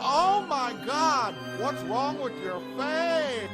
Oh my God! What's wrong with your face?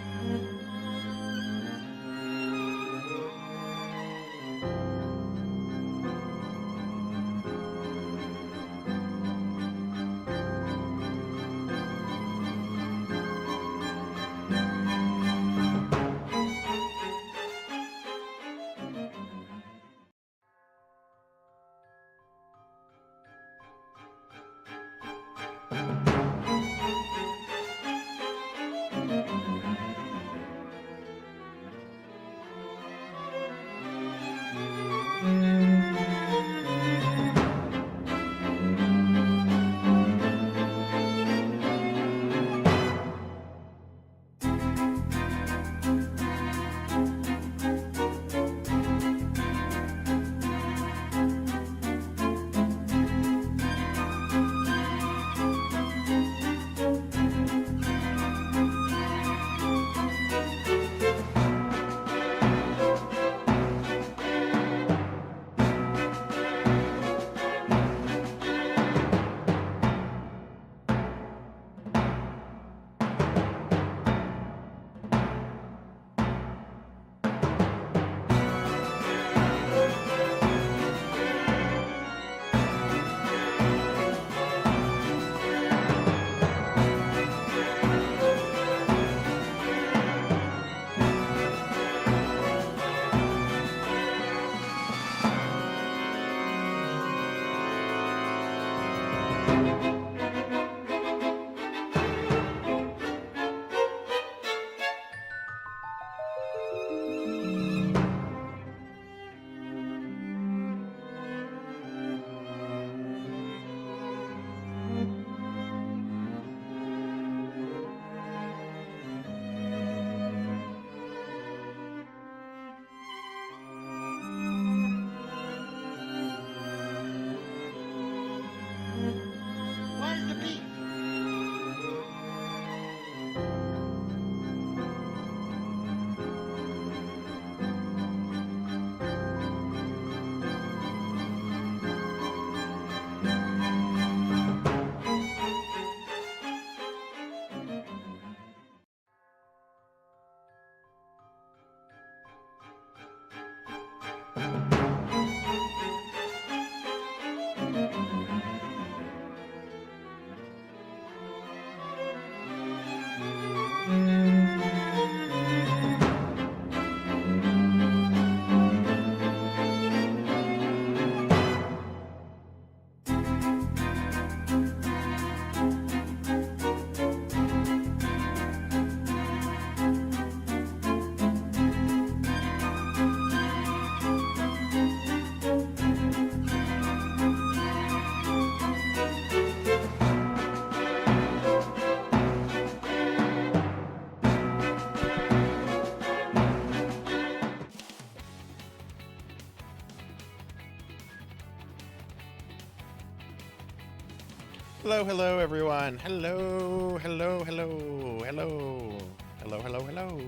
Hello, hello, everyone. Hello, hello, hello, hello, hello, hello, hello.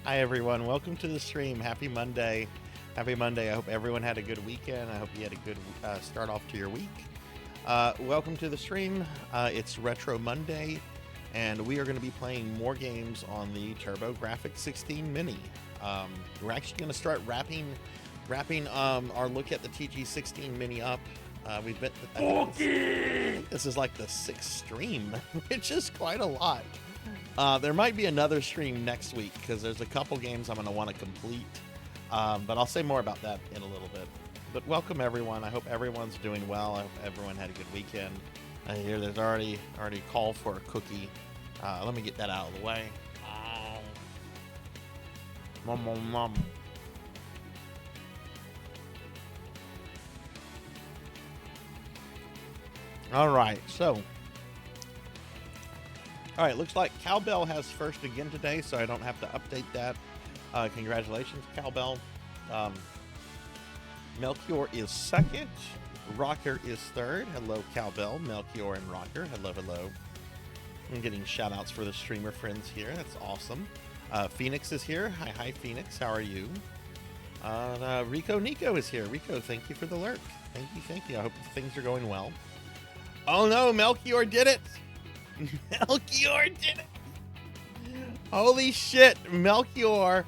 Hi, everyone. Welcome to the stream. Happy Monday. Happy Monday. I hope everyone had a good weekend. I hope you had a good start off to your week. Welcome to the stream. It's Retro Monday, and we are going to be playing more games on the TurboGrafx-16 Mini. We're actually going to start wrapping our look at the TG16 Mini up. We've been. I think this is like the 6th stream, which is quite a lot. There might be another stream next week because there's a couple games I'm going to want to complete. But I'll say more about that in a little bit. But welcome everyone. I hope everyone's doing well. I hope everyone had a good weekend. I hear there's already call for a cookie. Let me get that out of the way. Mom. All right, so All right, looks like Cowbell has first again today, so I don't have to update that. Congratulations, Cowbell. Melchior is second. Rocker is third. Hello, Cowbell, Melchior, and Rocker. Hello, hello. I'm getting shout outs for the streamer friends here. That's awesome. Phoenix is here. Hi, hi, Phoenix. How are you? Rico Nico is here. Rico, thank you for the lurk. Thank you, thank you. I hope things are going well. Oh no, Melchior did it! Melchior did it! Holy shit, Melchior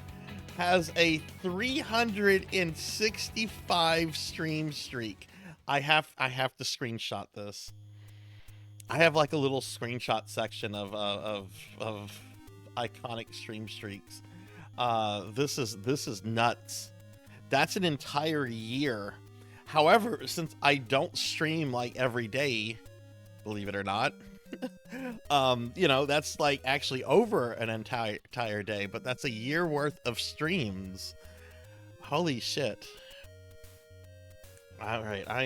has a 365 stream streak. I have to screenshot this. I have like a little screenshot section of iconic stream streaks. This is nuts. That's an entire year. However, since I don't stream like every day, believe it or not, you know, that's like actually over an entire day, but that's a year worth of streams. Holy shit. All right, I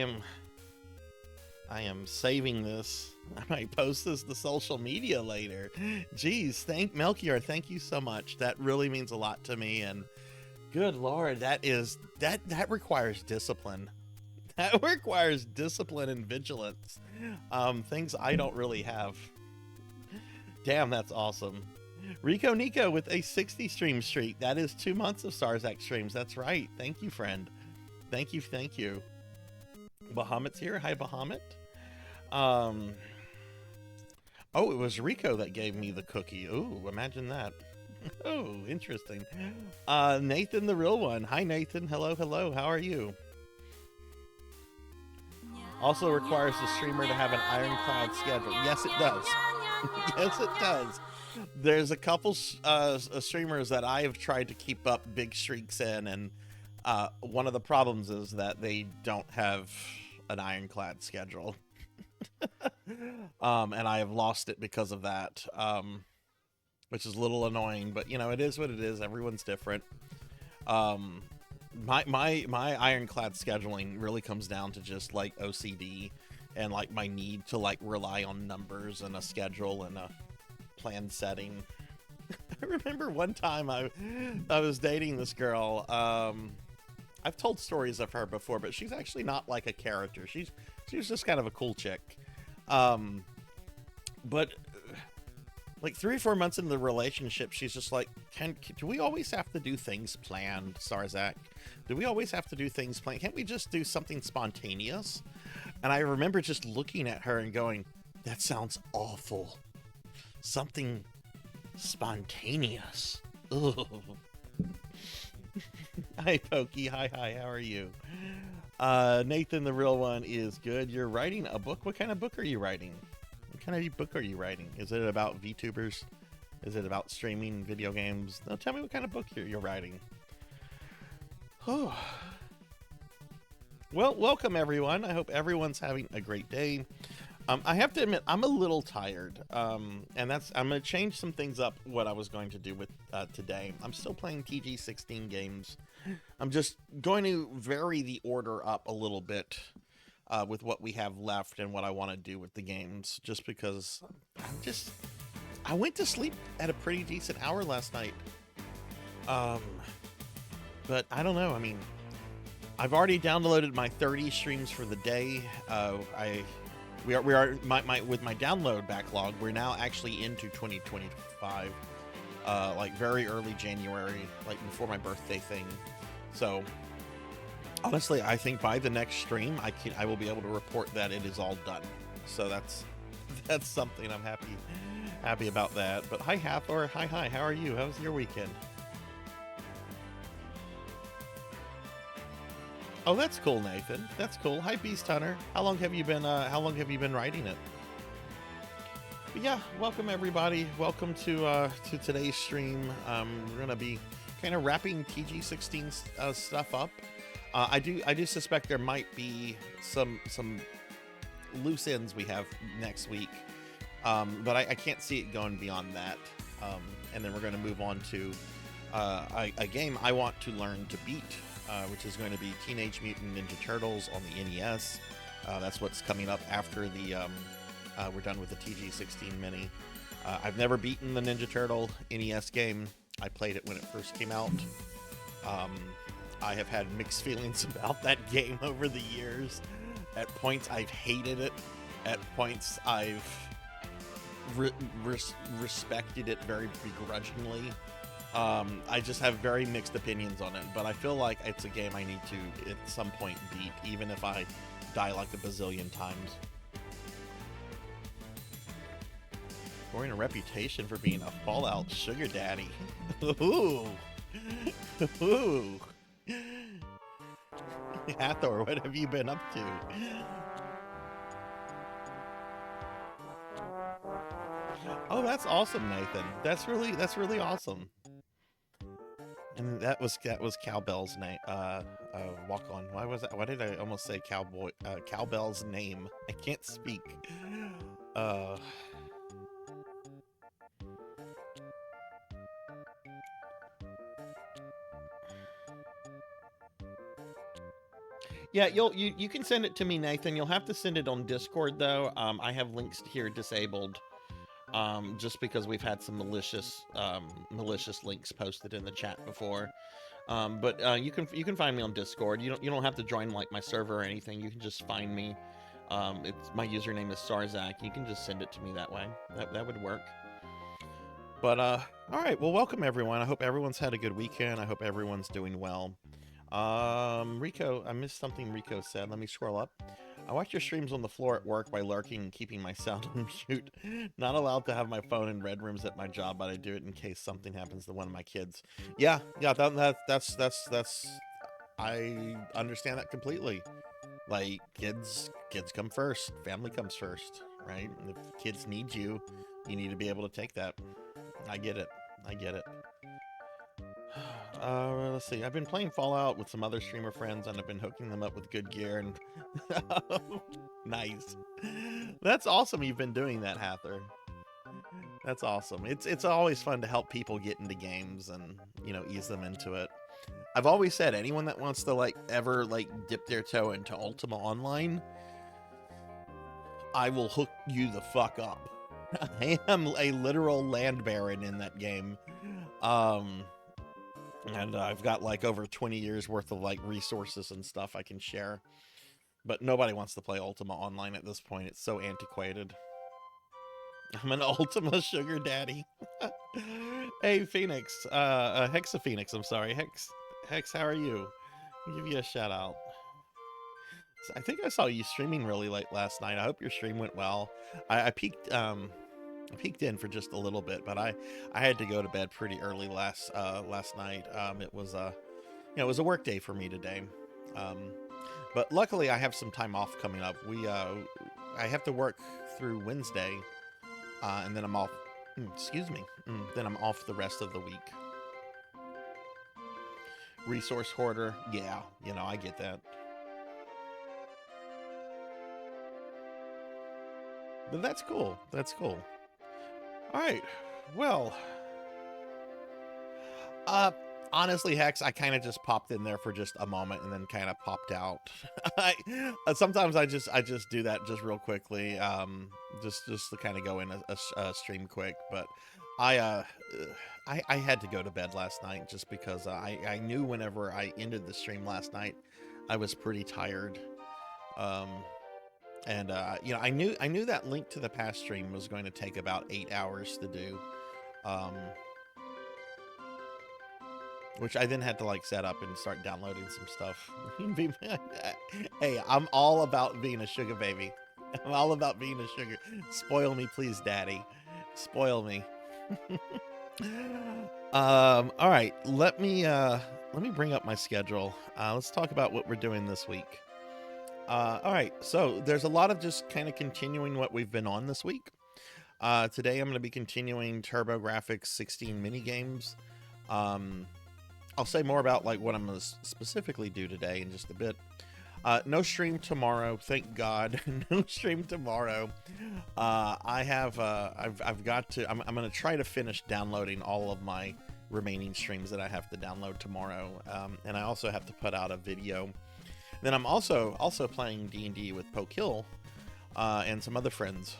am saving this. I might post this to social media later. Jeez, Melchior, thank you so much. That really means a lot to me, and good Lord, that requires discipline. That requires discipline and vigilance. Things I don't really have. Damn, that's awesome. Rico Nico with a 60 stream streak. That is 2 months of Sarzac streams. That's right. Thank you, friend. Thank you, thank you. Bahamut's here. Hi, Bahamut. Oh, it was Rico that gave me the cookie. Ooh, imagine that. Oh, interesting. Nathan, the real one. Hi, Nathan. Hello, hello. How are you? Also requires the streamer to have an ironclad schedule. Yes, it does. Yes, it does. There's a couple streamers that I have tried to keep up big streaks in, and one of the problems is that they don't have an ironclad schedule. And I have lost it because of that, which is a little annoying, but you know, it is what it is. Everyone's different. My ironclad scheduling really comes down to just like OCD and like my need to like rely on numbers and a schedule and a plan setting. I remember one time I was dating this girl. I've told stories of her before, but she's actually not like a character. She was just kind of a cool chick. But like 3 or 4 months into the relationship, she's just like, do we always have to do things planned, Sarzac? Do we always have to do things planned? Can't we just do something spontaneous? And I remember just looking at her and going, that sounds awful. Something spontaneous. Ugh. Hi, Pokey. Hi, how are you? Nathan, the real one, is good. You're writing a book? What kind of book are you writing? What kind of book are you writing? Is it about VTubers? Is it about streaming video games? No, tell me what kind of book you're writing. Oh. Well, welcome everyone. I hope everyone's having a great day. I have to admit, I'm a little tired, and I'm going to change some things up what I was going to do with today. I'm still playing TG-16 games. I'm just going to vary the order up a little bit with what we have left and what I want to do with the games, just because I went to sleep at a pretty decent hour last night. But I don't know. I mean, I've already downloaded my 30 streams for the day. We are with my download backlog. We're now actually into 2025, like very early January, like before my birthday thing. So honestly, I think by the next stream, I will be able to report that it is all done. So that's something I'm happy about that. But hi Hathor, hi, how are you? How was your weekend? Oh, that's cool, Nathan. That's cool. Hi, Beast Hunter. How long have you been writing it? But yeah, welcome everybody. Welcome to today's stream. We're gonna be kind of wrapping TG-16 stuff up. I do suspect there might be some loose ends we have next week, but I can't see it going beyond that. And then we're gonna move on to a game I want to learn to beat. Which is going to be Teenage Mutant Ninja Turtles on the NES. That's what's coming up after the we're done with the TG-16 mini. I've never beaten the Ninja Turtle NES game. I played it when it first came out. I have had mixed feelings about that game over the years. At points, I've hated it. At points, I've respected it very begrudgingly. I just have very mixed opinions on it, but I feel like it's a game I need to, at some point, beat, even if I die like a bazillion times. Scoring a reputation for being a Fallout sugar daddy. Ooh. Ooh. Hathor, what have you been up to? Oh, that's awesome, Nathan. That's really awesome. And that was Cowbell's name. Walk on. Why was that? Why did I almost say Cowbell's name? I can't speak. Yeah, you can send it to me, Nathan. You'll have to send it on Discord though. I have links here disabled. Just because we've had some malicious links posted in the chat before. But you can find me on Discord. You don't have to join like my server or anything. You can just find me. It's my username is Sarzac. You can just send it to me that way. That would work. But all right. Well, welcome everyone. I hope everyone's had a good weekend. I hope everyone's doing well. Rico, I missed something Rico said. Let me scroll up. I watch your streams on the floor at work by lurking and keeping my sound on mute. Not allowed to have my phone in red rooms at my job, but I do it in case something happens to one of my kids. Yeah, that's I understand that completely. Like kids come first, family comes first, right? And if kids need you, you need to be able to take that. I get it. Let's see. I've been playing Fallout with some other streamer friends, and I've been hooking them up with good gear. And nice. That's awesome. You've been doing that, Hathor. That's awesome. It's always fun to help people get into games and ease them into it. I've always said anyone that wants to ever dip their toe into Ultima Online, I will hook you the fuck up. I am a literal land baron in that game. And I've got over 20 years worth of resources and stuff I can share. But nobody wants to play Ultima Online at this point. It's so antiquated. I'm an Ultima sugar daddy. Hey, Phoenix. Hexaphoenix, I'm sorry. Hex, how are you? I'll give you a shout out. I think I saw you streaming really late last night. I hope your stream went well. I peeked in for just a little bit, but I had to go to bed pretty early last night. It was a work day for me today. But luckily I have some time off coming up. I have to work through Wednesday, and then I'm off. Excuse me. Then I'm off the rest of the week. Resource hoarder. Yeah, I get that. But that's cool. All right, well, honestly, Hex, I kind of just popped in there for just a moment and then kind of popped out. Sometimes I just do that just real quickly, just to kind of go in a stream quick. But I had to go to bed last night just because I knew whenever I ended the stream last night, I was pretty tired. And I knew that link to the past stream was going to take about 8 hours to do, which I then had to set up and start downloading some stuff. Hey, I'm all about being a sugar baby. I'm all about being a sugar. Spoil me, please, Daddy. Spoil me. All right, let me bring up my schedule. Let's talk about what we're doing this week. All right, so there's a lot of just kind of continuing what we've been on this week. Today I'm going to be continuing TurboGrafx-16 minigames. I'll say more about what I'm going to specifically do today in just a bit. No stream tomorrow, thank God. No stream tomorrow. I've got to. I'm going to try to finish downloading all of my remaining streams that I have to download tomorrow, and I also have to put out a video. Then I'm also playing D&D with Poke Hill and some other friends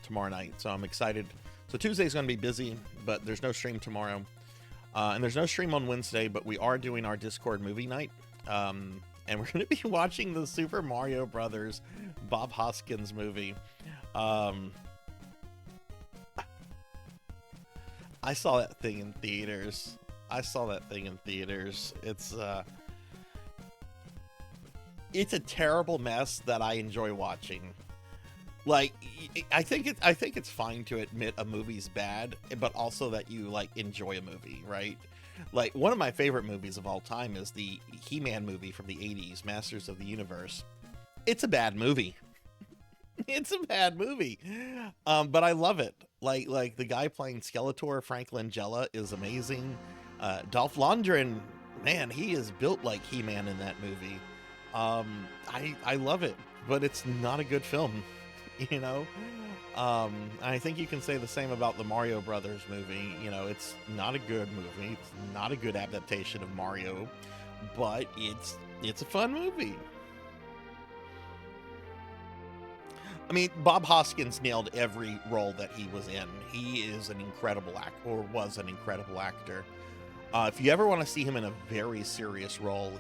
tomorrow night. So I'm excited So Tuesday's going to be busy, but there's no stream tomorrow. And there's no stream on Wednesday, but we are doing our Discord movie night. And we're going to be watching the Super Mario Brothers Bob Hoskins movie. I saw that thing in theaters. It's a terrible mess that I enjoy watching. Like, I think it's fine to admit a movie's bad, but also that you like enjoy a movie, right? Like, one of my favorite movies of all time is the He-Man movie from the 80s, Masters of the Universe. It's a bad movie. It's a bad movie. But I love it. Like the guy playing Skeletor, Frank Langella, is amazing. Dolph Lundgren, man, he is built like He-Man in that movie. I love it, but it's not a good film, you know? I think you can say the same about the Mario Brothers movie. You know, it's not a good movie. It's not a good adaptation of Mario, but it's a fun movie. I mean, Bob Hoskins nailed every role that he was in. He is an incredible actor, or was an incredible actor. If you ever want to see him in a very serious role,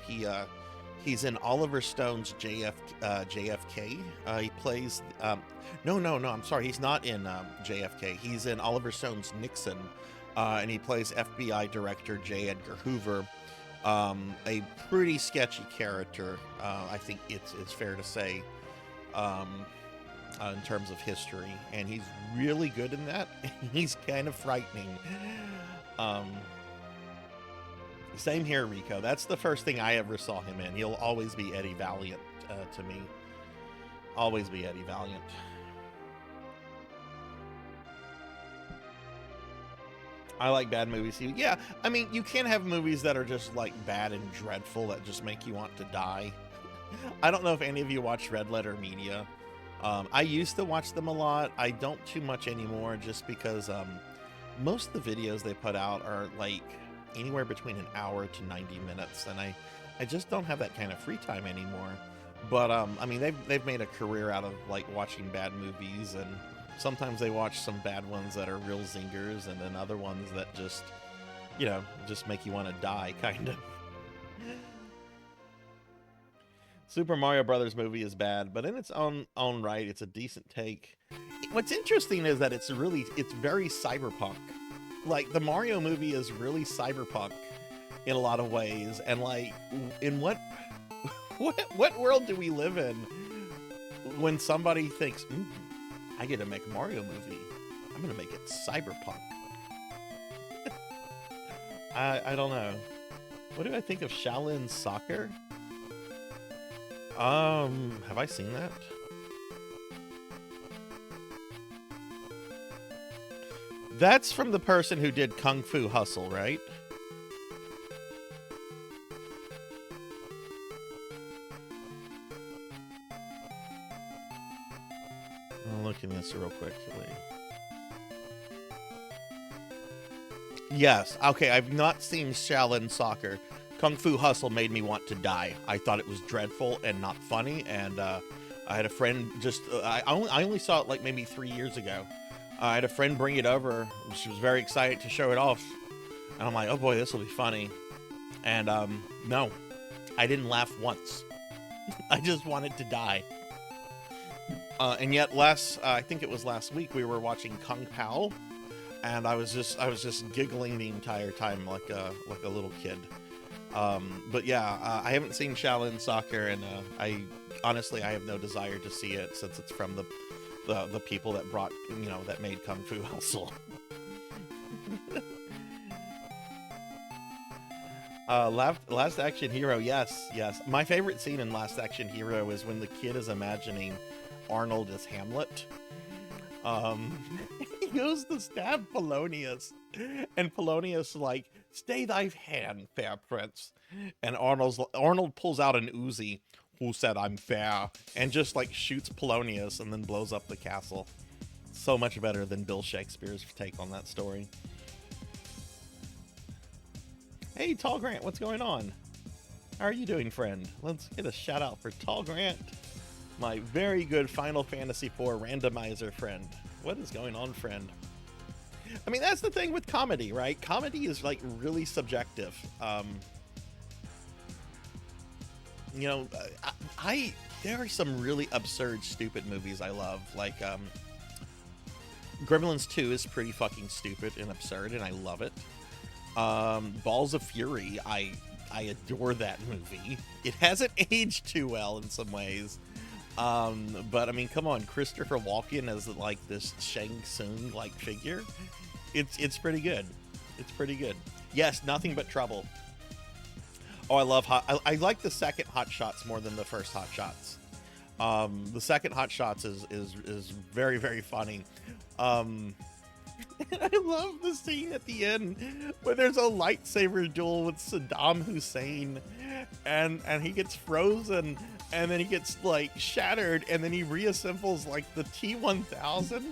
he's in Oliver Stone's JFK. He plays... No, I'm sorry. He's not in JFK. He's in Oliver Stone's Nixon, and he plays FBI Director J. Edgar Hoover. A pretty sketchy character, I think it's fair to say. In terms of history, and he's really good in that. He's kind of frightening. Same here, Rico. That's the first thing I ever saw him in. He'll always be Eddie Valiant to me. Always be Eddie Valiant. I like bad movies. Yeah, I mean, you can't have movies that are just like bad and dreadful that just make you want to die. I don't know if any of you watch Red Letter Media. I used to watch them a lot. I don't too much anymore, just because most of the videos they put out are like anywhere between an hour to 90 minutes, and I just don't have that kind of free time anymore. But I mean, they've made a career out of like watching bad movies, and sometimes they watch some bad ones that are real zingers, and then other ones that just, you know, just make you want to die, kind of. Super Mario Brothers movie is bad, but in its own right, it's a decent take. What's interesting is that it's very cyberpunk. Like, the Mario movie is really cyberpunk in a lot of ways, and like, in what world do we live in when somebody thinks, I get to make a Mario movie, I'm gonna make it cyberpunk? I don't know. What do I think of Shaolin Soccer? Have I seen that? That's from the person who did Kung Fu Hustle, right? I'll look at this real quickly. Yes. Okay, I've not seen Shaolin Soccer. Kung Fu Hustle made me want to die. I thought it was dreadful and not funny, and I had a friend I only saw it like maybe 3 years ago. I had a friend bring it over. She was very excited to show it off, and I'm like, oh boy, this will be funny. And no, I didn't laugh once. I just wanted to die. And yet I think it was last week, we were watching Kung Pao, and I was just giggling the entire time like a little kid. But yeah, I haven't seen Shaolin Soccer, and I honestly have no desire to see it, since it's from the people that that made Kung Fu Hustle. Last Action Hero, yes. My favorite scene in Last Action Hero is when the kid is imagining Arnold as Hamlet. He goes to stab Polonius, and Polonius like, "Stay thy hand, fair prince." And Arnold pulls out an Uzi. "Who said I'm fair?" And just like shoots Polonius and then blows up the castle. So much better than Bill Shakespeare's take on that story. Hey, Tall Grant, what's going on? How are you doing, friend? Let's get a shout out for Tall Grant, my very good Final Fantasy IV randomizer friend. What is going on, friend? I mean, that's the thing with comedy, right? Comedy is like really subjective. You know, there are some really absurd, stupid movies I love. Like, Gremlins 2 is pretty fucking stupid and absurd, and I love it. Balls of Fury, I adore that movie. It hasn't aged too well in some ways. But I mean, come on, Christopher Walken as like this Shang Tsung like figure. It's pretty good. It's pretty good. Yes, Nothing But Trouble. Oh, I love I like the second Hot Shots more than the first Hot Shots. The second Hot Shots is very, very funny. I love the scene at the end where there's a lightsaber duel with Saddam Hussein, and he gets frozen, and then he gets like shattered, and then he reassembles like the T-1000.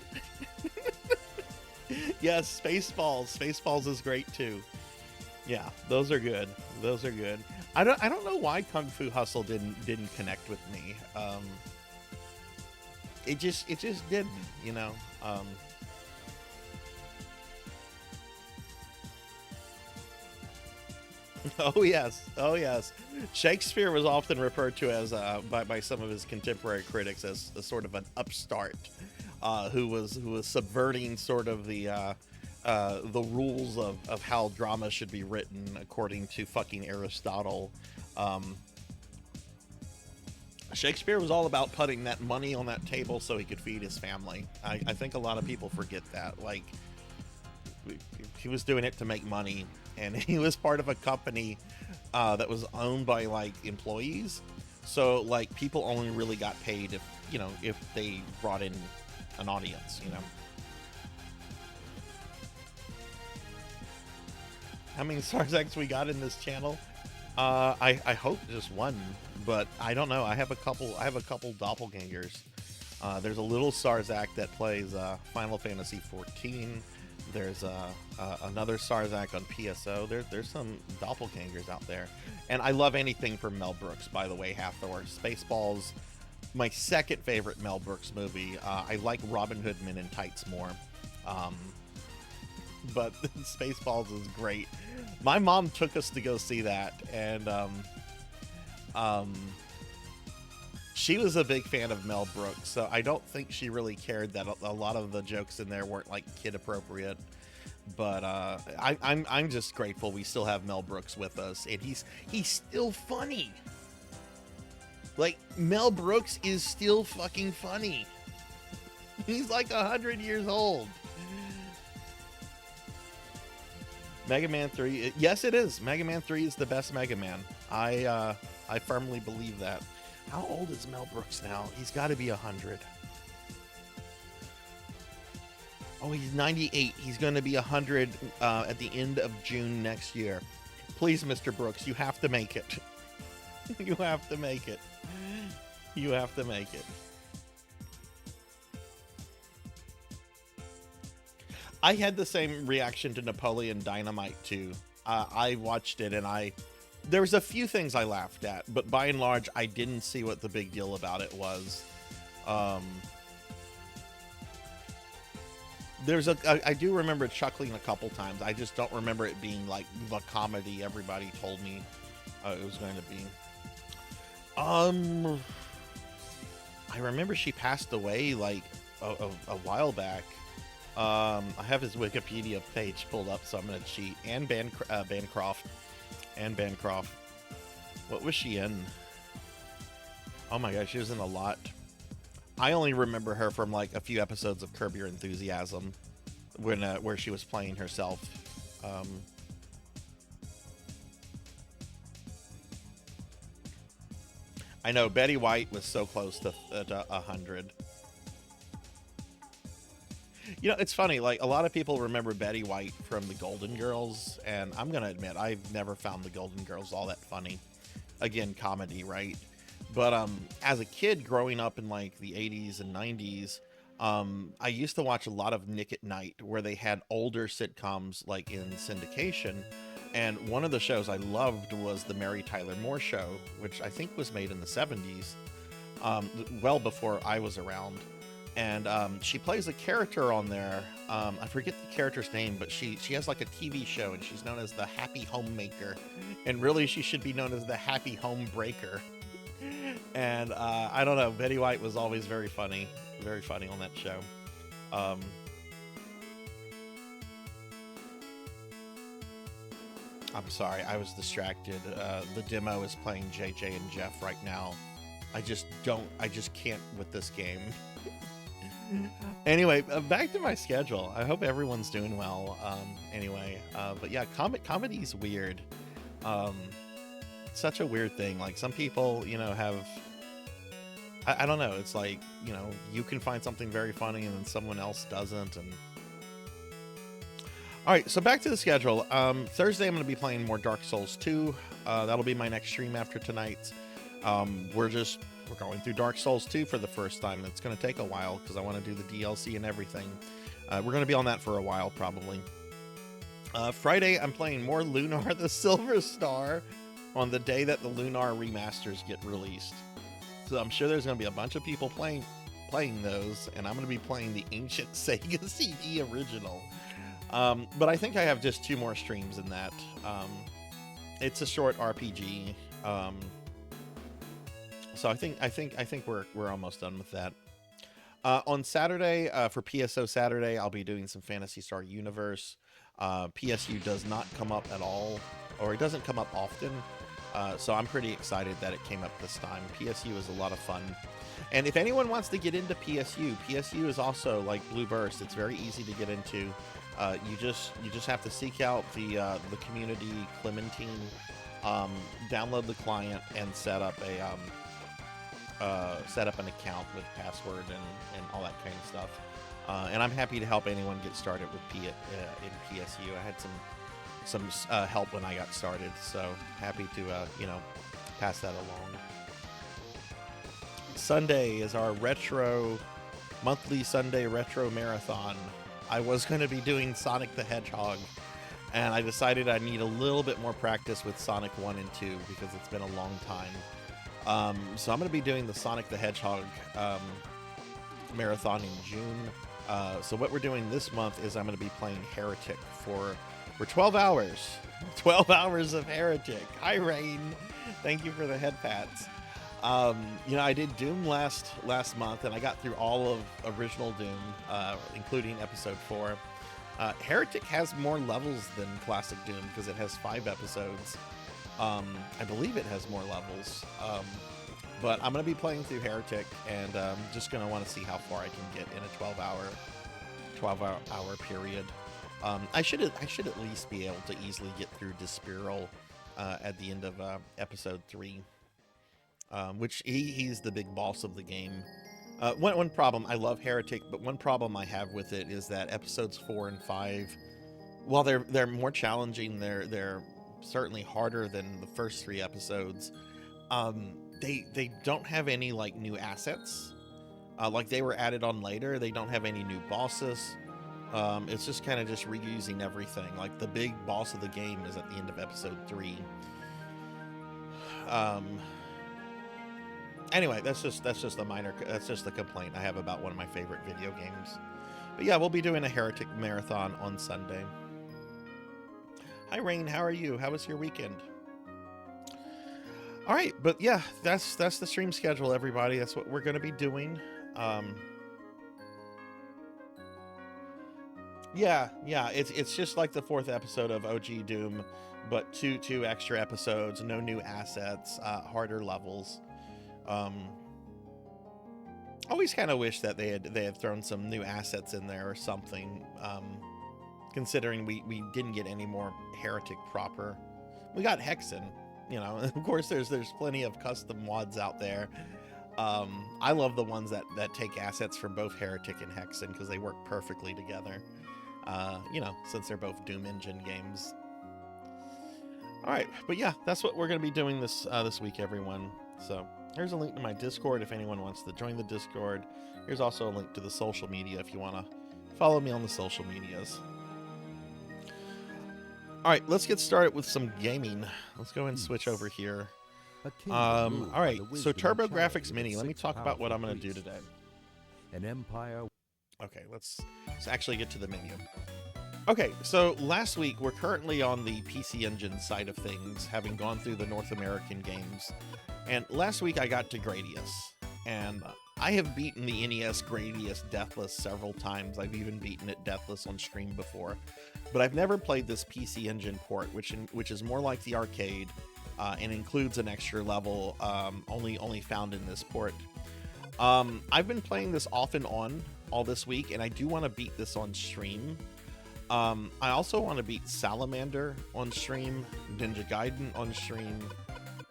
Yes, Spaceballs. Spaceballs is great too. Yeah, those are good. Those are good. I don't know why Kung Fu Hustle didn't connect with me. It just didn't, you know. Oh yes, oh yes. Shakespeare was often referred to as by some of his contemporary critics as a sort of an upstart who was subverting sort of the rules of how drama should be written according to fucking Aristotle. Shakespeare was all about putting that money on that table so he could feed his family. I think a lot of people forget that. Like, he was doing it to make money, and he was part of a company that was owned by like employees. So like people only really got paid if they brought in an audience, you know. How many Sarzacs we got in this channel? I hope just one, but I don't know. I have a couple doppelgangers. There's a little Sarzac that plays Final Fantasy 14. There's another Sarzac on PSO. There's some doppelgangers out there, and I love anything from Mel Brooks. By the way, Hathor. Spaceballs, my second favorite Mel Brooks movie. I like Robin Hood Men in Tights more. But Spaceballs is great. My mom took us to go see that, and she was a big fan of Mel Brooks, so I don't think she really cared that a lot of the jokes in there weren't like kid appropriate. But I'm just grateful we still have Mel Brooks with us, and he's still funny. Like, Mel Brooks is still fucking funny. He's like 100 years old. Mega Man 3, yes it is. Mega Man 3 is the best Mega Man. I firmly believe that. How old is Mel Brooks now? He's got to be 100. Oh, he's 98. He's going to be 100 at the end of June next year. Please, Mr. Brooks, you have to make it. You have to make it. You have to make it. I had the same reaction to Napoleon Dynamite too. I watched it, and there was a few things I laughed at, but by and large, I didn't see what the big deal about it was. I do remember chuckling a couple times. I just don't remember it being like the comedy everybody told me it was going to be. I remember she passed away like a while back. I have his Wikipedia page pulled up, so I'm gonna cheat. Anne Bancroft. Anne Bancroft. What was she in? Oh my gosh, she was in a lot. I only remember her from like a few episodes of Curb Your Enthusiasm, where she was playing herself. I know Betty White was so close to 100. You know, it's funny, like, a lot of people remember Betty White from the Golden Girls, and I'm gonna admit, I've never found the Golden Girls all that funny. Again, comedy, right? But as a kid growing up in, like, the 80s and 90s, I used to watch a lot of Nick at Night, where they had older sitcoms, like, in syndication, and one of the shows I loved was The Mary Tyler Moore Show, which I think was made in the 70s, well before I was around. and she plays a character on there. I forget the character's name, but she has like a TV show, and she's known as the Happy Homemaker, and really she should be known as the Happy Home Breaker. And I don't know, Betty White was always very funny on that show. I'm sorry, I was distracted. The demo is playing JJ and Jeff right now. I just can't with this game. Anyway, back to my schedule. I hope everyone's doing well. But yeah, comedy's weird. Such a weird thing. Like, some people, you know, have, I don't know, it's like, you know, you can find something very funny and then someone else doesn't. And all right, so back to the schedule. Thursday I'm going to be playing more Dark Souls 2. That'll be my next stream after tonight. We're going through Dark Souls 2 for the first time. It's going to take a while because I want to do the DLC and everything. We're going to be on that for a while, probably. Friday, I'm playing more Lunar the Silver Star on the day that the Lunar remasters get released. So I'm sure there's going to be a bunch of people playing those, and I'm going to be playing the ancient Sega CD original. But I think I have just 2 more streams in that. It's a short RPG. So I think we're almost done with that. On Saturday, for PSO Saturday, I'll be doing some Phantasy Star Universe. PSU does not come up at all, or it doesn't come up often. So I'm pretty excited that it came up this time. PSU is a lot of fun. And if anyone wants to get into PSU is also like Blue Burst. It's very easy to get into. You just have to seek out the community Clementine, download the client, and set up an account with password and all that kind of stuff. And I'm happy to help anyone get started with in PSU. I had some help when I got started, so happy to pass that along. Sunday is our monthly Sunday retro marathon. I was going to be doing Sonic the Hedgehog, and I decided I need a little bit more practice with Sonic 1 and 2 because it's been a long time. So I'm going to be doing the Sonic the Hedgehog marathon in June. So what we're doing this month is I'm going to be playing Heretic for 12 hours. 12 hours of Heretic. Hi, Rain. Thank you for the head pats. I did Doom last month, and I got through all of original Doom, including episode 4. Heretic has more levels than classic Doom because it has 5 episodes. I believe it has more levels. But I'm going to be playing through Heretic, and just going to want to see how far I can get in a 12-hour period. I should at least be able to easily get through Despiral at the end of episode 3. Which he's the big boss of the game. One problem, I love Heretic, but one problem I have with it is that episodes 4 and 5, while they're more challenging, they're certainly harder than the first 3 episodes. They don't have any like new assets. Like they were added on later. They don't have any new bosses. It's just kind of just reusing everything. Like the big boss of the game is at the end of episode 3. Anyway, that's just a complaint I have about one of my favorite video games. But yeah, we'll be doing a Heretic marathon on Sunday. Hi, Rain. How are you? How was your weekend? All right, but yeah, that's the stream schedule, everybody. That's what we're going to be doing. Yeah, it's just like the 4th episode of OG Doom, but two extra episodes, no new assets, harder levels. Always kind of wish that they had thrown some new assets in there or something. Considering we didn't get any more Heretic proper. We got Hexen, of course there's plenty of custom mods out there. I love the ones that take assets from both Heretic and Hexen because they work perfectly together. Since they're both Doom Engine games. All right, but yeah, that's what we're going to be doing this week, everyone. So here's a link to my Discord if anyone wants to join the Discord. Here's also a link to the social media if you want to follow me on the social medias. All right, let's get started with some gaming. Let's go and switch over here. All right, so TurboGrafx Mini. Let me talk about what I'm going to do today. An empire. Okay, let's actually get to the menu. Okay, so last week we're currently on the PC Engine side of things, having gone through the North American games. And last week I got to Gradius, and I have beaten the NES Gradius deathless several times. I've even beaten it deathless on stream before, but I've never played this PC Engine port, which is more like the arcade and includes an extra level only found in this port. I've been playing this off and on all this week, and I do want to beat this on stream. I also want to beat Salamander on stream, Ninja Gaiden on stream,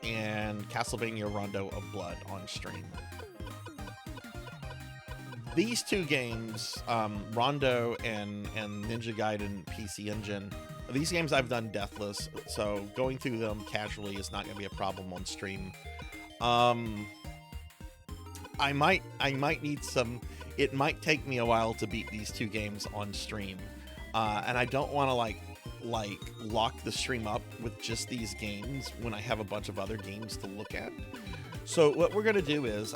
and Castlevania Rondo of Blood on stream. These two games, Rondo and Ninja Gaiden PC Engine, these games I've done deathless, so going through them casually is not going to be a problem on stream. I might need some. It might take me a while to beat these two games on stream, and I don't want to like lock the stream up with just these games when I have a bunch of other games to look at. So what we're gonna do is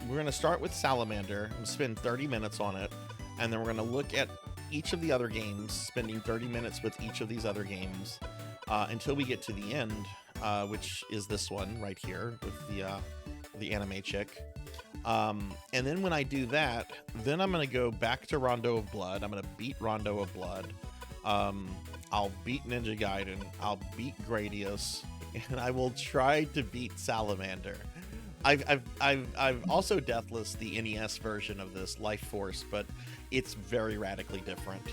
we're gonna start with Salamander and spend 30 minutes on it, and then we're gonna look at each of the other games, spending 30 minutes with each of these other games until we get to the end, which is this one right here with the anime chick. And then when I do that, then I'm going to go back to Rondo of Blood. I'm going to beat Rondo of Blood. I'll beat Ninja Gaiden. I'll beat Gradius, and I will try to beat Salamander. I've also deathless the NES version of this, Life Force, but it's very radically different.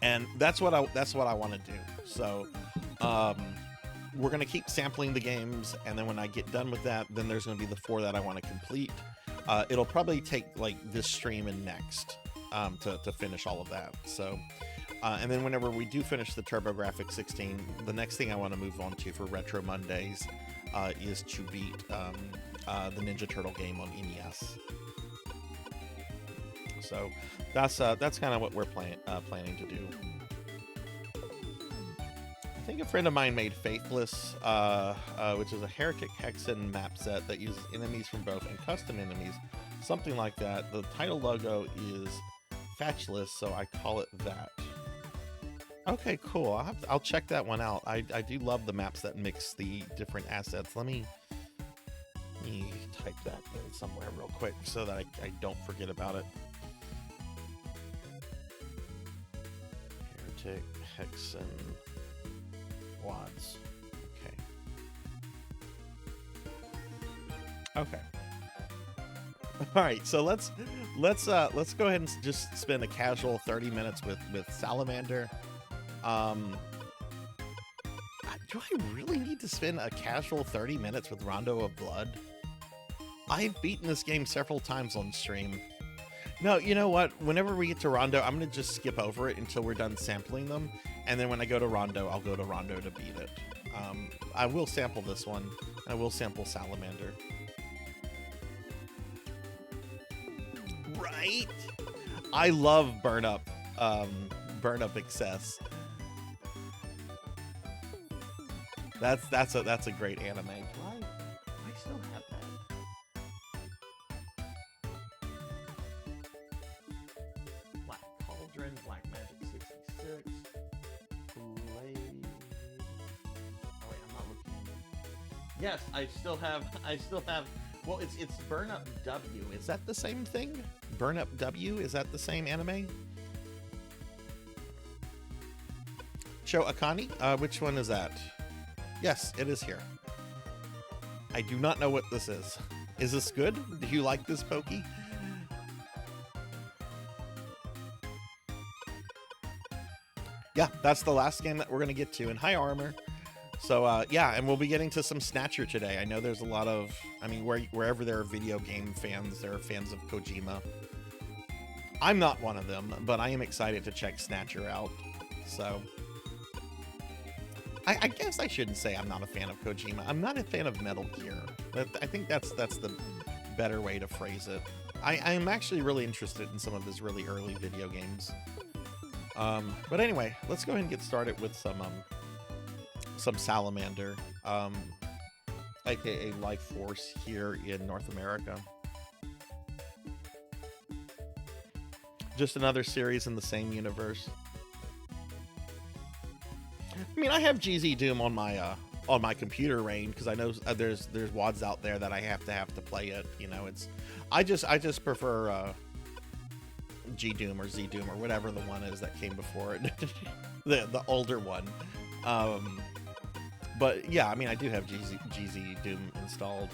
And that's what I want to do. So, we're going to keep sampling the games, and then when I get done with that, then there's going to be the 4 that I want to complete. It'll probably take like this stream and next to finish all of that. So, and then whenever we do finish the TurboGrafx-16, the next thing I want to move on to for Retro Mondays is to beat the Ninja Turtle game on NES. So that's kind of what we're planning to do. I think a friend of mine made Faithless, which is a Heretic Hexen map set that uses enemies from both and custom enemies, something like that. The title logo is Fetchless, so I call it that. Okay, cool. I'll check that one out. I do love the maps that mix the different assets. Let me type that in somewhere real quick so that I don't forget about it. Heretic Hexen Wads. Okay. All right, so let's go ahead and just spend a casual 30 minutes with Salamander. Do I really need to spend a casual 30 minutes with Rondo of Blood? I've beaten this game several times on stream. No, you know what? Whenever we get to Rondo, I'm going to just skip over it until we're done sampling them. And then when I go to Rondo, I'll go to Rondo to beat it. I will sample this one. I will sample Salamander. Right? I love Burn Up Excess. That's a great anime. Do I still have that? Black Cauldron, Black Magic 66, Blade. Oh wait, I'm not looking. Yes, I still have. Well, it's Burn Up W. Is that the same thing? Burn Up W? Is that the same anime? Show Akane? Which one is that? Yes, it is here. I do not know what this is. Is this good? Do you like this, Pokey? Yeah, that's the last game that we're going to get to in High Armor. So, yeah, and we'll be getting to some Snatcher today. I know there's a lot of, I mean, wherever there are video game fans, there are fans of Kojima. I'm not one of them, but I am excited to check Snatcher out. So, I guess I shouldn't say I'm not a fan of Kojima. I'm not a fan of Metal Gear. I think that's the better way to phrase it. I'm actually really interested in some of his really early video games. But anyway, let's go ahead and get started with some Salamander. aka Life Force, here in North America. Just another series in the same universe. I mean, I have GZ Doom on my computer range because I know there's WADs out there that I have to play it. You know, I just prefer G Doom or Z Doom or whatever the one is that came before it, the older one. But yeah, I mean, I do have GZ Doom installed.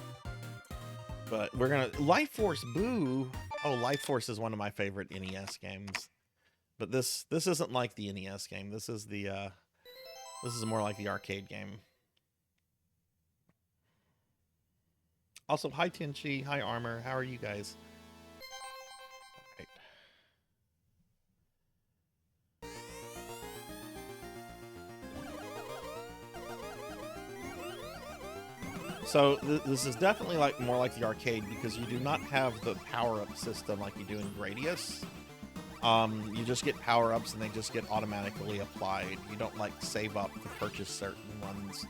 But we're gonna Life Force Boo. Oh, Life Force is one of my favorite NES games. But this isn't like the NES game. This is more like the arcade game. Also, hi Tenchi, hi Armor. How are you guys? All right. So this is definitely more like the arcade because you do not have the power-up system like you do in Gradius. You just get power-ups and they just get automatically applied. You don't save up to purchase certain ones.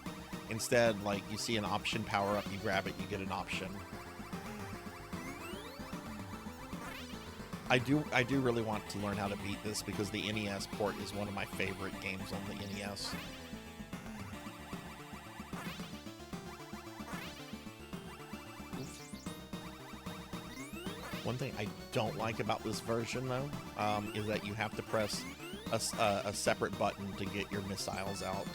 Instead, you see an option power-up, you grab it, you get an option. I do really want to learn how to beat this because the NES port is one of my favorite games on the NES. One thing I don't like about this version, though, is that you have to press a separate button to get your missiles out.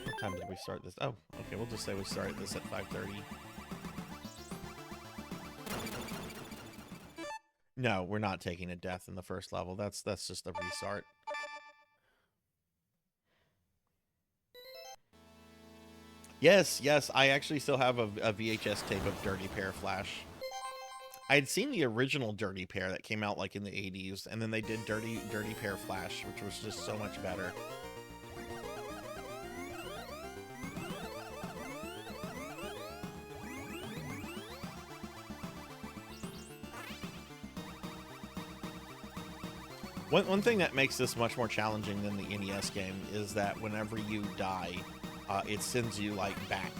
What time did we start this? Oh, okay, we'll just say we started this at 5:30. No, we're not taking a death in the first level. That's just a restart. Yes, I actually still have a VHS tape of Dirty Pair Flash. I had seen the original Dirty Pair that came out in the 80s, and then they did Dirty Pair Flash, which was just so much better. One thing that makes this much more challenging than the NES game is that whenever you die, it sends you back.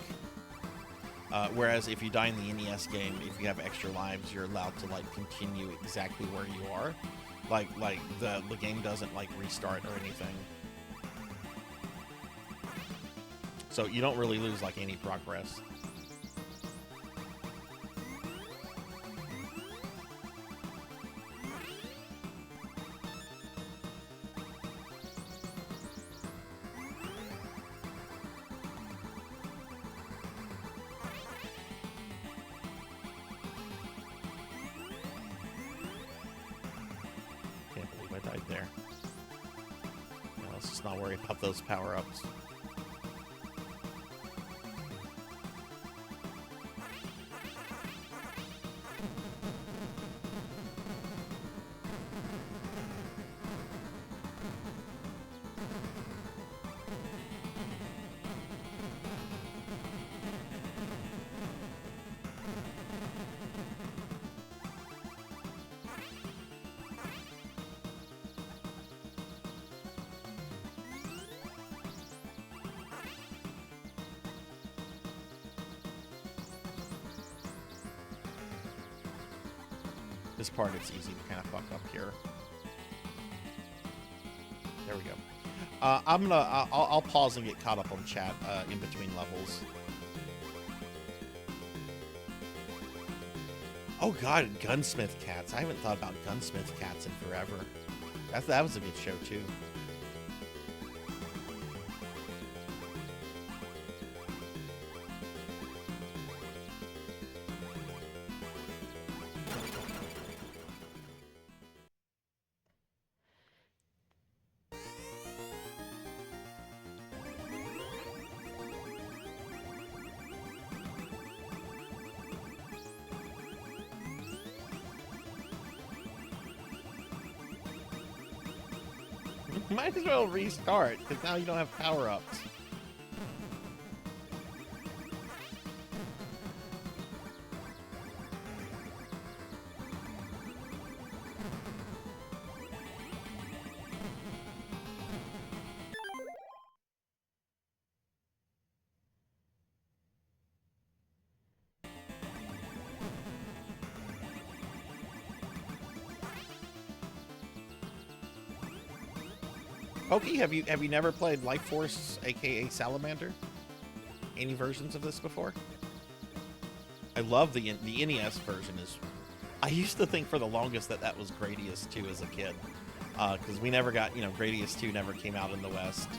Whereas if you die in the NES game, if you have extra lives, you're allowed to continue exactly where you are. The game doesn't restart or anything. So you don't really lose any progress. There. No, let's just not worry about those power-ups. This part, it's easy to kind of fuck up here. There we go. I'll pause and get caught up on chat in between levels. Oh god, Gunsmith Cats. I haven't thought about Gunsmith Cats in forever. That was a good show too. Might as well restart, because now you don't have power-ups. Pokey, have you never played Life Force, aka Salamander? Any versions of this before? I love the NES version. I used to think for the longest that was Gradius 2 as a kid, because we never got, Gradius 2 never came out in the West.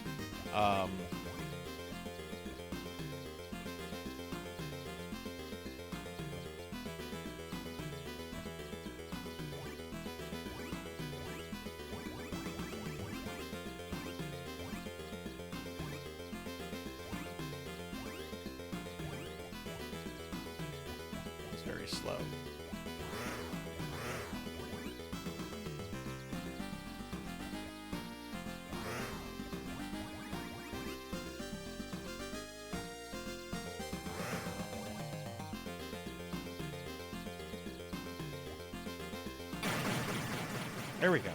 Very slow. There we go.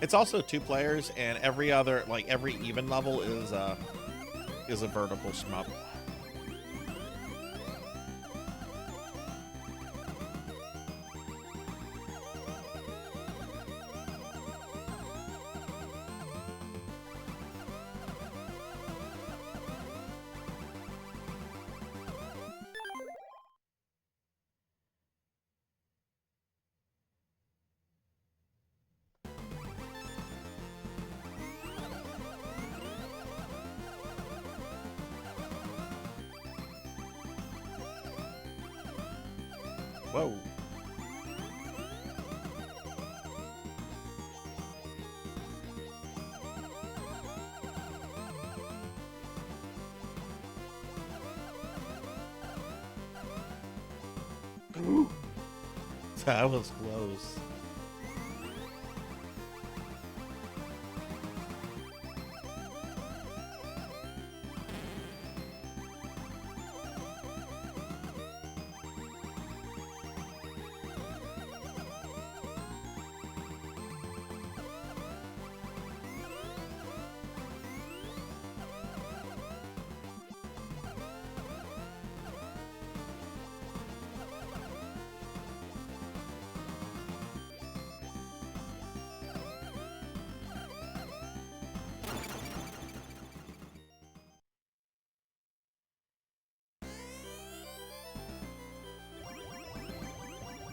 It's also 2 players, and every other, every even level is a vertical shmup. Whoa. That was close.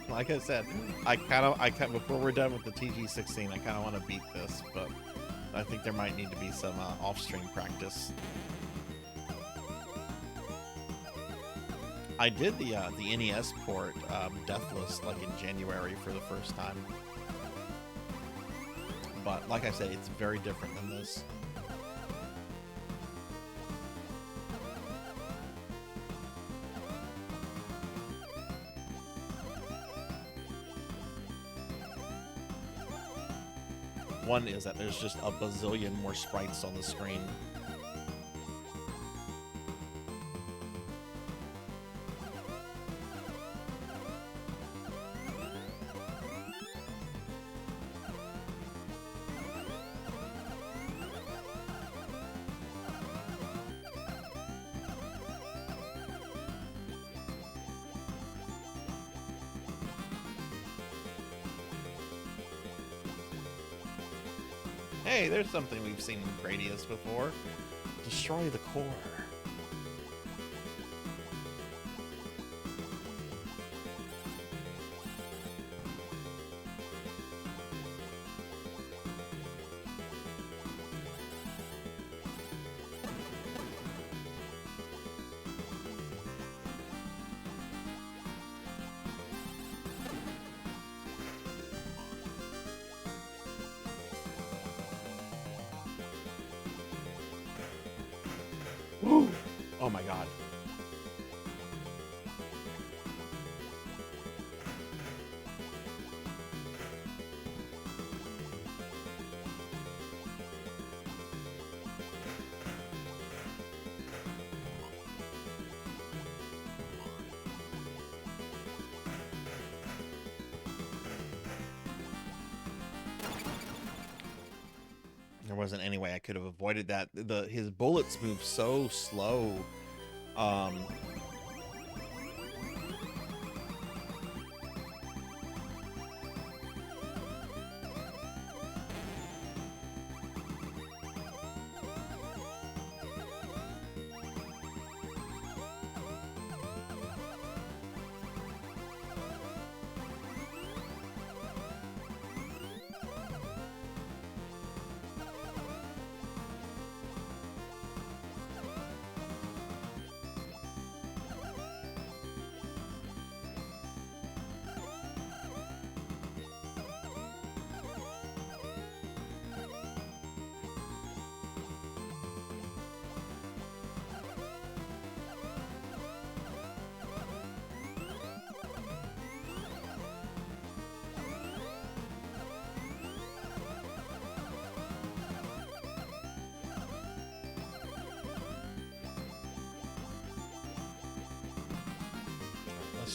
Like I said, before we're done with the TG-16, I kind of want to beat this, but I think there might need to be some off-stream practice. I did the NES port, Deathless, in January for the first time. But like I said, it's very different than this. One is that there's just a bazillion more sprites on the screen. Hey, there's something we've seen in Gradius before. Destroy the core. Oh my god. There wasn't any way I could have avoided that. His bullets move so slow.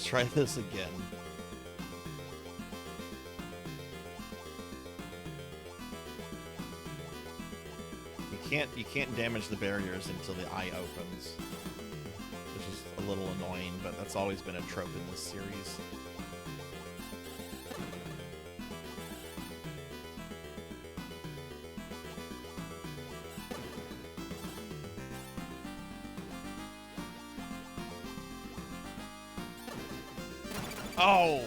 try this again. You can't damage the barriers until the eye opens, which is a little annoying, but that's always been a trope in this series. Oh!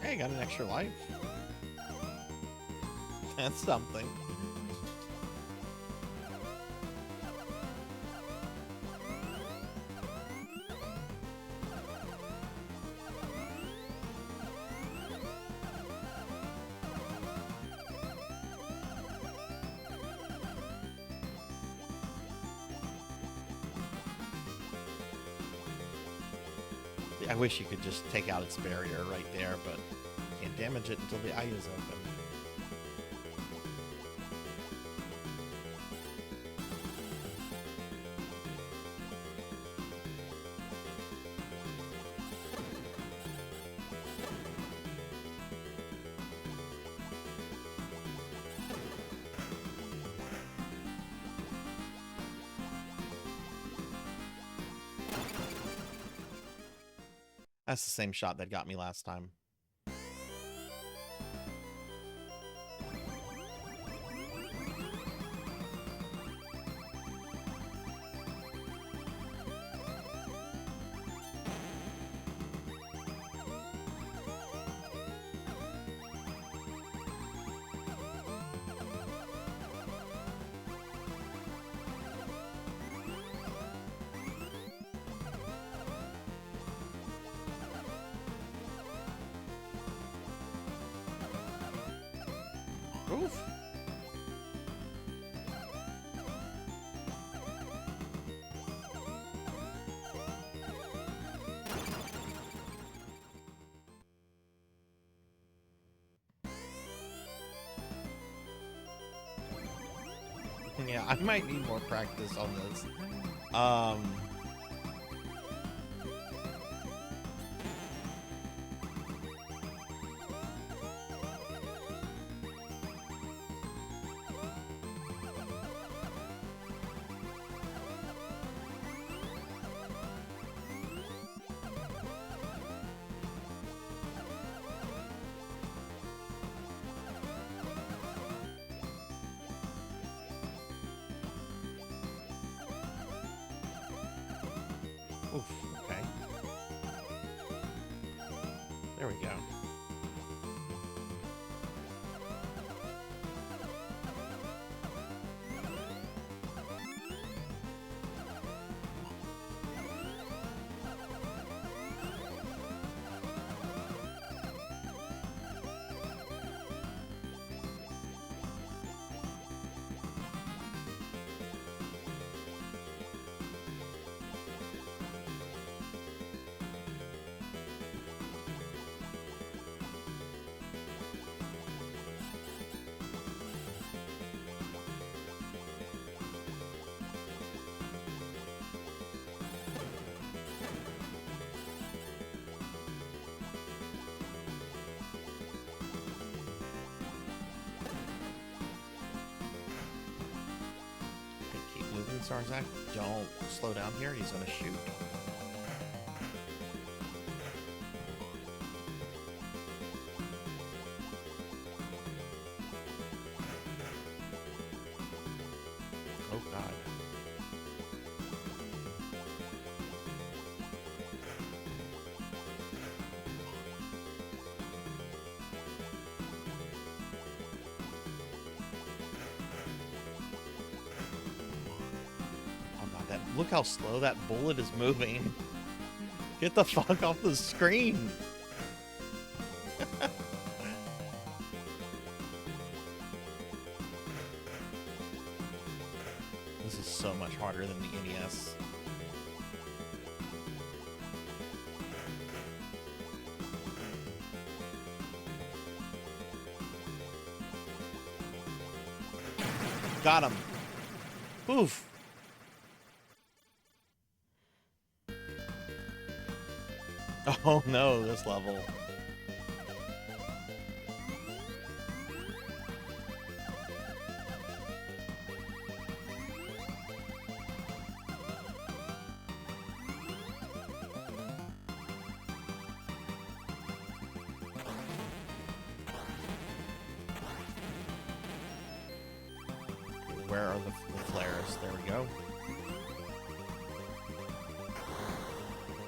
Hey, got an extra life. That's something. I wish you could just take out its barrier right there, but you can't damage it until the eye is open. That's the same shot that got me last time. Oof. Yeah, I might need more practice on this. Oof, okay. There we go. Sarzac, don't slow down here. He's gonna shoot. Oh God. Look how slow that bullet is moving. Get the fuck off the screen. This is so much harder than the NES. Got him. Oof. Oh no, this level. Where are the flares? There we go.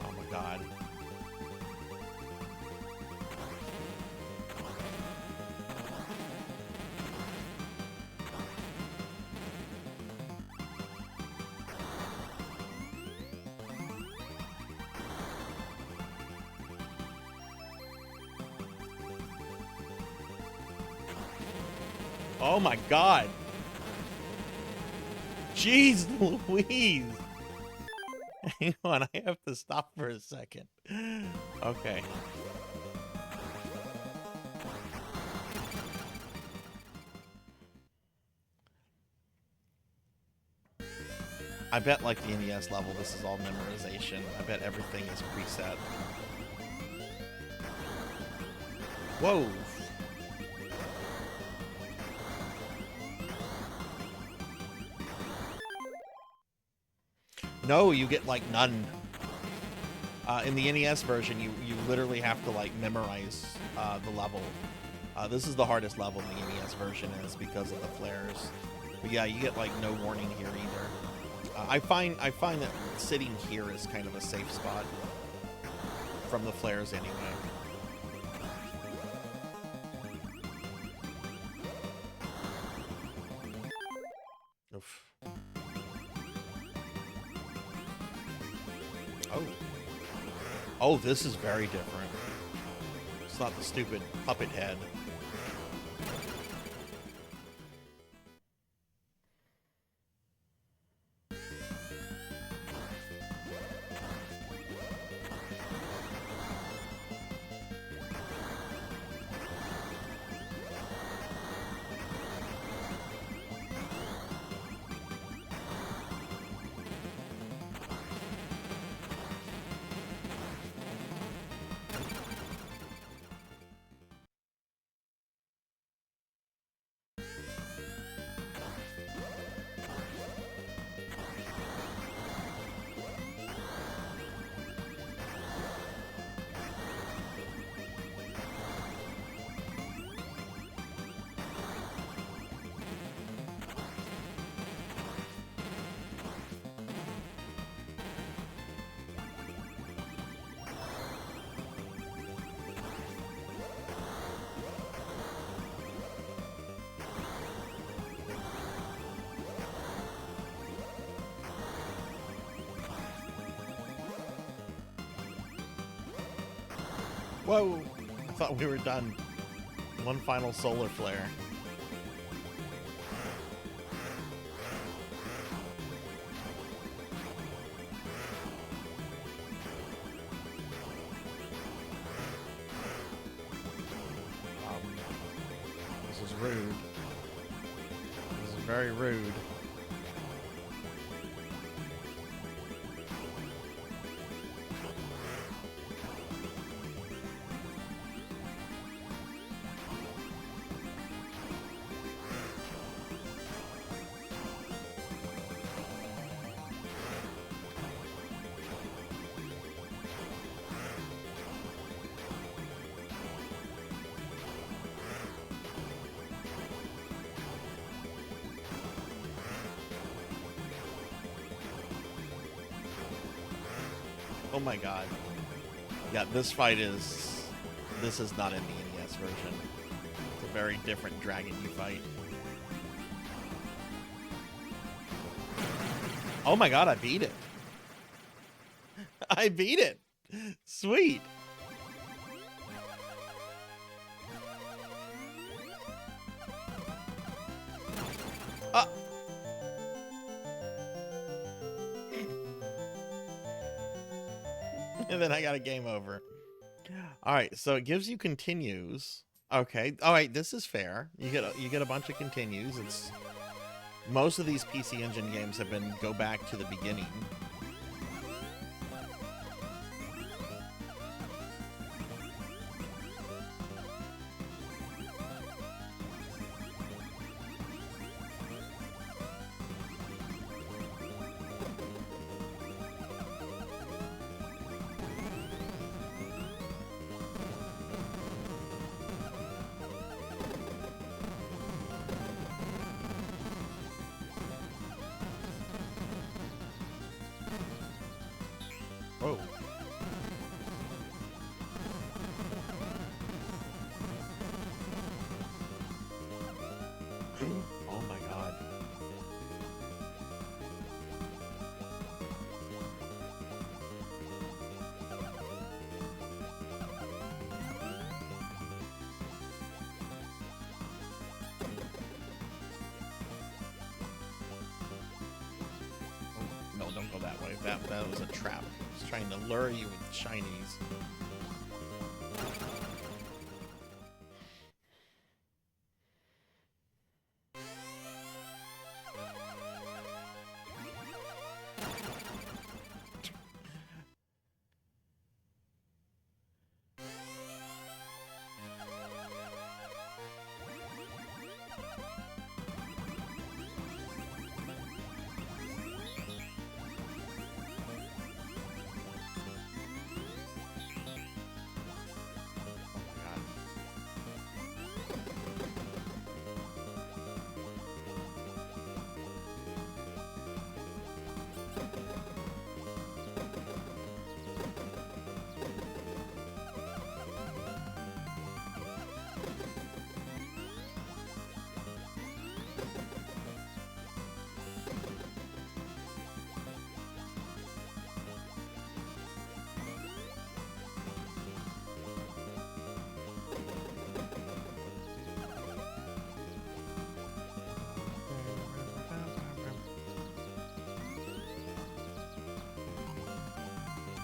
Oh my god. Oh my god. Jeez Louise. Hang on, I have to stop for a second. Okay. I bet like the NES level, this is all memorization. I bet everything is preset. Whoa. No, you get like none. In the NES version, you literally have to like memorize the level. This is the hardest level in the NES version is because of the flares. But yeah, you get like no warning here either. I find that sitting here is kind of a safe spot from the flares anyway. Oof. Oh, this is very different. It's not the stupid puppet head. Whoa! I thought we were done. One final solar flare. This is rude. This is very rude. Oh my god. Yeah, this is not in the NES version. It's a very different dragon you fight. Oh my god, I beat it. I beat it. Sweet. And then I got a game over. All right, so it gives you continues. Okay. All right, this is fair. You get a bunch of continues. It's most of these PC Engine games have been go back to the beginning. Oh. Oh my god. Oh, no, don't go that way. That was a trap. I was trying to lure you with shinies.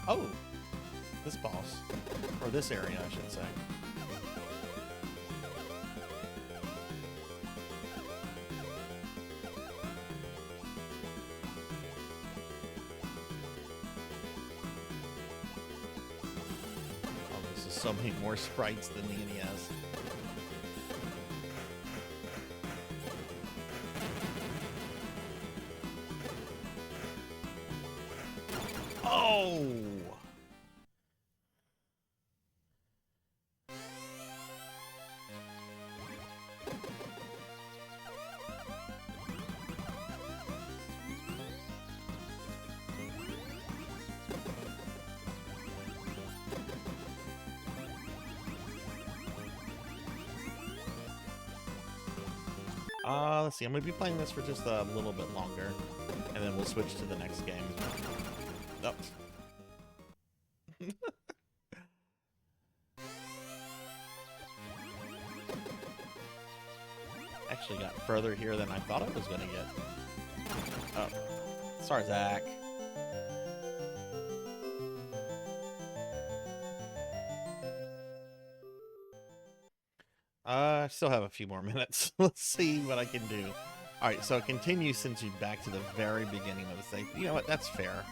Oh, this boss. Or this area, I should say. Oh, this is so many more sprites than the NES. Oh! Let's see. I'm going to be playing this for just a little bit longer, and then we'll switch to the next game. Oh. Actually got further here than I thought I was going to get. Oh. Sarzac. I still have a few more minutes. Let's see what I can do. Alright, so it continues since you're back to the very beginning of the thing. You know what? That's fair.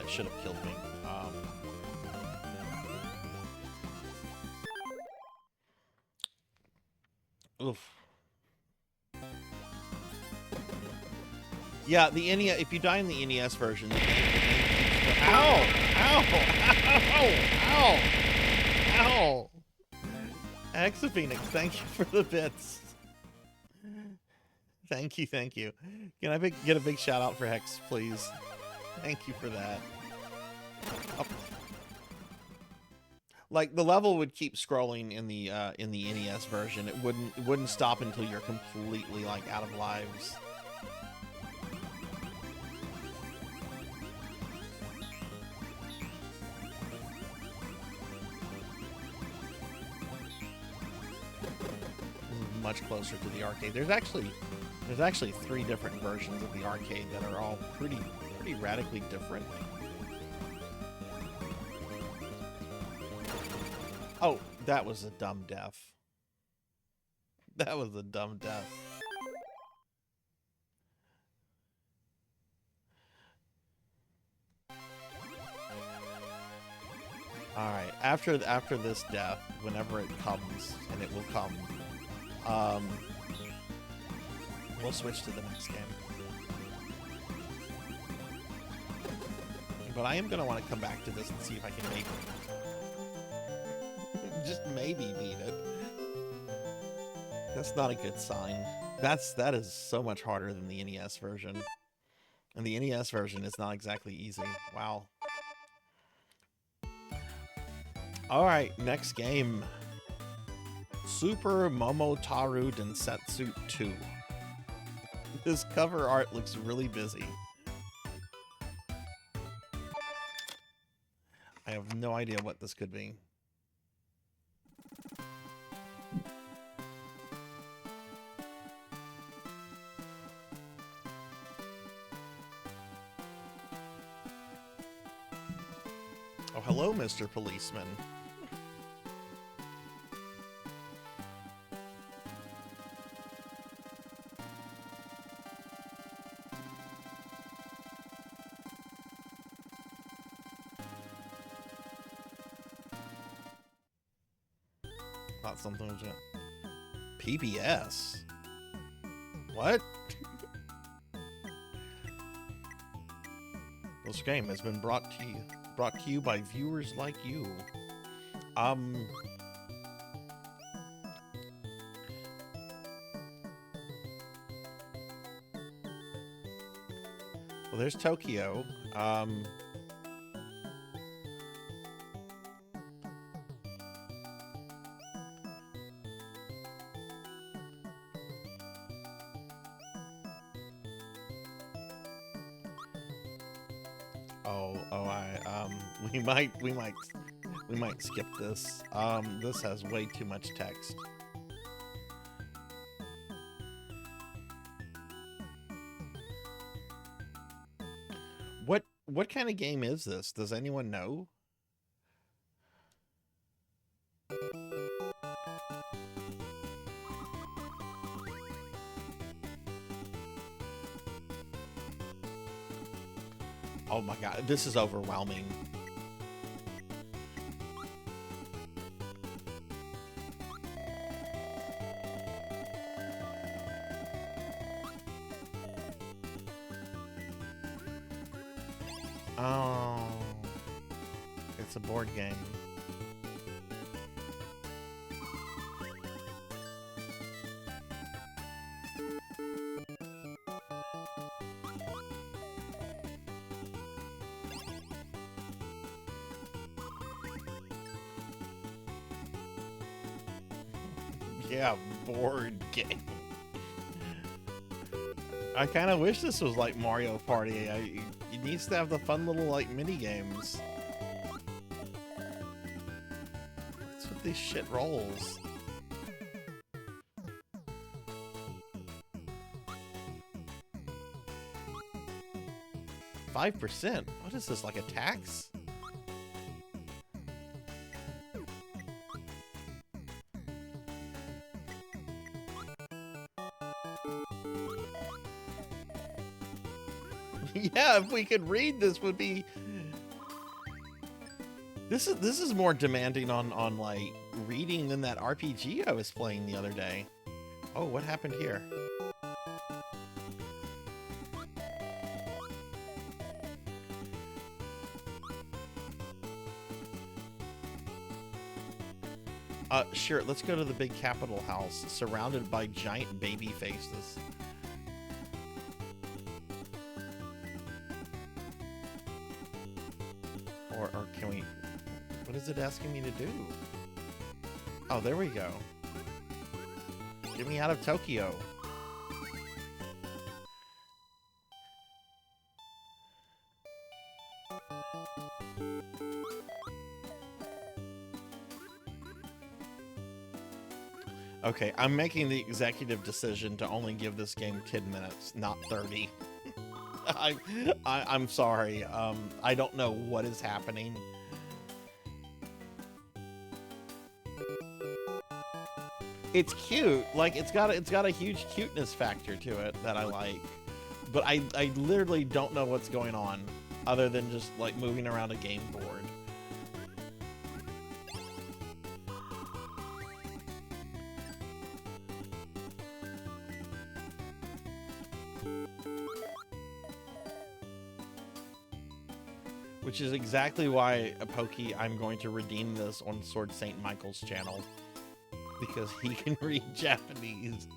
that should have killed me. Oof. Yeah, the NES. If you die in the NES version, ow, ow, ow, ow, ow. Exophoenix, thank you for the bits. Thank you, thank you. Can I get a big shout out for Hex, please? Thank you for that. Oh. Like the level would keep scrolling in the NES version. It wouldn't stop until you're completely like out of lives. Much closer to the arcade. There's actually 3 different versions of the arcade that are all pretty radically different. Oh, that was a dumb death. That was a dumb death. All right, after this death, whenever it comes, and it will come, we'll switch to the next game. But I am gonna want to come back to this and see if I can maybe, just maybe beat it. That's not a good sign. That is so much harder than the NES version, and the NES version is not exactly easy. Wow. All right, next game. Super Momotaru Densetsu 2. This cover art looks really busy. I have no idea what this could be. Oh, hello, Mr. Policeman. Not something legit. PBS? What? This game has been brought to you by viewers like you. Well, there's Tokyo. We might skip this. This has way too much text. What kind of game is this? Does anyone know? Oh my god, this is overwhelming. Oh, it's a board game. Yeah, board game. I kind of wish this was like Mario Party. It needs to have the fun little like mini games. What's with these shit rolls? $5%? What is this, like a tax? Yeah, if we could read, this would be This is more demanding on like reading than that RPG I was playing the other day. Oh, what happened here? Sure, let's go to the big Capitol house, surrounded by giant baby faces. Or can we... What is it asking me to do? Oh, there we go. Get me out of Tokyo. Okay, I'm making the executive decision to only give this game 10 minutes, not 30. I'm sorry. I don't know what is happening. It's cute. Like it's got a huge cuteness factor to it that I like. But I literally don't know what's going on other than just like moving around a game board. Which is exactly why, Pokey, I'm going to redeem this on Sword St. Michael's channel. Because he can read Japanese.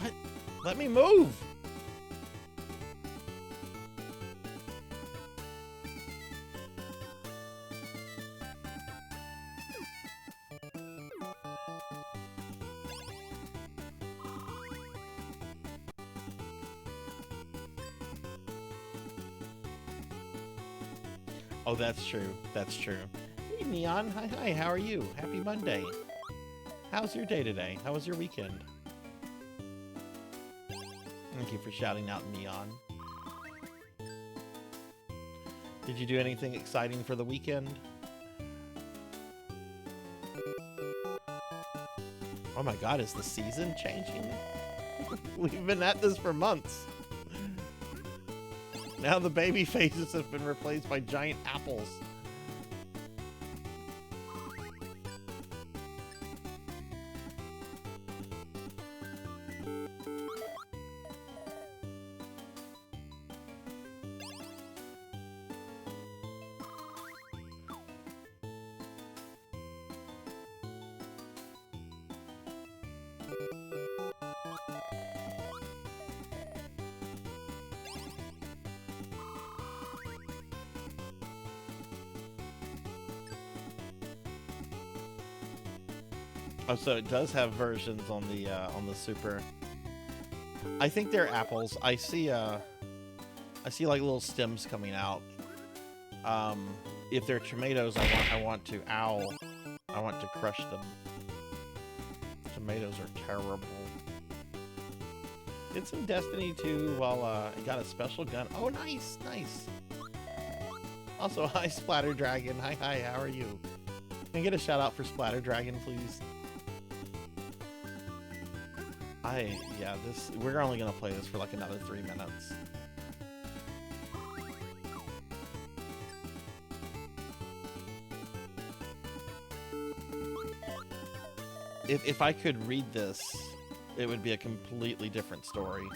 What? Let me move! Oh, that's true. That's true. Hey, Neon. Hi. How are you? Happy Monday. How's your day today? How was your weekend? Thank you for shouting out, Neon. Did you do anything exciting for the weekend? Oh my god, is the season changing? We've been at this for months. Now the baby faces have been replaced by giant apples. Oh, so it does have versions on the Super. I think they're apples. I see like little stems coming out. If they're tomatoes, I want to crush them. Tomatoes are terrible. Did some Destiny 2 while I got a special gun. Oh, nice. Also, hi Splatter Dragon. Hi, how are you? Can I get a shout out for Splatter Dragon, please? We're only gonna play this for like another 3 minutes. If I could read this, it would be a completely different story.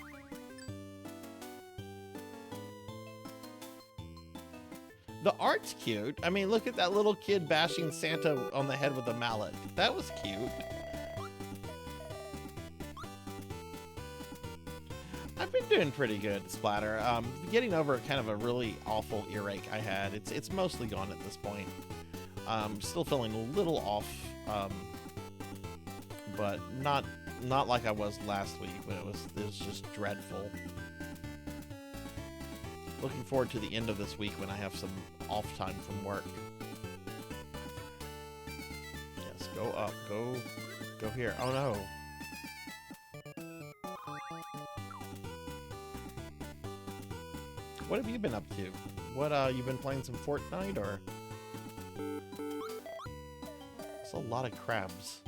The art's cute. I mean, look at that little kid bashing Santa on the head with a mallet. That was cute. I've been doing pretty good, Splatter. Getting over kind of a really awful earache I had. It's mostly gone at this point. Still feeling a little off, but not like I was last week when it was just dreadful. Looking forward to the end of this week when I have some off time from work. Go up. Go here. Oh no. What have you been up to? What, you been playing some Fortnite, or? It's a lot of crabs.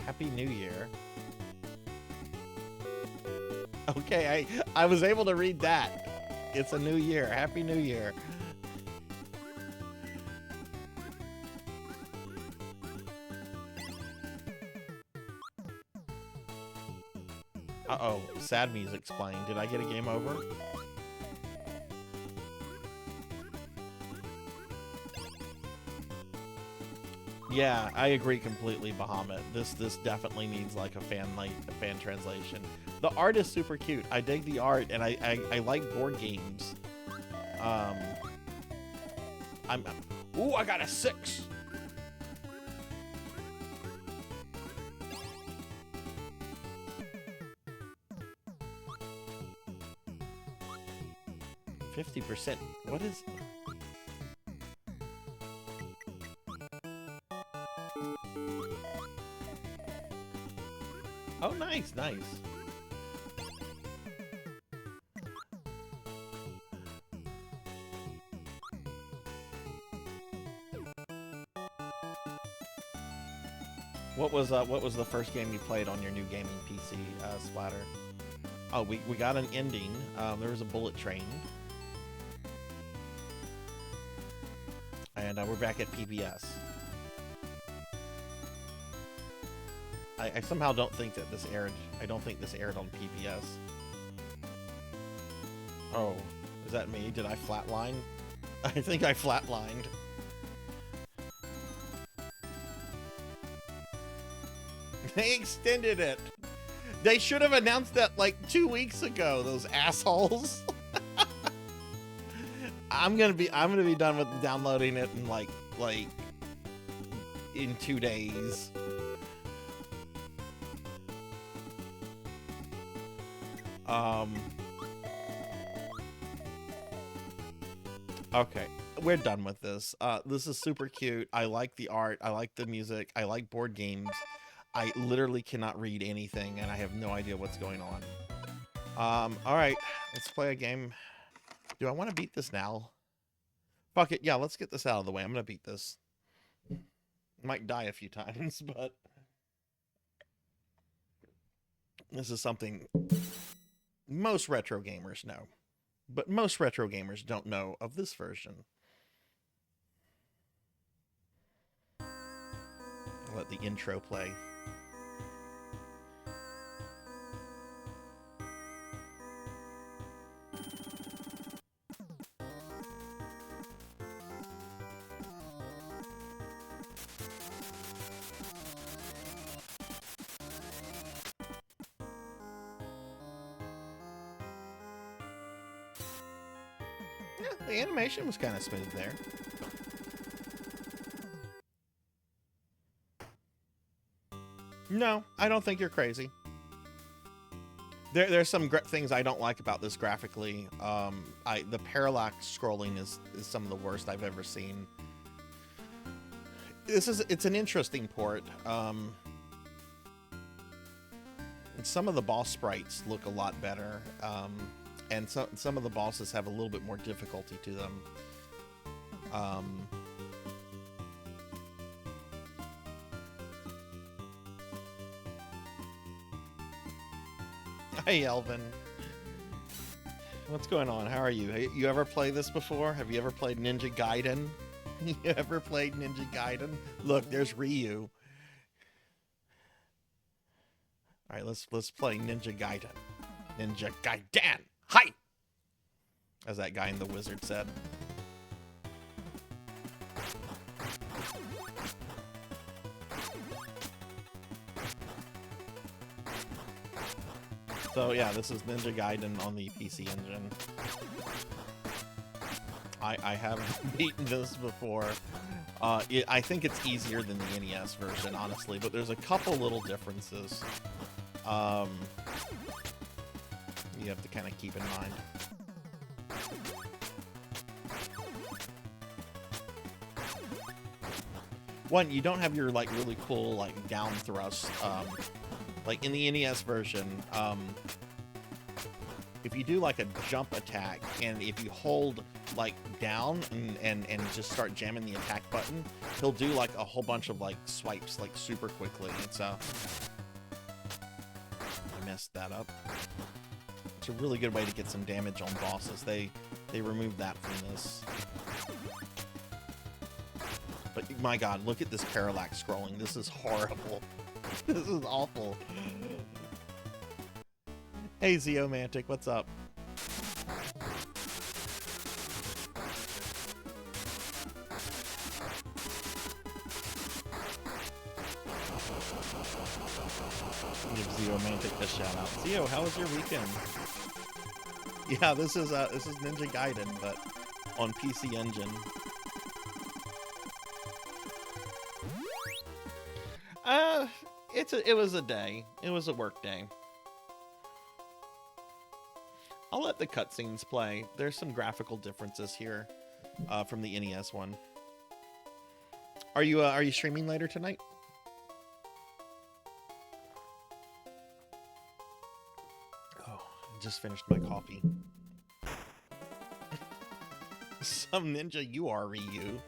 Happy New Year. Okay, I was able to read that. It's a new year. Happy New Year. Uh-oh, sad music's playing. Did I get a game over? Yeah, I agree completely, Bahamut. This definitely needs like a fan translation. The art is super cute. I dig the art, and I like board games. Ooh, I got a 6. %. What is? Oh, nice. What was the first game you played on your new gaming PC, Splatter? Oh, we got an ending. There was a bullet train. And we're back at PBS. I somehow don't think that this aired. I don't think this aired on PBS. Oh, is that me? Did I flatline? I think I flatlined. They extended it. They should have announced that like 2 weeks ago. Those assholes. I'm gonna be done with downloading it in like in 2 days. Okay, we're done with this. This is super cute. I like the art. I like the music. I like board games. I literally cannot read anything, and I have no idea what's going on. All right, let's play a game. Do I want to beat this now? Fuck it. Yeah, let's get this out of the way. I'm gonna beat this. Might die a few times, but this is something most retro gamers know. But most retro gamers don't know of this version. I'll let the intro play. The animation was kind of smooth there. No, I don't think you're crazy. There's some things I don't like about this graphically. The parallax scrolling is some of the worst I've ever seen. It's an interesting port. Some of the boss sprites look a lot better. And some of the bosses have a little bit more difficulty to them. Hey, Elvin. What's going on? How are you? You ever played this before? Have you ever played Ninja Gaiden? You ever played Ninja Gaiden? Look, there's Ryu. All right, let's play Ninja Gaiden. Ninja Gaiden. Hi! As that guy in The Wizard said. So yeah, this is Ninja Gaiden on the PC Engine. I haven't beaten this before. I think it's easier than the NES version, honestly, but there's a couple little differences. you have to kind of keep in mind. One, you don't have your like really cool like down thrust. Like in the NES version, if you do like a jump attack and if you hold like down and just start jamming the attack button, he'll do like a whole bunch of like swipes like super quickly. And so I messed that up. It's a really good way to get some damage on bosses. They removed that from this. But my god, look at this parallax scrolling. This is horrible. This is awful. Hey Zeomantic, what's up? Give Zeomantic a shout out. Zeo, how was your weekend? Yeah, this is Ninja Gaiden, but on PC Engine. It was a day. It was a work day. I'll let the cutscenes play. There's some graphical differences here from the NES one. Are you streaming later tonight? Oh, I just finished my coffee. Some ninja you are, Ryu.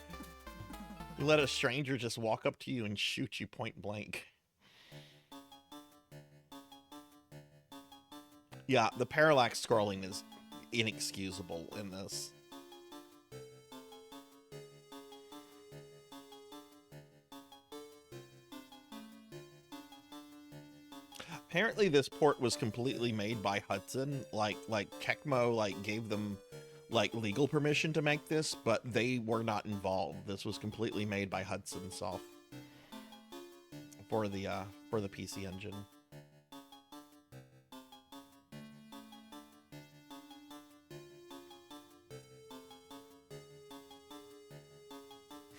You let a stranger just walk up to you and shoot you point blank. Yeah, the parallax scrolling is inexcusable in this. Apparently this port was completely made by Hudson. Like Tecmo gave them legal permission to make this, but they were not involved. This was completely made by Hudson Soft for the PC Engine.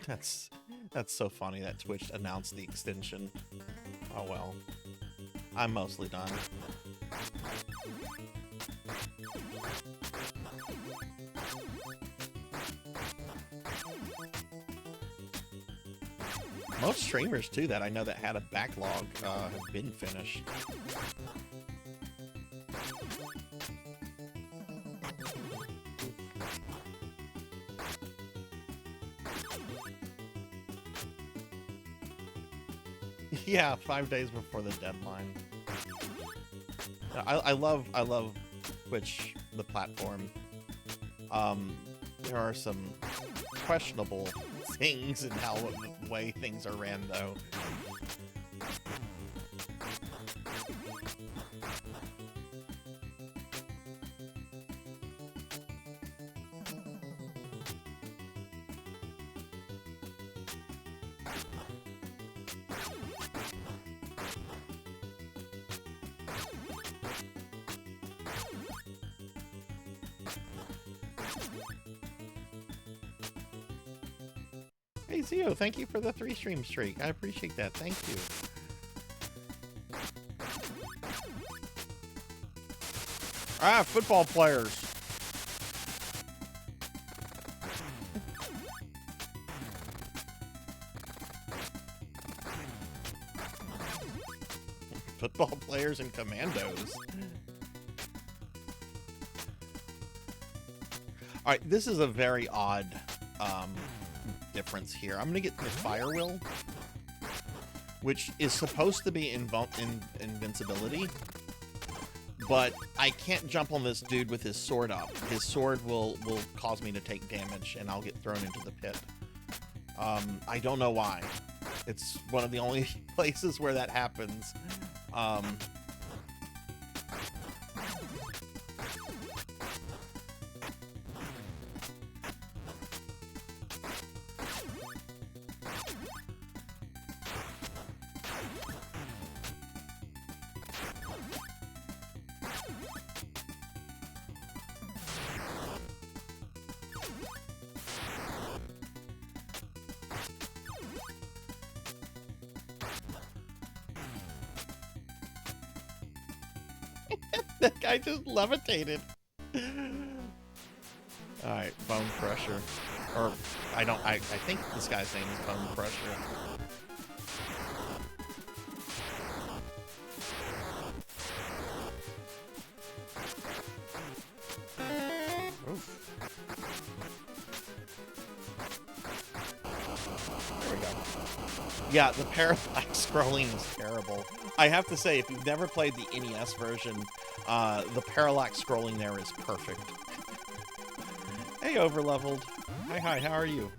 That's so funny that Twitch announced the extension. Oh well. I'm mostly done. Most streamers too that I know that had a backlog have been finished. Yeah, 5 days before the deadline. I love Twitch, the platform. There are some questionable things in how the way things are ran, though. Hey Zio, thank you for the 3 stream streak. I appreciate that. Thank you. Ah, football players. Football players and commandos. All right, this is a very odd difference here. I'm gonna get the fire will, which is supposed to be invincibility, but I can't jump on this dude with his sword up. His sword will cause me to take damage and I'll get thrown into the pit. I don't know why. It's one of the only places where that happens. That guy just levitated. Alright, Bone Crusher. Or, I think this guy's name is Bone Crusher. Oof. There we go. Yeah, the parallax scrolling is terrible. I have to say, if you've never played the NES version, the parallax scrolling there is perfect. Hey, Overleveled. Hi, how are you?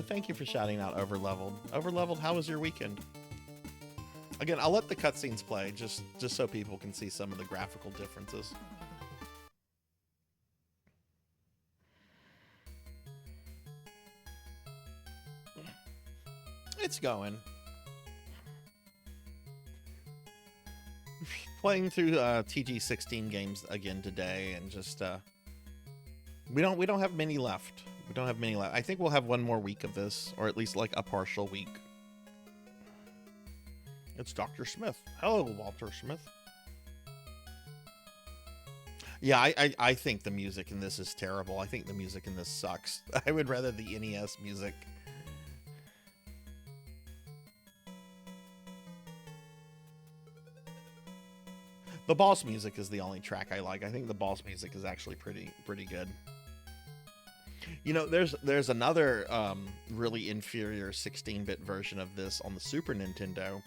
Thank you for shouting out Overleveled. Overleveled, how was your weekend? Again, I'll let the cutscenes play, just so people can see some of the graphical differences. It's going. Playing through TG-16 games again today, and just we don't have many left. We don't have many left. I think we'll have one more week of this, or at least like a partial week. It's Dr. Smith. Hello, Walter Smith. Yeah, I think the music in this is terrible. I think the music in this sucks. I would rather the NES music. The boss music is the only track I like. I think the boss music is actually pretty good. You know, there's another really inferior 16-bit version of this on the Super Nintendo.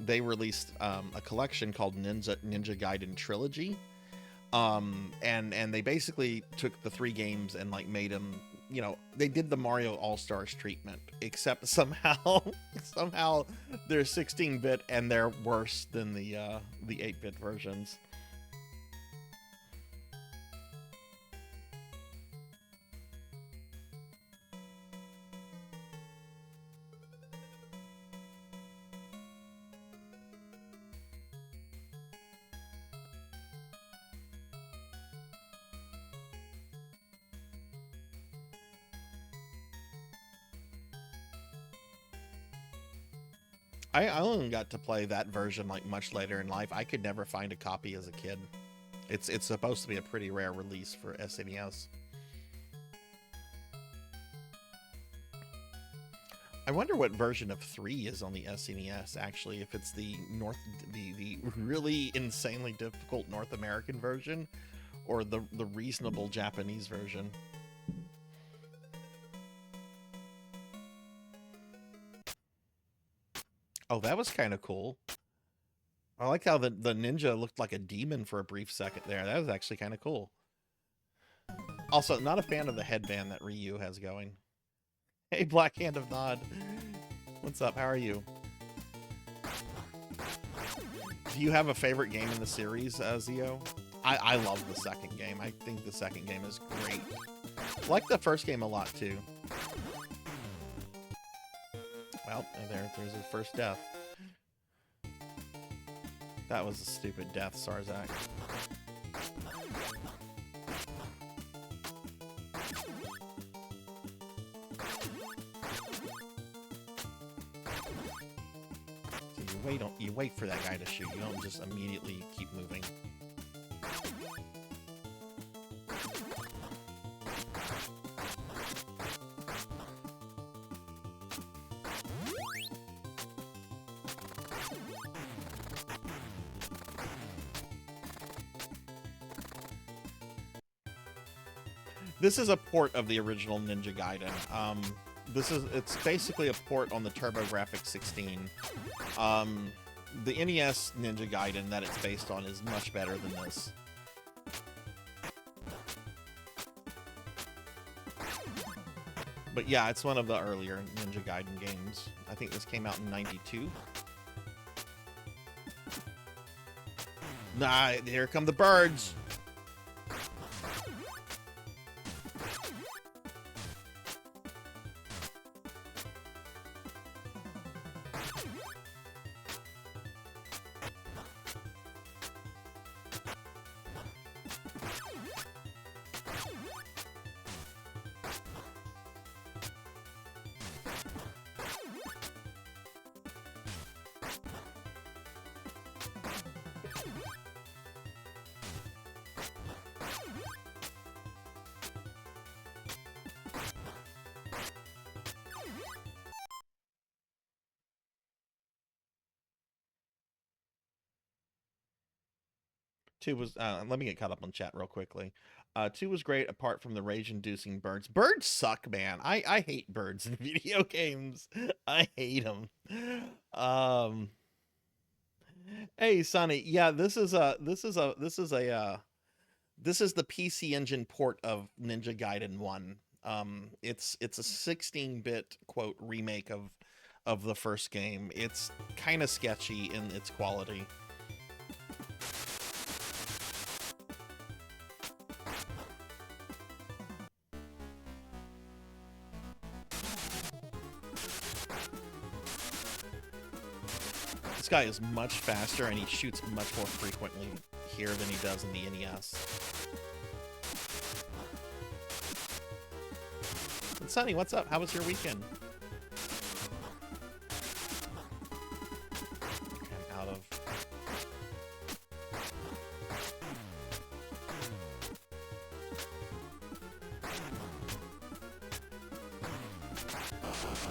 They released a collection called Ninja Gaiden Trilogy. And they basically took the 3 games and like made them, you know, they did the Mario All-Stars treatment, except somehow they're 16-bit and they're worse than the 8-bit versions. I only got to play that version like much later in life. I could never find a copy as a kid. It's supposed to be a pretty rare release for SNES. I wonder what version of 3 is on the SNES actually, if it's the really insanely difficult North American version or the reasonable Japanese version. Oh, that was kind of cool. I like how the ninja looked like a demon for a brief second there. That was actually kind of cool. Also, not a fan of the headband that Ryu has going. Hey, Black Hand of Nod. What's up? How are you? Do you have a favorite game in the series, Zio? I love the second game. I think the second game is great. I like the first game a lot, too. Well, there's his first death. That was a stupid death, Sarzac. So you wait for that guy to shoot. You don't just immediately keep moving. This is a port of the original Ninja Gaiden. It's basically a port on the TurboGrafx-16. The NES Ninja Gaiden that it's based on is much better than this. But yeah, it's one of the earlier Ninja Gaiden games. I think this came out in '92. Nah, here come the birds! Two was let me get caught up on chat real quickly. Two was great apart from the rage-inducing birds. Birds suck, man. I hate birds in video games. I hate them. Um, hey, Sonny. Yeah, this is the PC Engine port of Ninja Gaiden 1. It's a 16-bit quote remake of the first game. It's kind of sketchy in its quality. This guy is much faster and he shoots much more frequently here than he does in the NES. And Sonny, what's up? How was your weekend? I'm out of...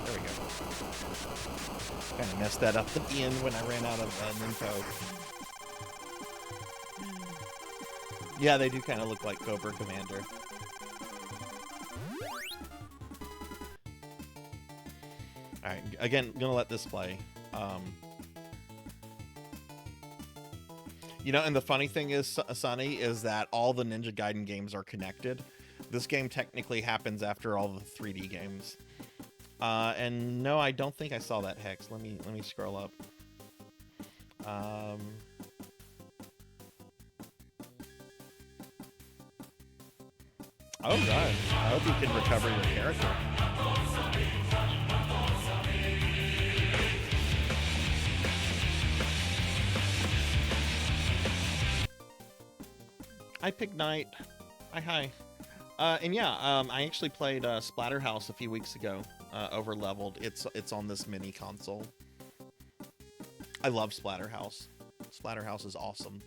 There we go. Kind of messed that up at the end when I ran out of info. Yeah, they do kind of look like Cobra Commander. Alright, again, gonna let this play. You know, and the funny thing is, Sonny, is that all the Ninja Gaiden games are connected. This game technically happens after all the 3D games. And no, I don't think I saw that hex. Let me scroll up. Oh god, I hope you can recover your character. I picked Knight. Hi. And yeah, I actually played Splatterhouse a few weeks ago. Over leveled. It's on this mini console. I love Splatterhouse. Splatterhouse is awesome.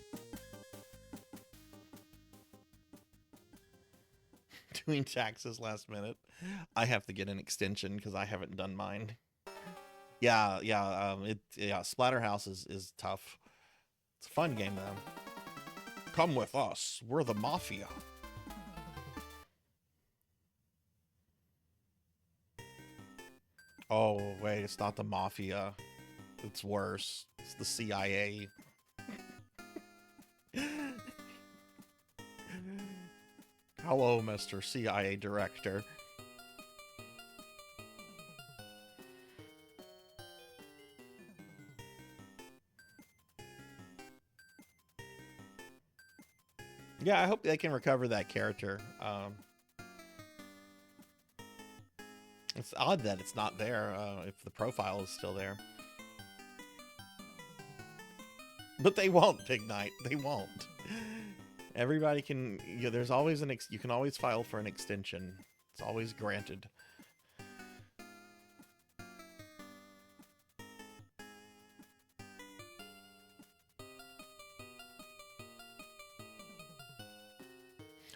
Doing taxes last minute. I have to get an extension because I haven't done mine. Yeah. Splatterhouse is tough. It's a fun game though. Come with us. We're the Mafia. Oh, wait, it's not the Mafia. It's worse. It's the CIA. Hello, Mr. CIA Director. Yeah, I hope they can recover that character. It's odd that it's not there, if the profile is still there. But they won't, Big Knight. They won't. Everybody can... there's always you can always file for an extension. It's always granted.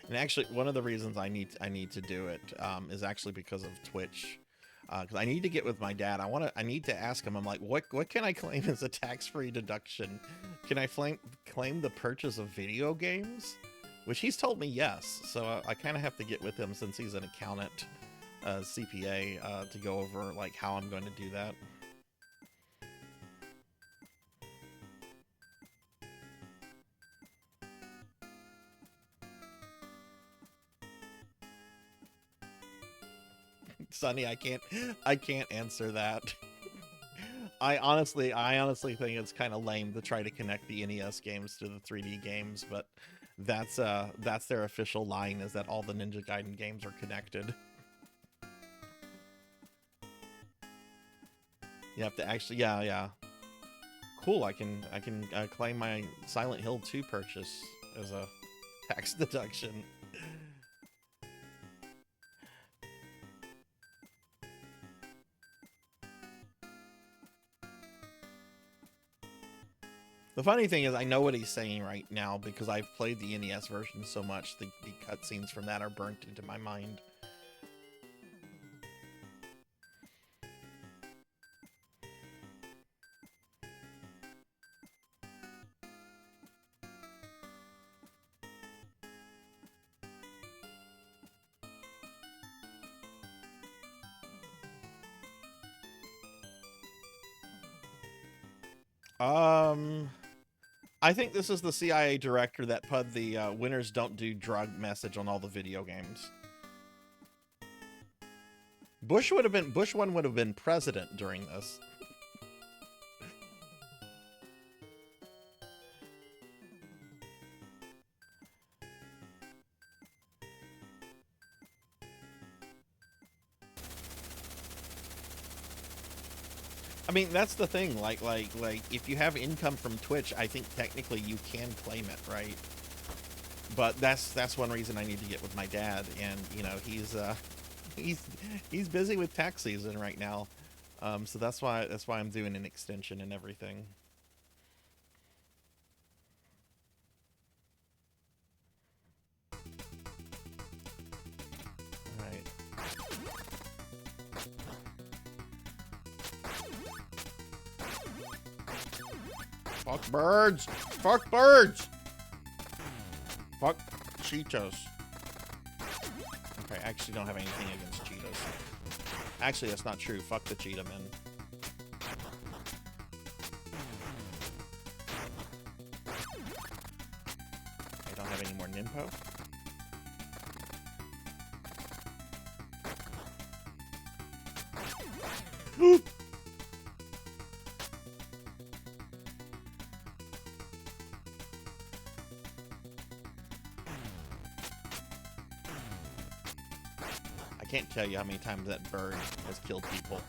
And actually, one of the reasons I need to do it is actually because of Twitch, because I need to get with my dad. I need to ask him. I'm like, what can I claim as a tax-free deduction? Can I claim the purchase of video games? Which he's told me yes. So I kind of have to get with him since he's an accountant, CPA, to go over like how I'm going to do that. Sonny, I can't answer that. I honestly think it's kind of lame to try to connect the NES games to the 3D games, but that's their official line, is that all the Ninja Gaiden games are connected. You have to actually, yeah. Cool, I can claim my Silent Hill 2 purchase as a tax deduction. The funny thing is, I know what he's saying right now because I've played the NES version so much. The cutscenes from that are burnt into my mind. I think this is the CIA director that put the winners don't do drug message on all the video games. Bush 1 would have been president during this. I mean, that's the thing. Like, if you have income from Twitch, I think technically you can claim it, right? But that's one reason I need to get with my dad, and you know, he's busy with tax season right now, so that's why I'm doing an extension and everything. All right. Fuck birds! Fuck birds! Fuck Cheetos. Okay, I actually don't have anything against Cheetos. Actually, that's not true. Fuck the Cheetah Men. I don't have any more Ninpo. I can't tell you how many times that bird has killed people.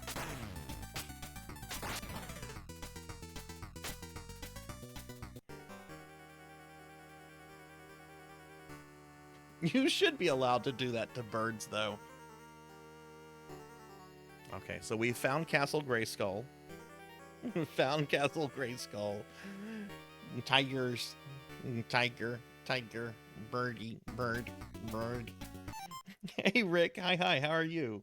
You should be allowed to do that to birds, though. Okay, so we found Castle Grayskull. Found Castle Grayskull. Tigers. Tiger. Tiger. Birdie. Bird. Bird. Hey, Rick. Hi. How are you?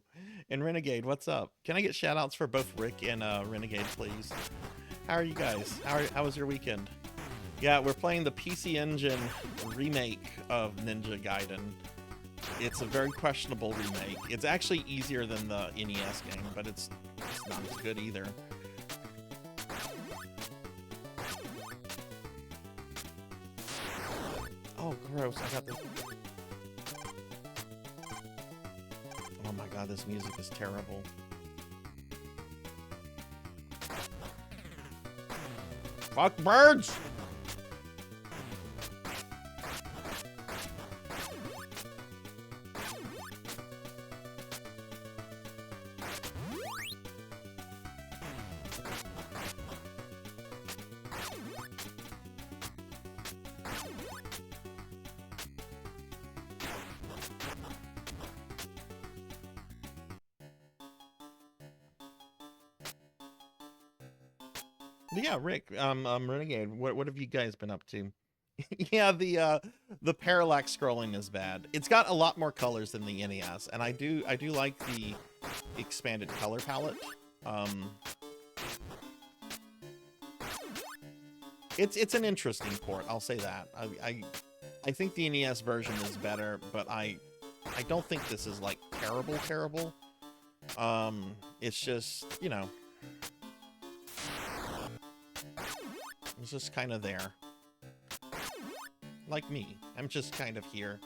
And Renegade, what's up? Can I get shout-outs for both Rick and Renegade, please? How are you guys? How was your weekend? Yeah, we're playing the PC Engine remake of Ninja Gaiden. It's a very questionable remake. It's actually easier than the NES game, but it's not as good either. Oh, gross. I got the... Oh my god, this music is terrible. Fuck birds! Yeah, Rick, Renegade, what have you guys been up to? Yeah, the parallax scrolling is bad. It's got a lot more colors than the NES, and I do like the expanded color palette. It's an interesting port, I'll say that. I think the NES version is better, but I don't think this is like terrible. It's just, you know, it's just kind of there. Like me. I'm just kind of here.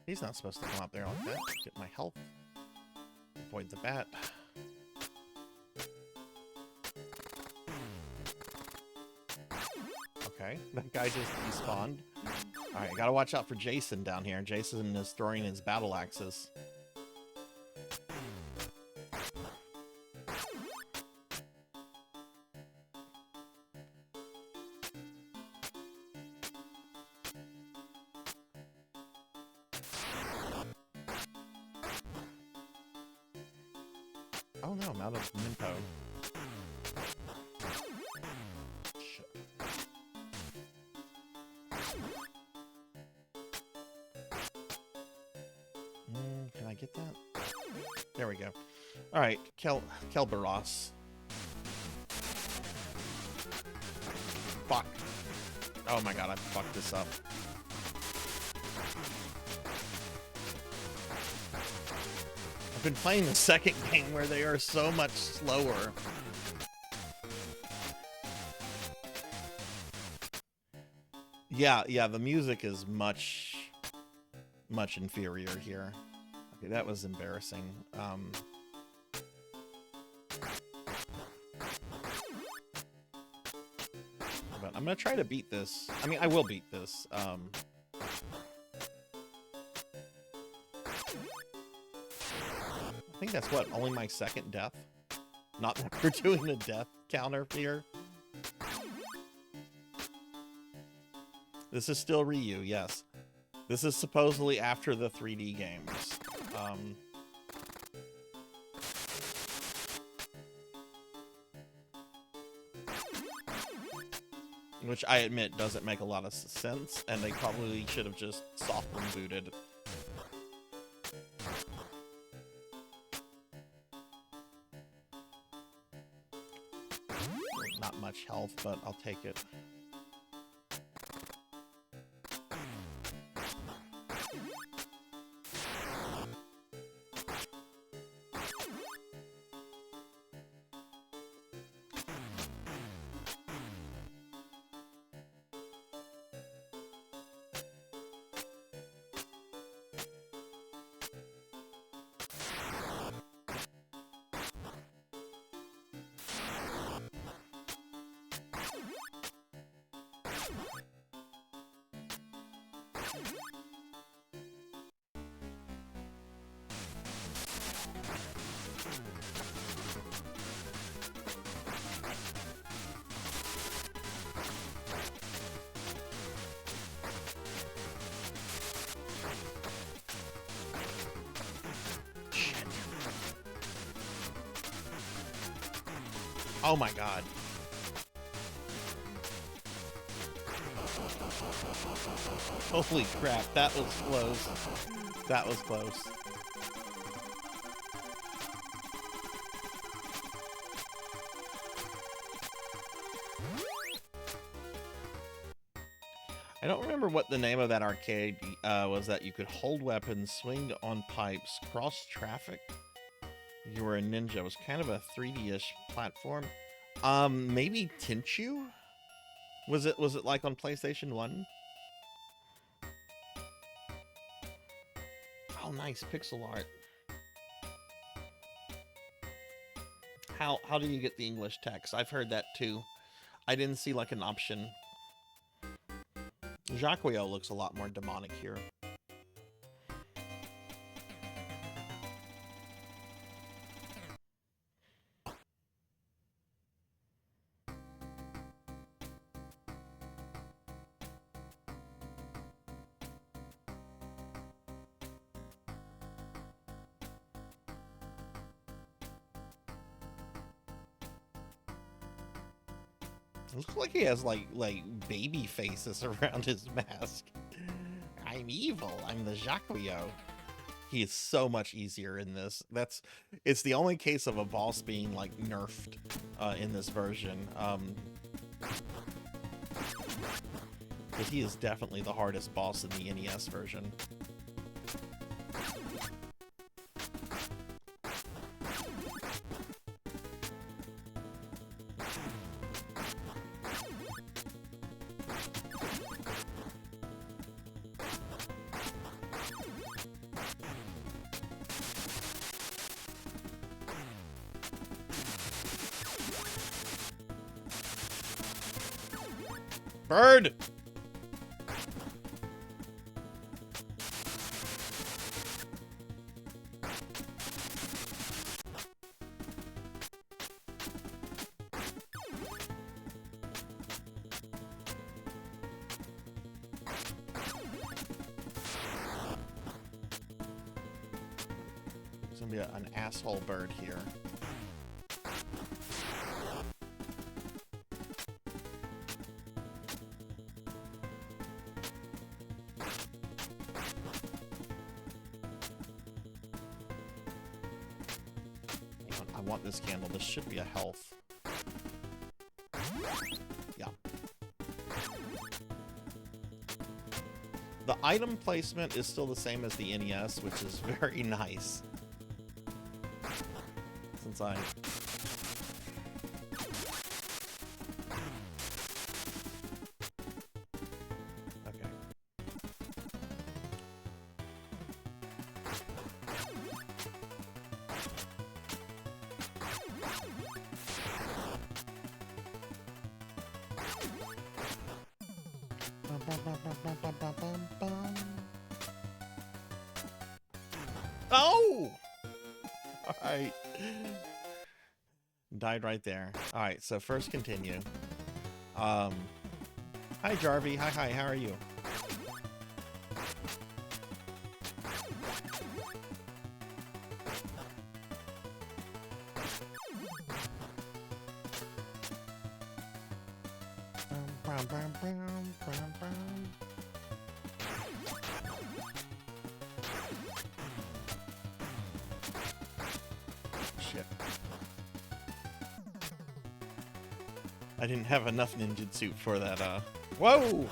He's not supposed to come out there like that. Get my health. Avoid the bat. Okay, that guy just despawned. Alright, gotta watch out for Jason down here. Jason is throwing his battle axes. Oh no, I'm out of Minpo. Shit. Can I get that? There we go. Alright, Kelberos. Fuck. Oh my god, I fucked this up. I've been playing the second game where they are so much slower. Yeah, the music is much inferior here. Okay, that was embarrassing. But I'm gonna try to beat this. I mean, I will beat this. I think that's what, only my second death? Not that we're doing a death counter here. This is still Ryu, yes. This is supposedly after the 3D games. Which I admit doesn't make a lot of sense, and they probably should have just soft rebooted. Not much health, but I'll take it. Oh my god. Holy crap, that was close. That was close. I don't remember what the name of that arcade was that you could hold weapons, swing on pipes, cross traffic. You were a ninja. It was kind of a 3D-ish platform. Maybe Tenchu? Was it like on PlayStation 1? Oh, nice pixel art. How do you get the English text? I've heard that too. I didn't see like an option. Jacquio looks a lot more demonic here. It looks like he has like baby faces around his mask. I'm evil. I'm the Jacquio. He is so much easier in this. It's the only case of a boss being like nerfed in this version. But he is definitely the hardest boss in the NES version. Bird! be an asshole bird here. I want this candle. This should be a health. Yeah. The item placement is still the same as the NES, which is very nice. Since I... Okay. Oh! Alright. Died right there. Alright, so first continue. Hi Jarvie. Hi, how are you? Shit. I didn't have enough ninjutsu for that, Whoa!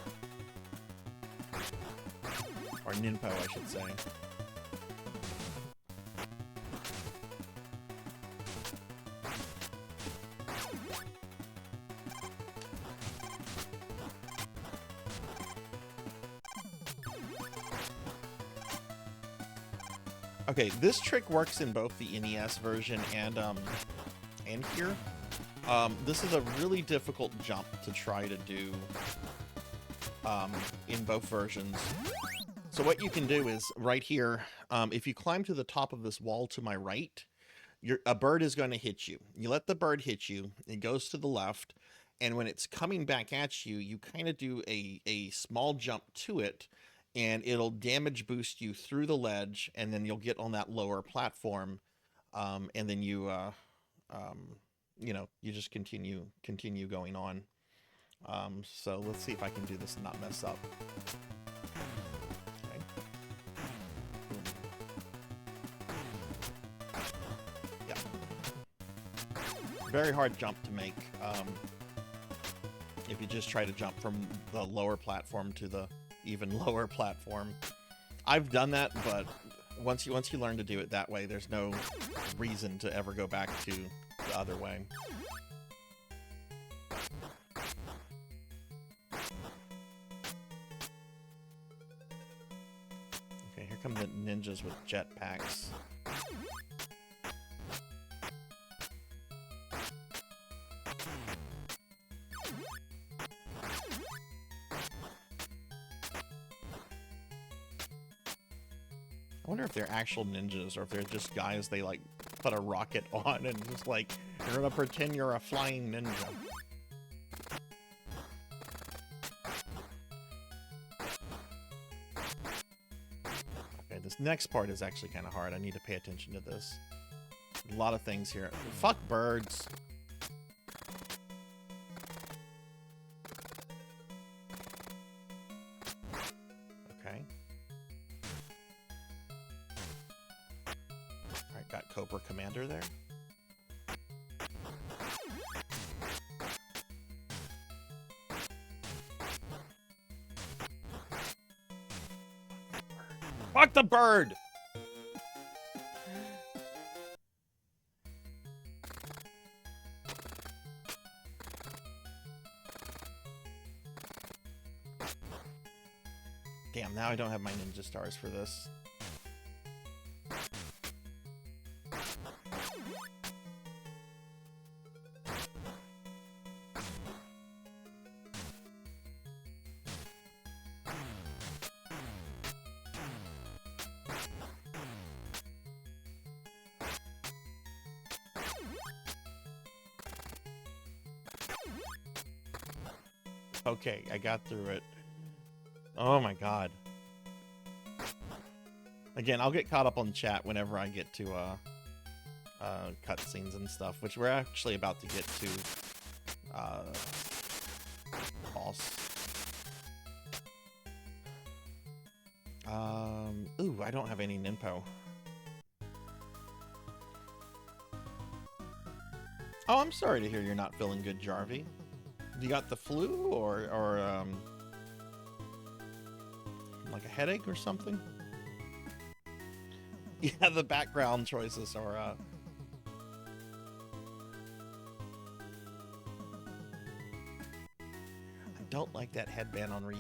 Or ninpo, I should say. Okay, this trick works in both the NES version and here. This is a really difficult jump to try to do in both versions. So what you can do is right here, if you climb to the top of this wall to my right, a bird is going to hit you. You let the bird hit you, it goes to the left, and when it's coming back at you, you kind of do a small jump to it, and it'll damage boost you through the ledge, and then you'll get on that lower platform, and then you know, you just continue going on. So let's see if I can do this and not mess up. Okay. Yeah. Very hard jump to make. If you just try to jump from the lower platform to the even lower platform. I've done that, but once you learn to do it that way, there's no reason to ever go back to the other way. Okay, here come the ninjas with jetpacks. I wonder if they're actual ninjas or if they're just guys they like put a rocket on and just like, you're gonna pretend you're a flying ninja. Okay, this next part is actually kind of hard. I need to pay attention to this. A lot of things here. Fuck birds. Okay. Alright, got Cobra Commander there. Fuck the bird! Damn, now I don't have my ninja stars for this. Okay, I got through it. Oh my god. Again, I'll get caught up on chat whenever I get to cutscenes and stuff, which we're actually about to get to boss. Ooh, I don't have any Ninpo. Oh, I'm sorry to hear you're not feeling good, Jarvie. You got the flu or like a headache or something? Yeah, the background choices are I don't like that headband on Ryu.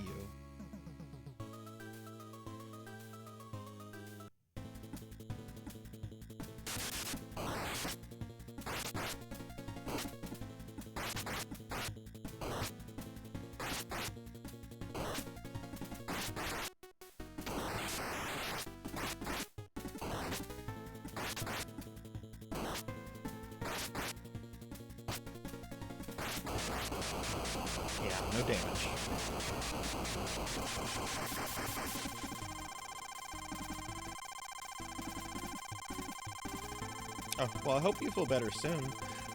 Yeah, no damage. Oh, well, I hope you feel better soon.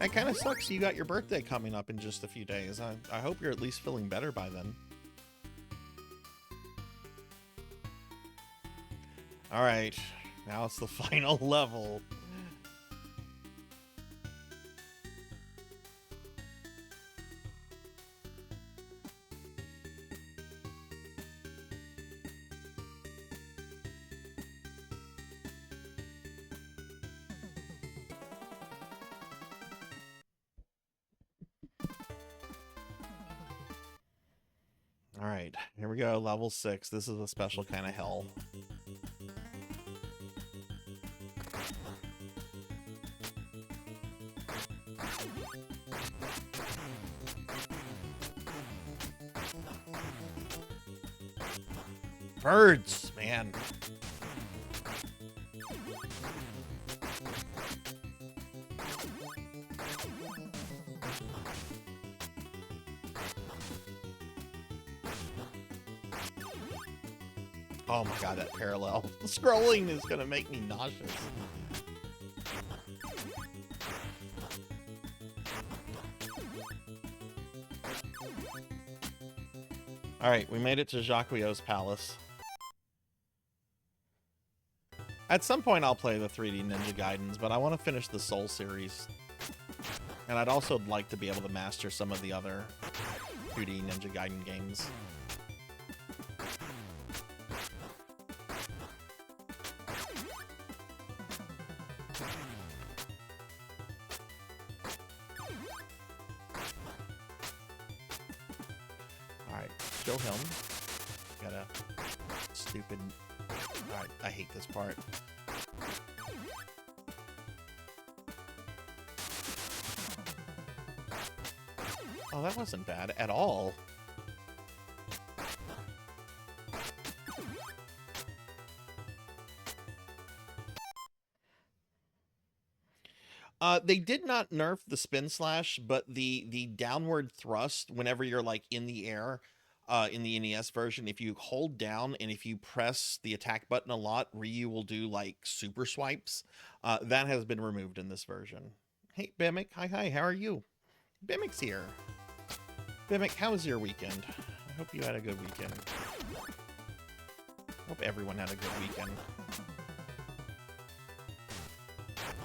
It kind of sucks you got your birthday coming up in just a few days. I hope you're at least feeling better by then. Alright, now it's the final level. Alright, here we go, level 6. This is a special kind of hell. Birds, man. Oh my god, that parallel scrolling is gonna make me nauseous. Alright, we made it to Jacquio's palace. At some point I'll play the 3D Ninja Gaidens, but I want to finish the Soul series. And I'd also like to be able to master some of the other 2D Ninja Gaiden games. Alright, kill him. Got a stupid... Alright, I hate this part. Oh, that wasn't bad at all. They did not nerf the spin slash, but the downward thrust whenever you're like in the air, in the NES version, if you hold down and if you press the attack button a lot, Ryu will do like super swipes. That has been removed in this version. Hey, Bimic. Hi, how are you? Bimic's here. Bimic, how was your weekend? I hope you had a good weekend. Hope everyone had a good weekend.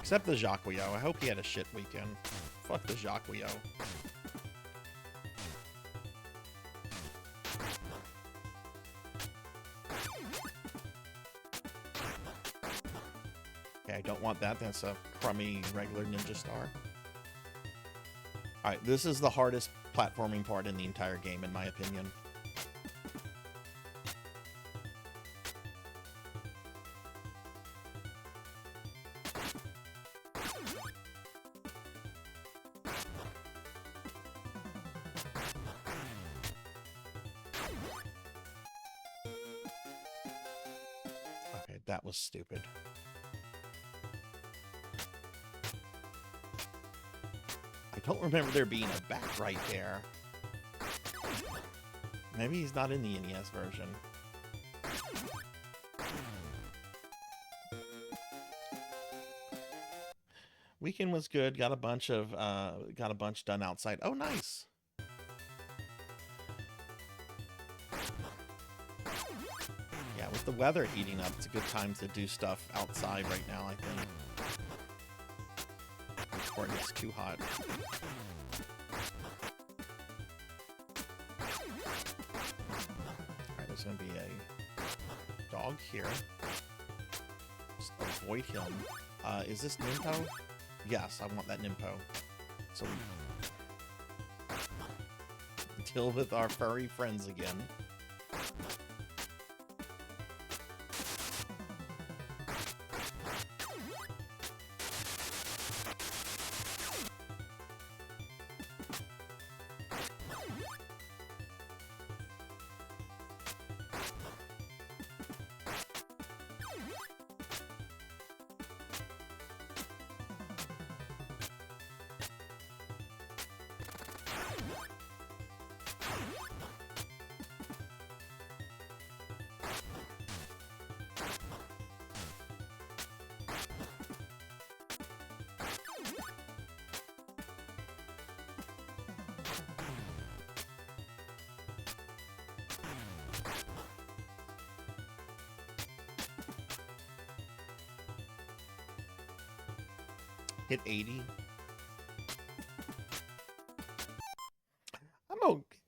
Except the Jacquio. I hope he had a shit weekend. Fuck the Jacquio. Okay, I don't want that. That's a crummy regular ninja star. Alright, this is the hardest platforming part in the entire game, in my opinion. Okay, that was stupid. I don't remember there being a back right there. Maybe he's not in the NES version. Weekend was good. Got a bunch done outside. Oh, nice. Yeah, with the weather heating up, it's a good time to do stuff outside right now, I think. Before it gets too hot. Alright, there's gonna be a dog here. Just avoid him. Is this Nimpo? Yes, I want that Nimpo. So we deal with our furry friends again. Hit 80.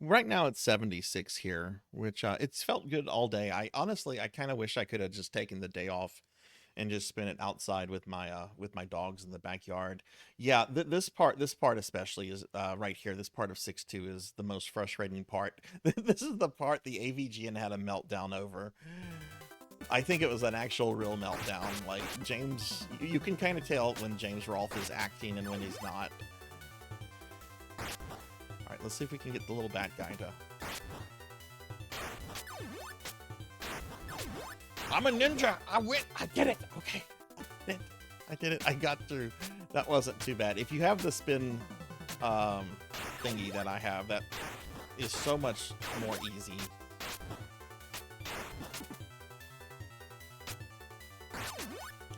Right now it's 76 here, which it's felt good all day. I honestly, I kind of wish I could have just taken the day off and just spent it outside with my dogs in the backyard. Yeah, this part especially is right here. This part of 6.2 is the most frustrating part. This is the part the AVGN had a meltdown over. I think it was an actual real meltdown. Like, James, you can kind of tell when James Rolfe is acting and when he's not. Alright, let's see if we can get the little bad guy to... I'm a ninja! I win! I did it! Okay. I did it. I got through. That wasn't too bad. If you have the spin thingy that I have, that is so much more easy.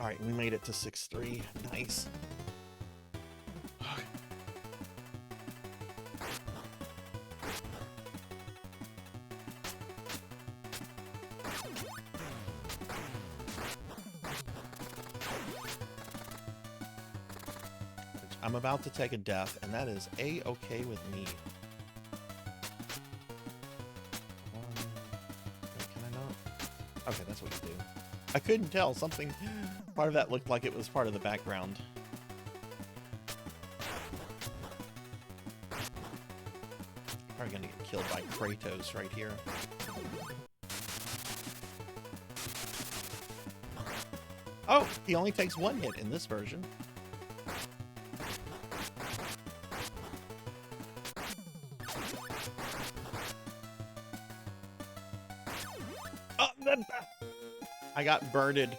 Alright, we made it to 6-3. Nice. I'm about to take a death, and that is A-okay with me. Can I not? Okay, that's what you do. I couldn't tell. Something... Part of that looked like it was part of the background. Probably gonna get killed by Kratos right here. Oh! He only takes one hit in this version. Oh! I got birded.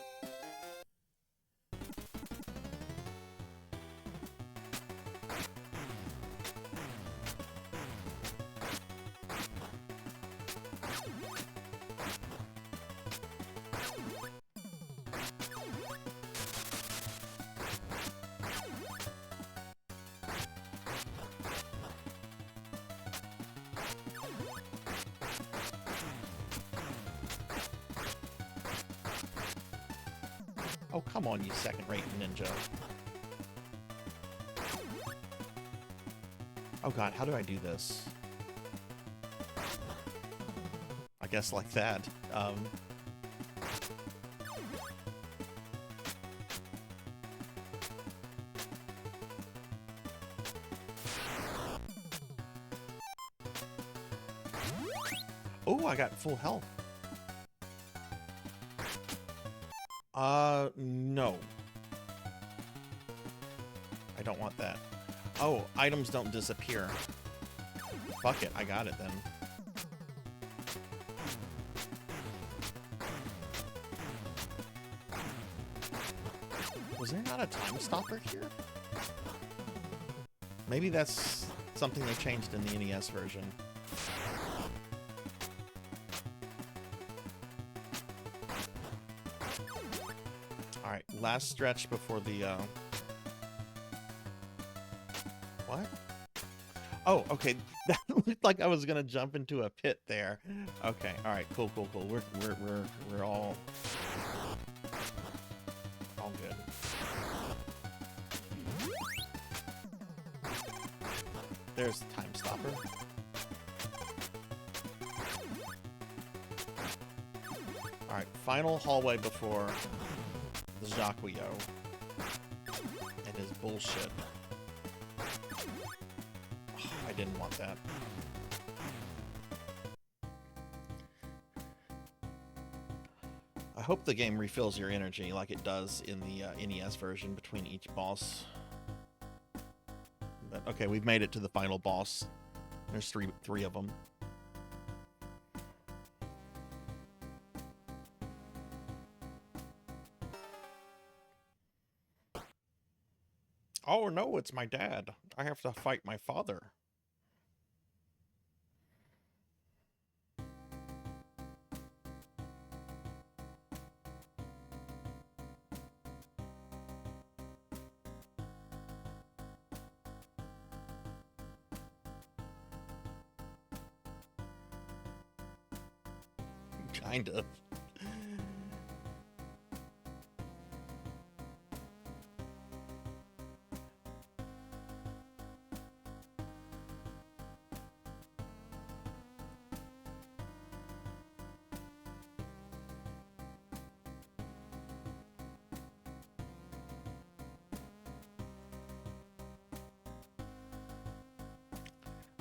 Oh, come on, you second-rate ninja. Oh god, how do I do this? I guess like that. Oh, I got full health. No. I don't want that. Oh, items don't disappear. Fuck it, I got it then. Was there not a time stopper here? Maybe that's something they changed in the NES version. Alright, last stretch before the What? Oh, okay. That looked like I was gonna jump into a pit there. Okay. All right. Cool. Cool. Cool. We're all good. There's the time stopper. All right. Final hallway before the Jacquio and his bullshit. I didn't want that. I hope the game refills your energy like it does in the NES version between each boss. But, okay, we've made it to the final boss. There's three of them. Oh no, it's my dad. I have to fight my father. Kind of.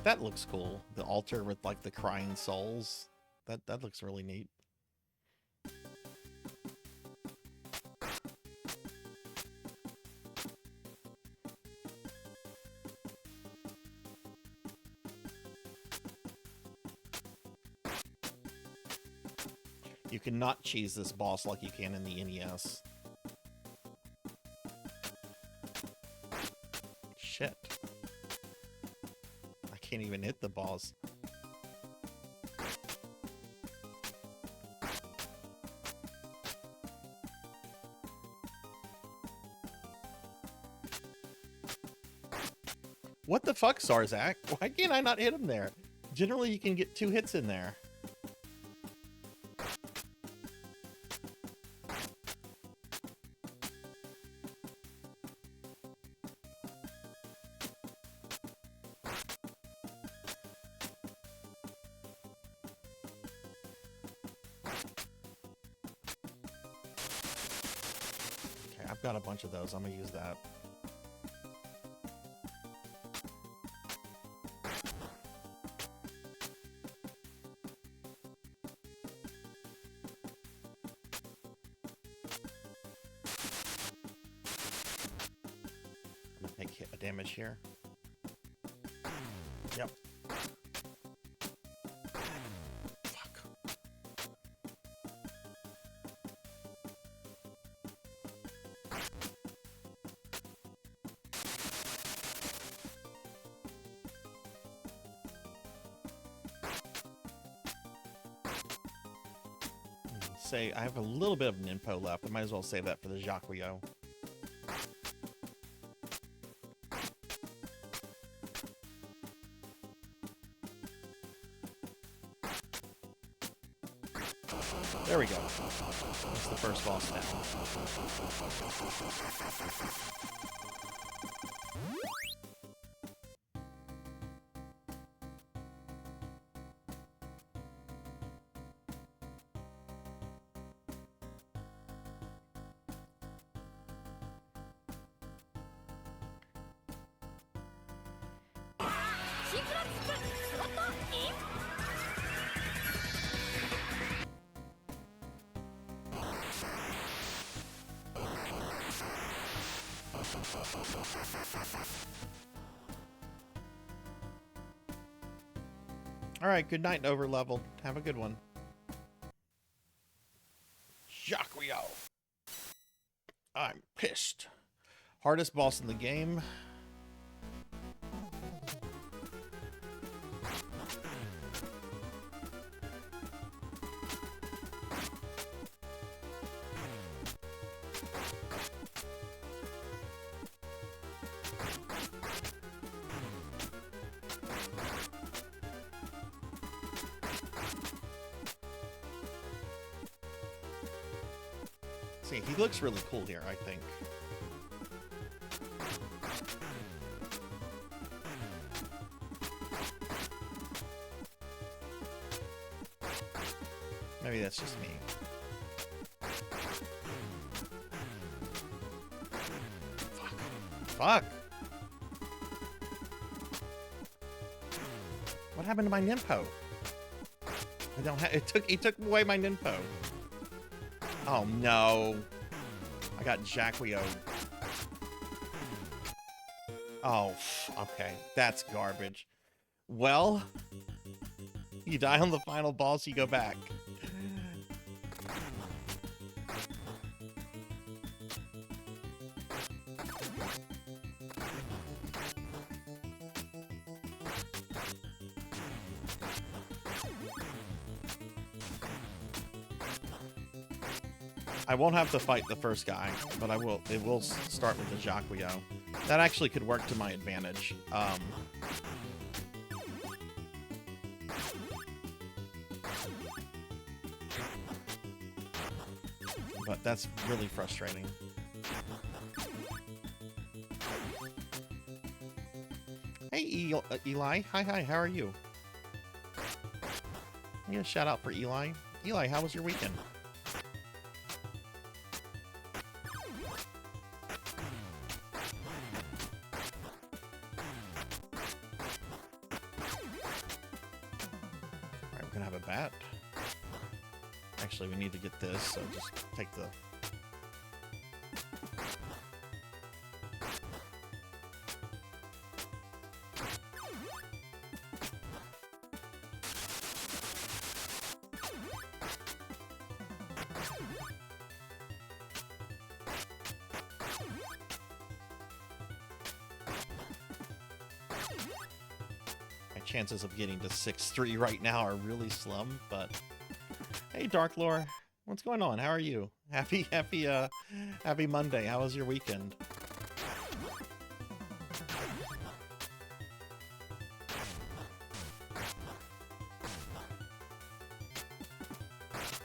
That looks cool. The altar with like the crying souls. That looks really neat. You cannot cheese this boss like you can in the NES. Shit. I can't even hit the boss. What the fuck, Sarzac? Why can't I not hit him there? Generally, you can get 2 hits in there. Okay, I've got a bunch of those. I'm gonna use that. Make a damage here. Yep. Fuck. Say, I have a little bit of an info left. I might as well save that for the Jacquio. There we go. That's the first boss now. Alright, good night, Overleveled. Have a good one. Jacquio. I'm pissed. Hardest boss in the game. See, he looks really cool here, I think. Maybe that's just me. Fuck. What happened to my Ninpo? I don't have. He took away my Ninpo. Oh no. I got Jacquio. Oh, okay. That's garbage. Well, you die on the final boss, you go back. I won't have to fight the first guy, but I will. It will start with the Jacquio. That actually could work to my advantage. But that's really frustrating. Hey, Eli. Hi. How are you? I'm gonna shout out for Eli. Eli, how was your weekend? Bat. Actually, we need to get this, so just take the... chances of getting to 6-3 right now are really slim, but hey, Dark Lore, what's going on? How are you? Happy Monday. How was your weekend?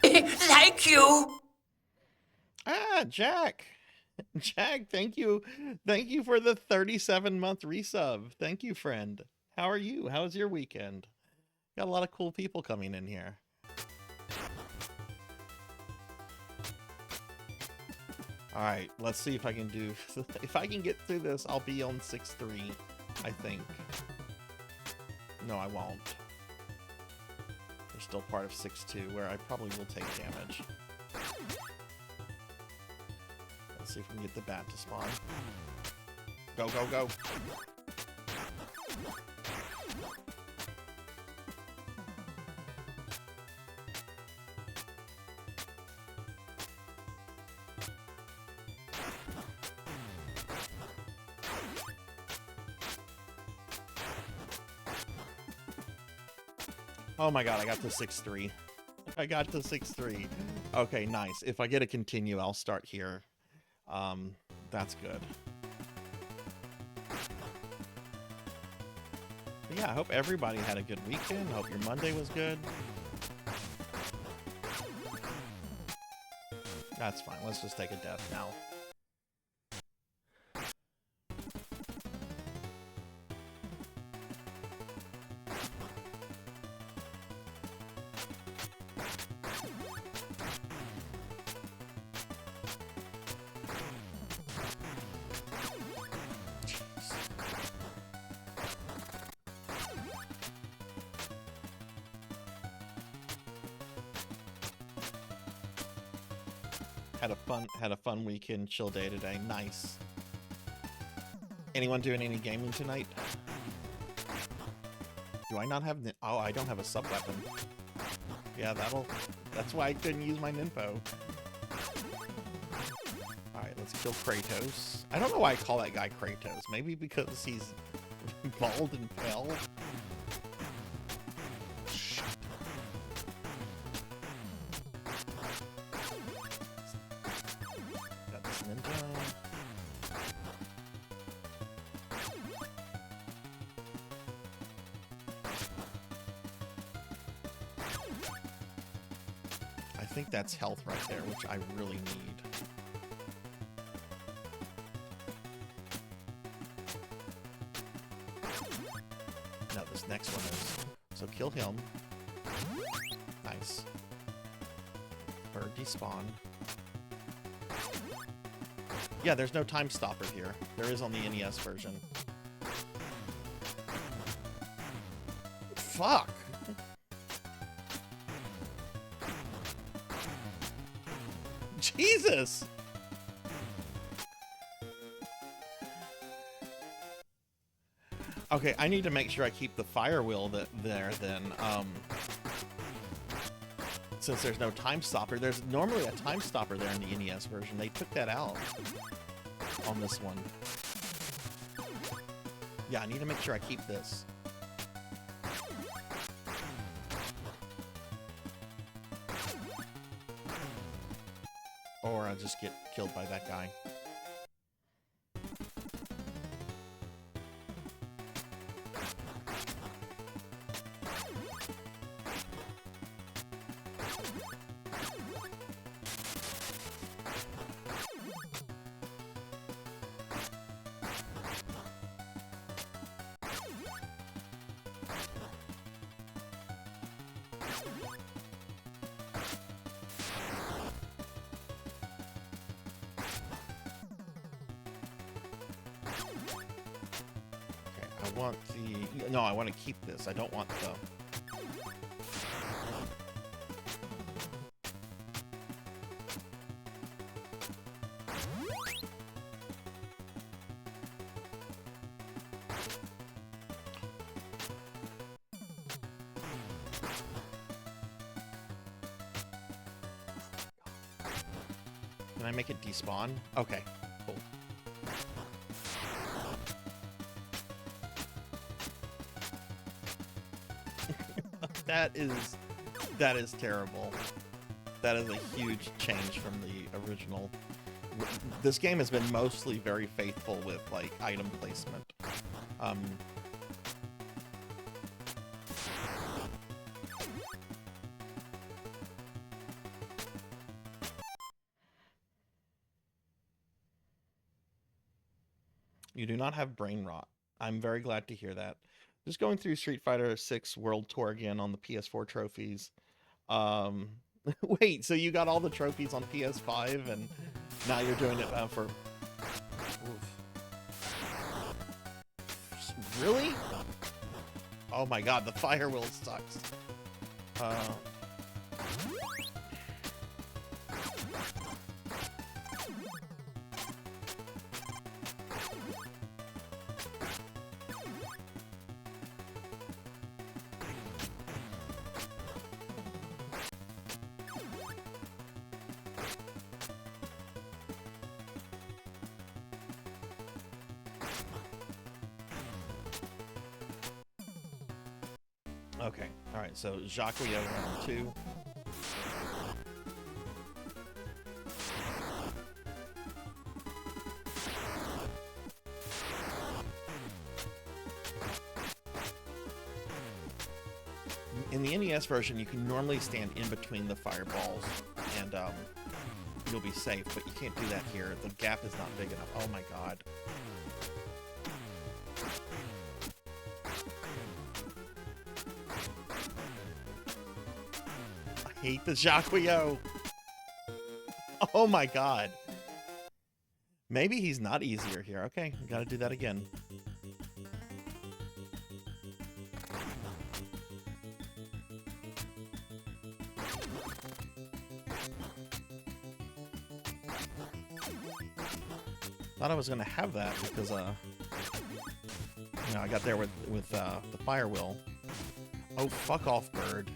Thank you. Ah, Jack. Jack, thank you. Thank you for the 37-month resub. Thank you, friend. How are you? How was your weekend? Got a lot of cool people coming in here. All right, let's see if I can do... If I can get through this, I'll be on 6-3, I think. No, I won't. They're still part of 6-2, where I probably will take damage. Let's see if we can get the bat to spawn. Go, go, go! Oh my god, I got to 6-3. I got to 6-3. Okay, nice. If I get a continue, I'll start here. That's good. But yeah, I hope everybody had a good weekend. I hope your Monday was good. That's fine. Let's just take a death now. Had a fun weekend, chill day today. Nice. Anyone doing any gaming tonight? Do I not have... Oh, I don't have a sub-weapon. Yeah, that's why I couldn't use my Ninpo. Alright, let's kill Kratos. I don't know why I call that guy Kratos. Maybe because he's bald and pale? I think that's health right there, which I really need. No, this next one is. So kill him. Nice. Bird despawn. Yeah, there's no time stopper here. There is on the NES version. Fuck! Jesus! Okay, I need to make sure I keep the fire wheel there then. Since there's no time stopper. There's normally a time stopper there in the NES version. They took that out on this one. Yeah, I need to make sure I keep this. Or I'll just get killed by that guy. I want the... No, I want to keep this. I don't want the... Can I make it despawn? Okay, cool. That is terrible. That is a huge change from the original. This game has been mostly very faithful with like item placement. You do not have brain rot. I'm very glad to hear that. Just going through Street Fighter 6 World Tour again on the PS4 trophies. Wait, so you got all the trophies on PS5 and now you're doing it for... Oof. Really? Oh my god, the fire wheel sucks. Okay, alright, so Jacques round 2. In the NES version, you can normally stand in between the fireballs, and you'll be safe, but you can't do that here. The gap is not big enough. Oh my god. I hate the Jacques. Oh my god. Maybe he's not easier here. Okay, gotta do that again. Thought I was gonna have that because you know, I got there with the fire wheel. Oh, fuck off, bird.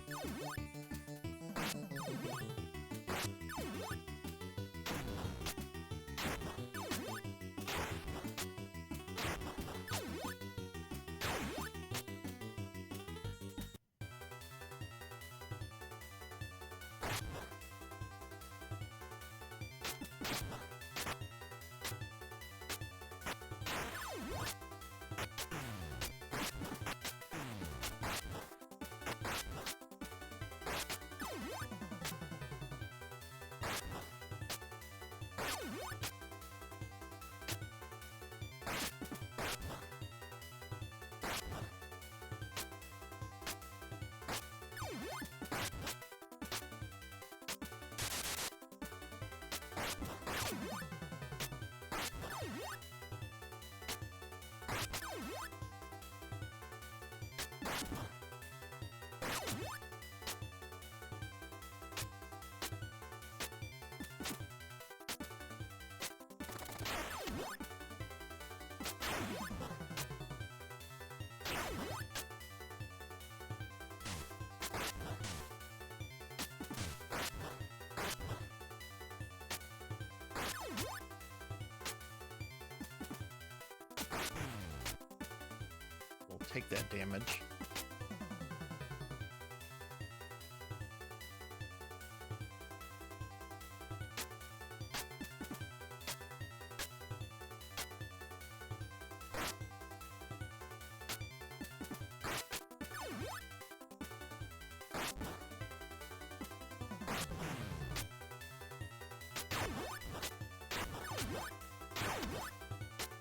take that damage.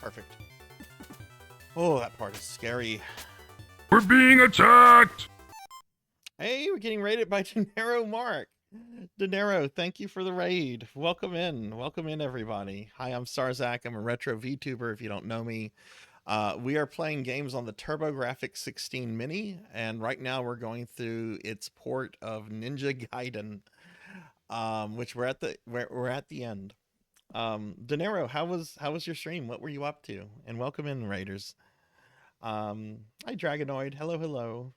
Perfect. Oh, that part is scary. We're being attacked! Hey, we're getting raided by Dinero Mark. Dinero, thank you for the raid. Welcome in. Welcome in, everybody. Hi, I'm Sarzac. I'm a retro VTuber, if you don't know me. We are playing games on the TurboGrafx-16 Mini, and right now we're going through its port of Ninja Gaiden, which we're at the end. Dinero, how was your stream? What were you up to? And welcome in, raiders. Hi, Dragonoid. Hello, hello.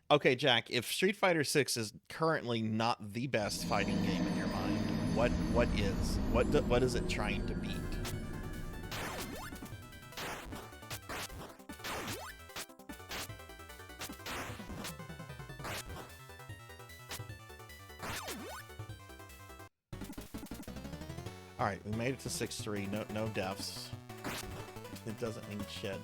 Okay, Jack, if Street Fighter 6 is currently not the best fighting game in your mind, what is? What is it trying to beat? All right, we made it to 6-3. No deaths. It doesn't mean shit.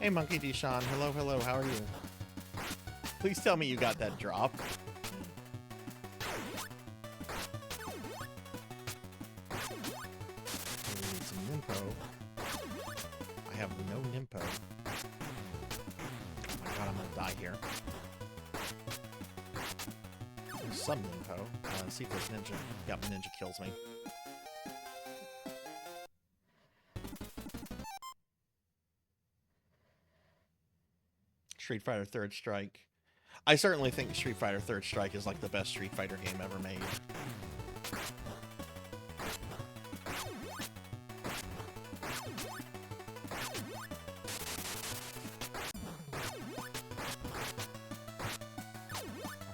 Hey, Monkey Deshawn. Hello, hello. How are you? Please tell me you got that drop. I need some Nimpo. I have no Nimpo. Oh my god, I'm gonna die here. There's some Nimpo. See if this ninja. Yep, ninja kills me. Street Fighter Third Strike. I certainly think Street Fighter Third Strike is like the best Street Fighter game ever made.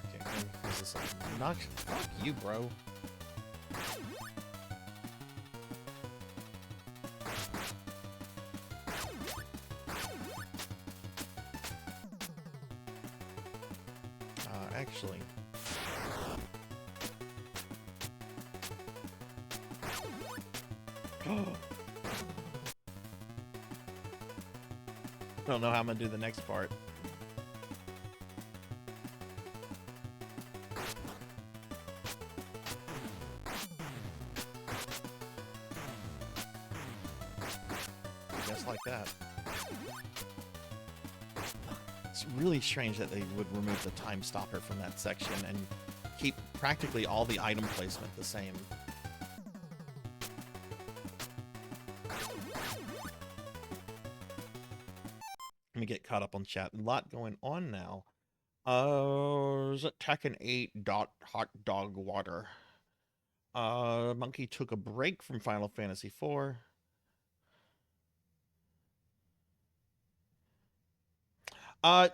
Okay, is this a knock? Fuck you, bro. Actually, I don't know how I'm gonna do the next part. Just like that. It's really strange that they would remove the time stopper from that section and keep practically all the item placement the same. Let me get caught up on chat. A lot going on now. Is it Tekken 8 dot hot dog water? Monkey took a break from Final Fantasy IV.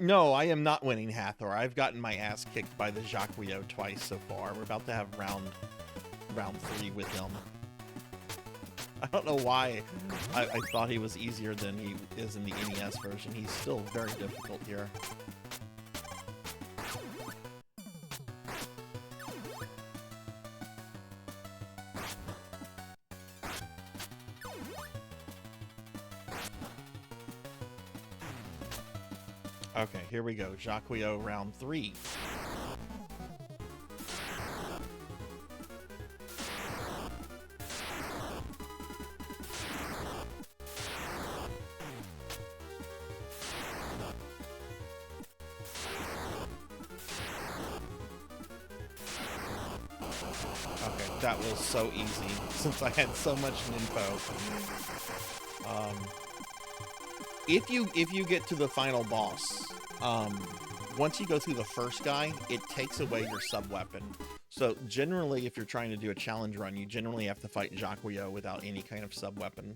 No, I am not winning Hathor. I've gotten my ass kicked by the Jacquio twice so far. We're about to have round 3 with him. I don't know why I thought he was easier than he is in the NES version. He's still very difficult here. Okay, here we go. Jacquio round 3. Okay, that was so easy since I had so much Ninpo. If you get to the final boss, once you go through the first guy, it takes away your sub-weapon. So generally, if you're trying to do a challenge run, you generally have to fight Jacquio without any kind of sub-weapon.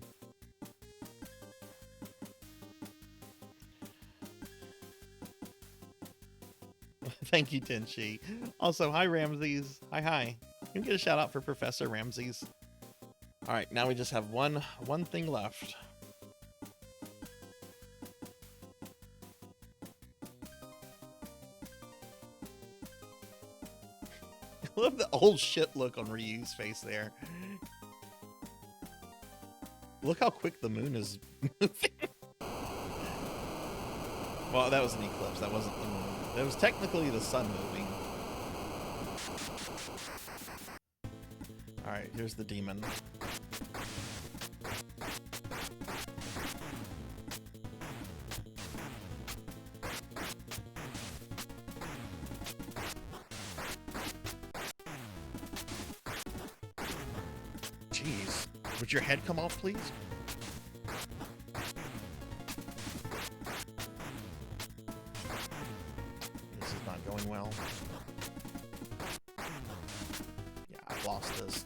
Thank you, Tenchi. Also, hi, Ramses. Hi. You can get a shout out for Professor Ramses. All right, now we just have one thing left. I love the old shit look on Ryu's face there. Look how quick the moon is moving. Well, that was an eclipse. That wasn't the moon. That was technically the sun moving. All right, here's the demon. Jeez, would your head come off, please? This is not going well. Yeah, I've lost this.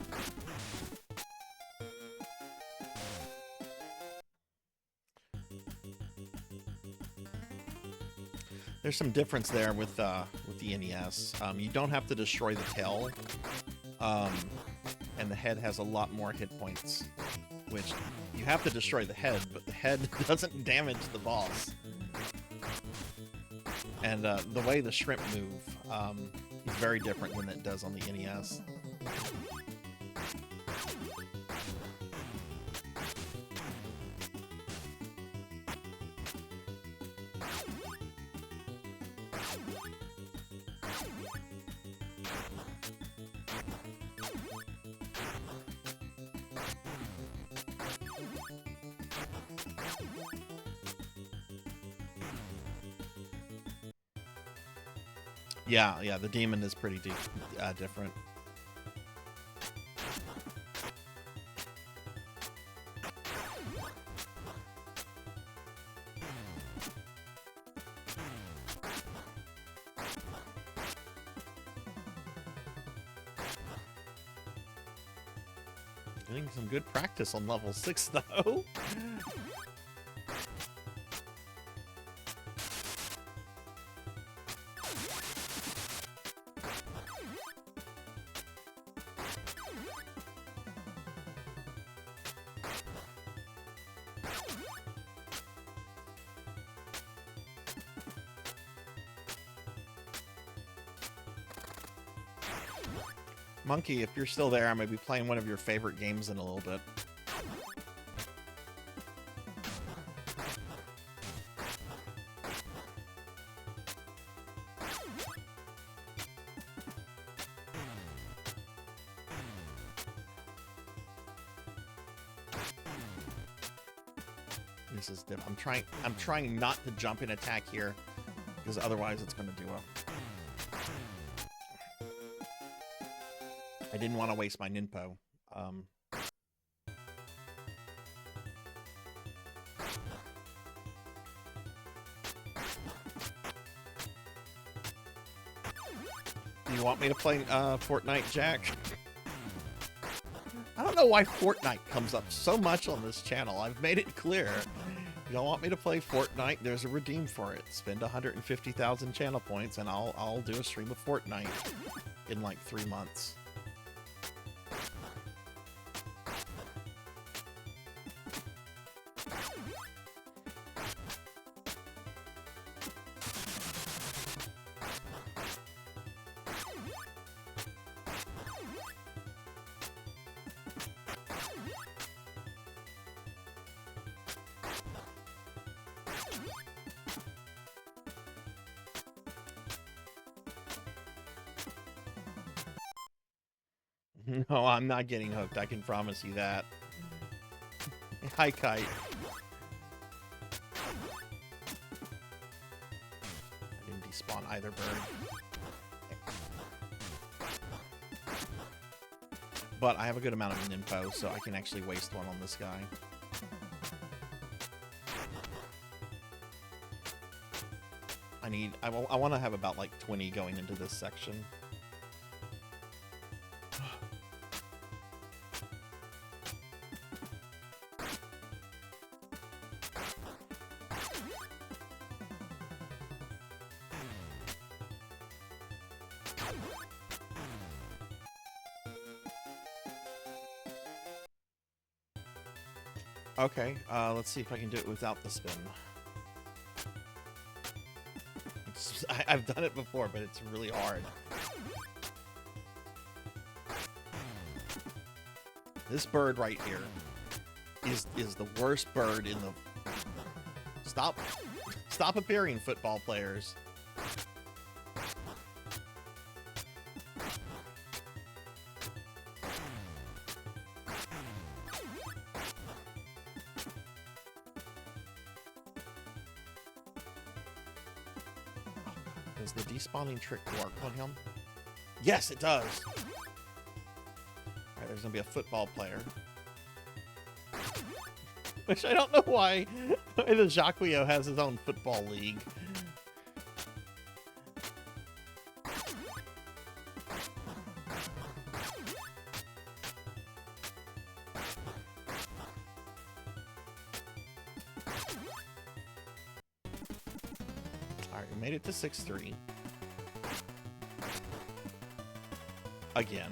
There's some difference there with the NES. You don't have to destroy the tail, and the head has a lot more hit points. Which you have to destroy the head, but the head doesn't damage the boss. And the way the shrimp move is very different than it does on the NES. Yeah, the demon is pretty different. Getting some good practice on level 6, though. Monkey, if you're still there, I might be playing one of your favorite games in a little bit. This is diff. I'm trying not to jump in attack here, because otherwise it's going to do a... I didn't want to waste my ninpo. Do you want me to play Fortnite, Jack? I don't know why Fortnite comes up so much on this channel. I've made it clear. You don't want me to play Fortnite, there's a redeem for it. Spend 150,000 channel points and I'll do a stream of Fortnite in like 3 months. No, I'm not getting hooked. I can promise you that. Hi, Kite. I didn't despawn either bird. But I have a good amount of info, so I can actually waste one on this guy. I want to have about like 20 going into this section. Okay, let's see if I can do it without the spin. I've done it before, but it's really hard. This bird right here is the worst bird in the... Stop appearing, football players. Does the despawning trick work on him? Yes, it does. All right, there's gonna be a football player. Which I don't know why the Jacquio has his own football league. Alright, we made it to 6-3. Again.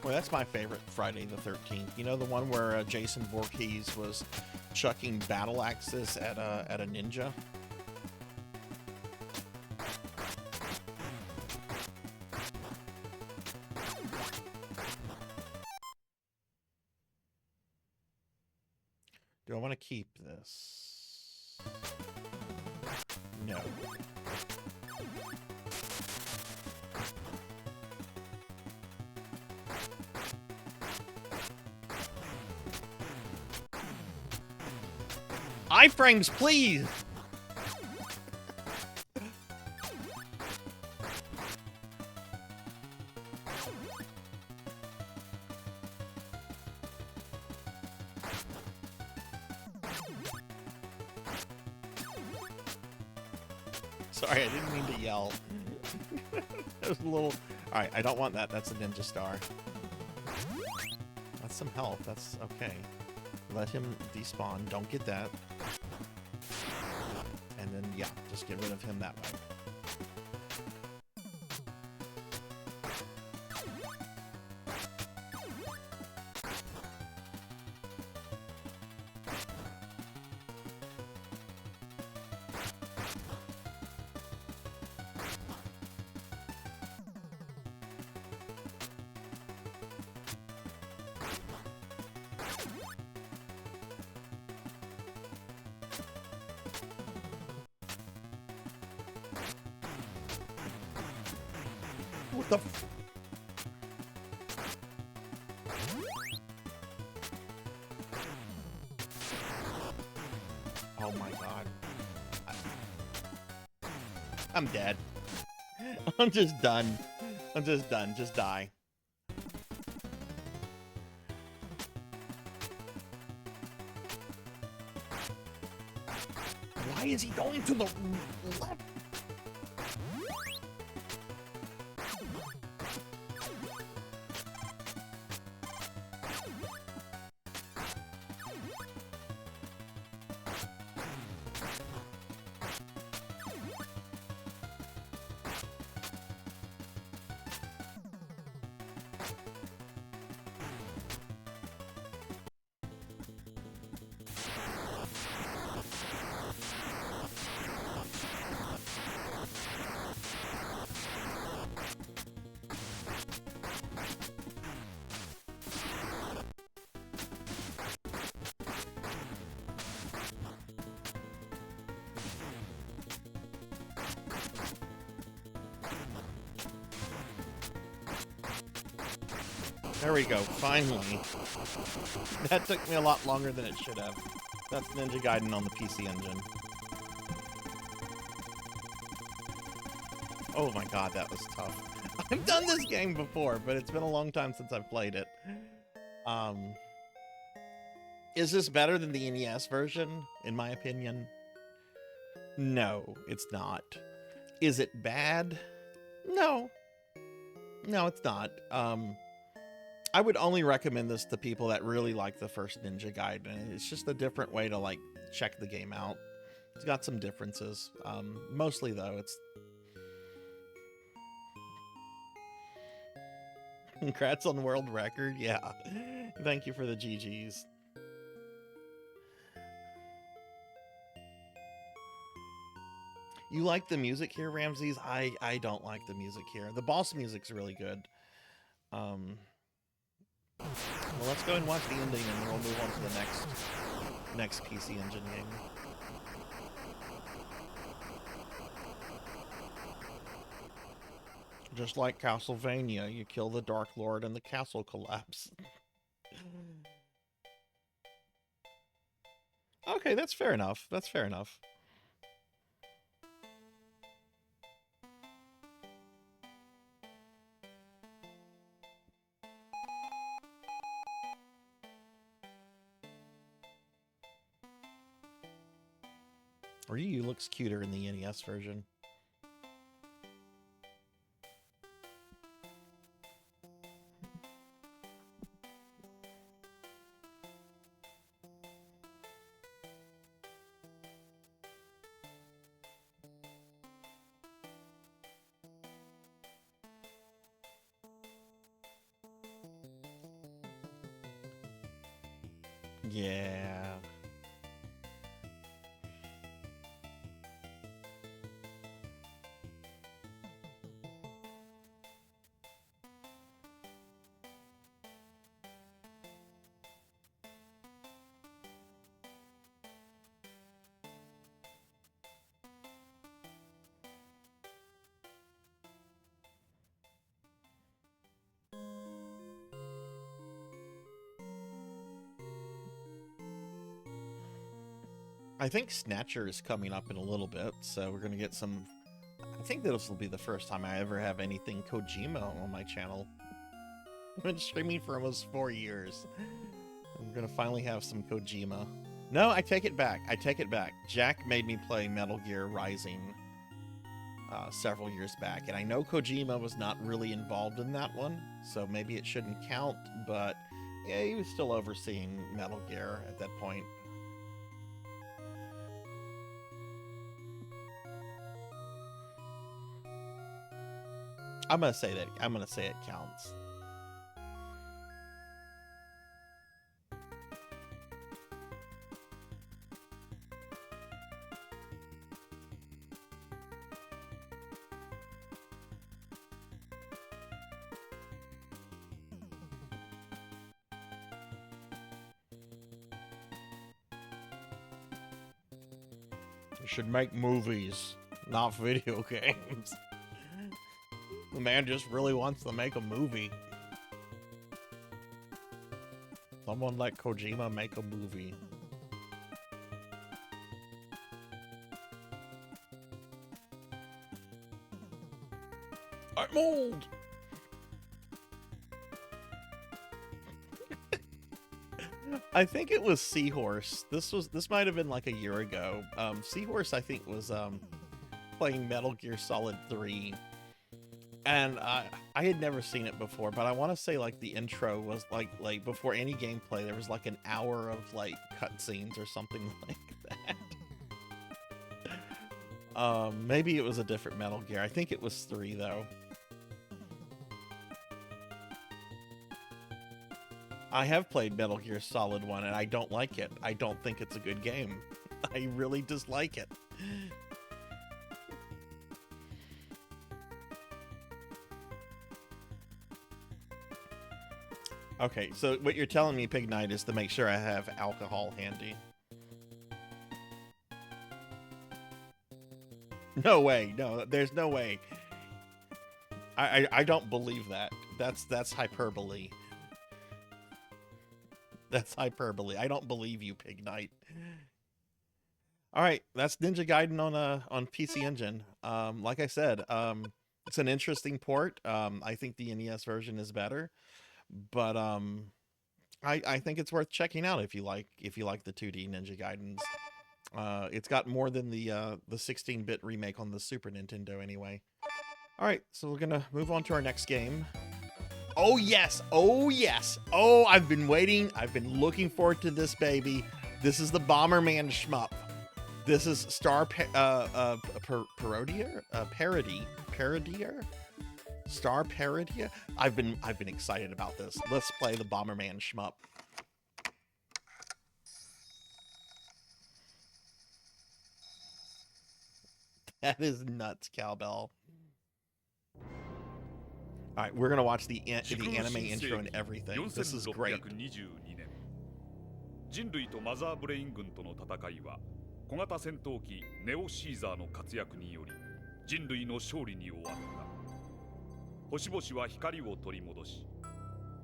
Well, that's my favorite Friday the 13th. You know, the one where Jason Voorhees was chucking battle axes at a ninja? Do I want to keep this? No. Iframes, please! Sorry, I didn't mean to yell. That was a little... Alright, I don't want that. That's a ninja star. That's some health. That's okay. Let him despawn. Don't get that. And then, yeah, just get rid of him that way. What the f- Oh my god. I'm dead. I'm just done. I'm just done. Just die. Why is he going to the left? There we go, finally. That took me a lot longer than it should have. That's Ninja Gaiden on the PC Engine. Oh my god, that was tough. I've done this game before, but it's been a long time since I've played it. Is this better than the NES version, in my opinion? No, it's not. Is it bad? No. No, it's not. I would only recommend this to people that really like the first Ninja Gaiden. It's just a different way to like check the game out. It's got some differences. Mostly though, it's congrats on world record. Yeah. Thank you for the GGs. You like the music here, Ramses? I don't like the music here. The boss music's really good. Well, let's go and watch the ending, and then we'll move on to the next PC Engine game. Just like Castlevania, you kill the Dark Lord and the castle collapse. Okay, that's fair enough. That's fair enough. Ryu looks cuter in the NES version. Yeah. I think Snatcher is coming up in a little bit, so we're gonna get some. I think this will be the first time I ever have anything Kojima on my channel. I've been streaming for almost 4 years. I'm gonna finally have some Kojima. No, I take it back. I take it back. Jack made me play Metal Gear Rising several years back, and I know Kojima was not really involved in that one, so maybe it shouldn't count, but yeah, he was still overseeing Metal Gear at that point. I'm gonna say it counts. You should make movies, not video games. The man just really wants to make a movie. Someone let Kojima make a movie. I'm old! I think it was Seahorse. This might have been like a year ago. Seahorse, I think, was playing Metal Gear Solid 3. And I had never seen it before, but I want to say like the intro was like before any gameplay, there was like an hour of like cutscenes or something like that. Maybe it was a different Metal Gear. I think it was 3 though. I have played Metal Gear Solid 1 and I don't like it. I don't think it's a good game. I really dislike it. Okay, so what you're telling me, Pig Knight, is to make sure I have alcohol handy. No way. No, there's no way. I don't believe that. That's hyperbole. That's hyperbole. I don't believe you, Pig Knight. All right, that's Ninja Gaiden on PC Engine. Like I said, it's an interesting port. I think the NES version is better. But I think it's worth checking out if you like the 2D Ninja Gaidens. It's got more than the 16-bit remake on the Super Nintendo anyway. All right, so we're gonna move on to our next game. Oh yes, oh yes, oh I've been waiting. I've been looking forward to this baby. This is the Bomberman shmup. This is Parodier? Star Parodier? I've been excited about this. Let's play the Bomberman shmup. That is nuts, cowbell. All right, we're gonna watch the anime intro and everything. This is great. 人類とマザーブレイン軍との戦いは小型戦闘機ネオシーザーの活躍により人類の勝利に終わった。星々は光を取り戻し、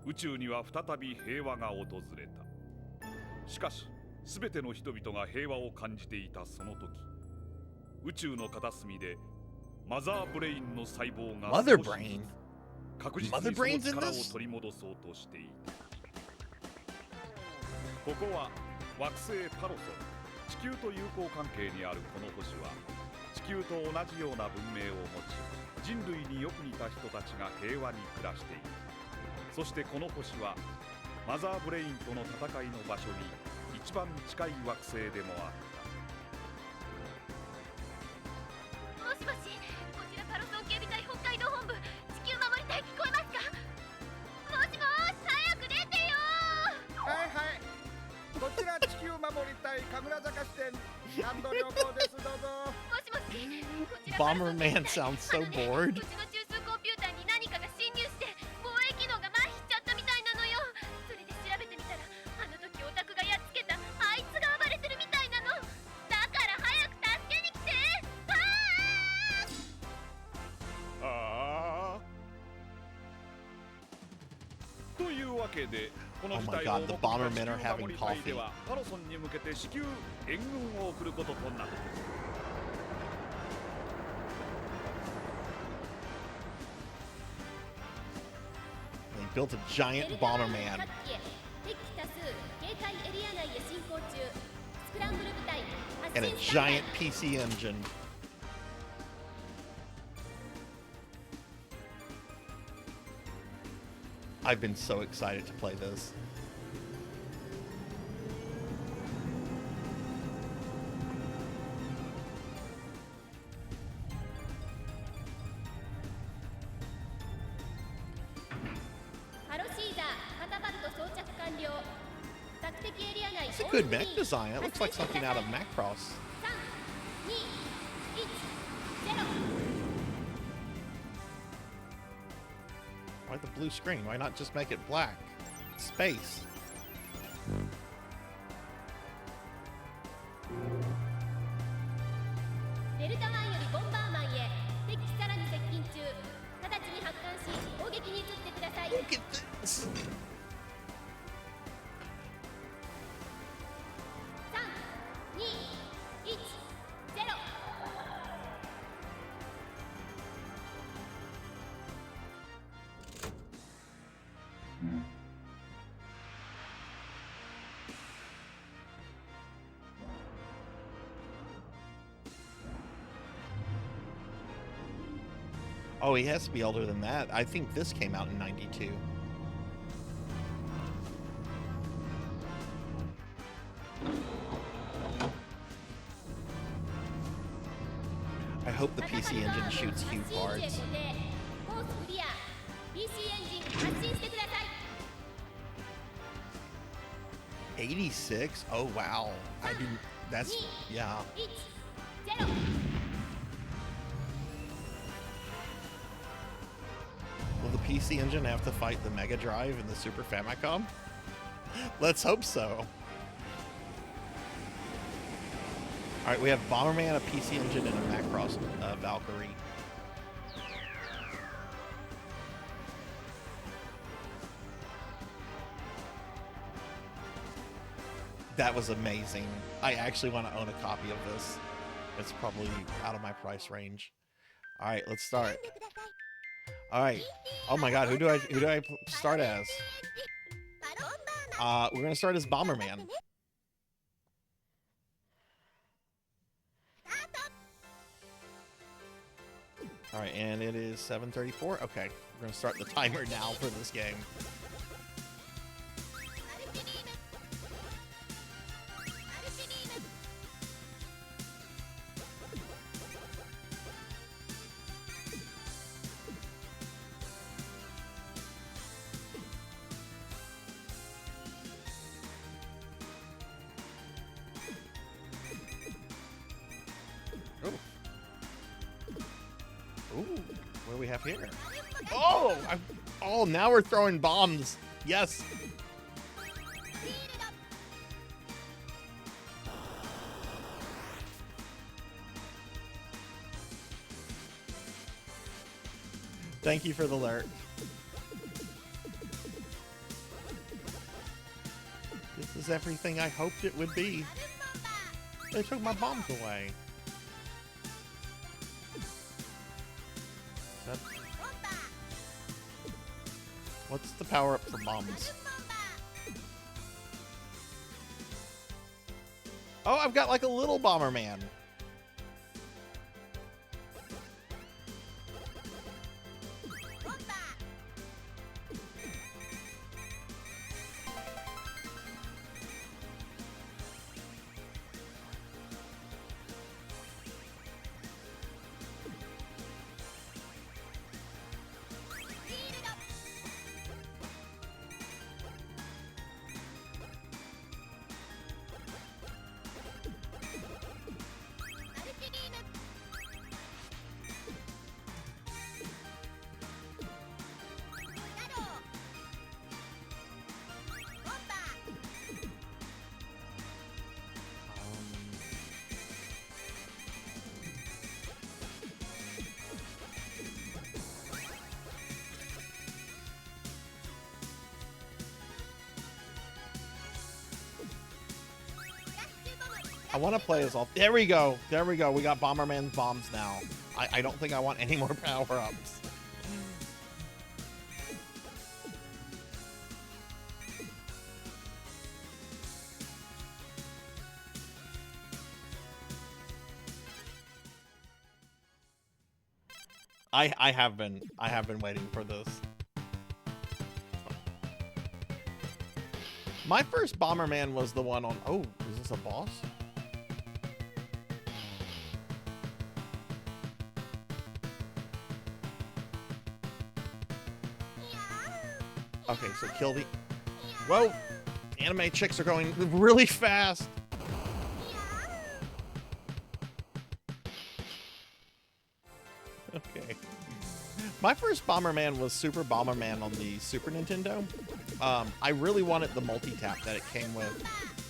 宇宙には再び平和が訪れた。しかし、すべての人々が平和を感じていたその時、宇宙の片隅でマザーブレインの細胞が確実にその力を取り戻そうとしていた。ここは惑星パロソン。地球と友好関係にあるこの星は地球と同じような文明を持ち、人類によく似た人たちが平和に暮らしている。そしてこの星はマザーブレインとの戦いの場所に一番近い惑星でもあった。もしもし、こちらパロソン警備隊北海道本部、地球守り隊聞こえますか？もしもし、早く出てよ。はいはい。こちら地球守り隊神楽坂支店安藤良子です。どうぞ。もしもし、こちら Bomberman sounds so bored. うちの中枢コンピューターに何かが侵入して防衛機能が麻痺しちゃったみたいなのよ。それで調べてみたら、あの時オタクがやっつけたあいつが暴れてるみたいなの。だから早く助けに来て。ああ。というわけで、この Oh 事 my 態を god, the Bombermen are having 守り隊で coffee. はパロソンに向けて至急援軍を送ることとなった。They built a giant Bomberman. 敵機多数警戒エリア内へ進行中。スクランブル部隊 And a 発進スタンバイ。 giant PC engine. I've been so excited to play this. It's a good mech design. It looks like something out of Macross. Why the blue screen? Why not just make it black? Space. Look at this. Oh, he has to be older than that. I think this came out in 92. I hope the PC engine shoots huge bards. 86? Oh wow. I didn't that's yeah. Will the PC engine have to fight the Mega Drive and the Super Famicom? Let's hope so. Alright, we have Bomberman, a PC engine, and a Macross Valkyrie. That was amazing. I actually want to own a copy of this. It's probably out of my price range. Alright, let's start. Alright. Oh my god, who do I start as? We're gonna start as Bomberman. All right, and it is 7:34. Okay, we're gonna start the timer now for this game. Ooh, what do we have here? Oh, oh, now we're throwing bombs. Yes. Thank you for the alert. This is everything I hoped it would be. They took my bombs away. What's the power up for bombs? Oh, I've got like a little Bomberman. I want to play as all. There we go. There we go. We got Bomberman's bombs now. I don't think I want any more power-ups. I have been waiting for this. My first Bomberman was the one on. Oh, is this a boss? Okay, so kill the. Whoa! Anime chicks are going really fast. Okay. My first Bomberman was Super Bomberman on the Super Nintendo. I really wanted the multi-tap that it came with,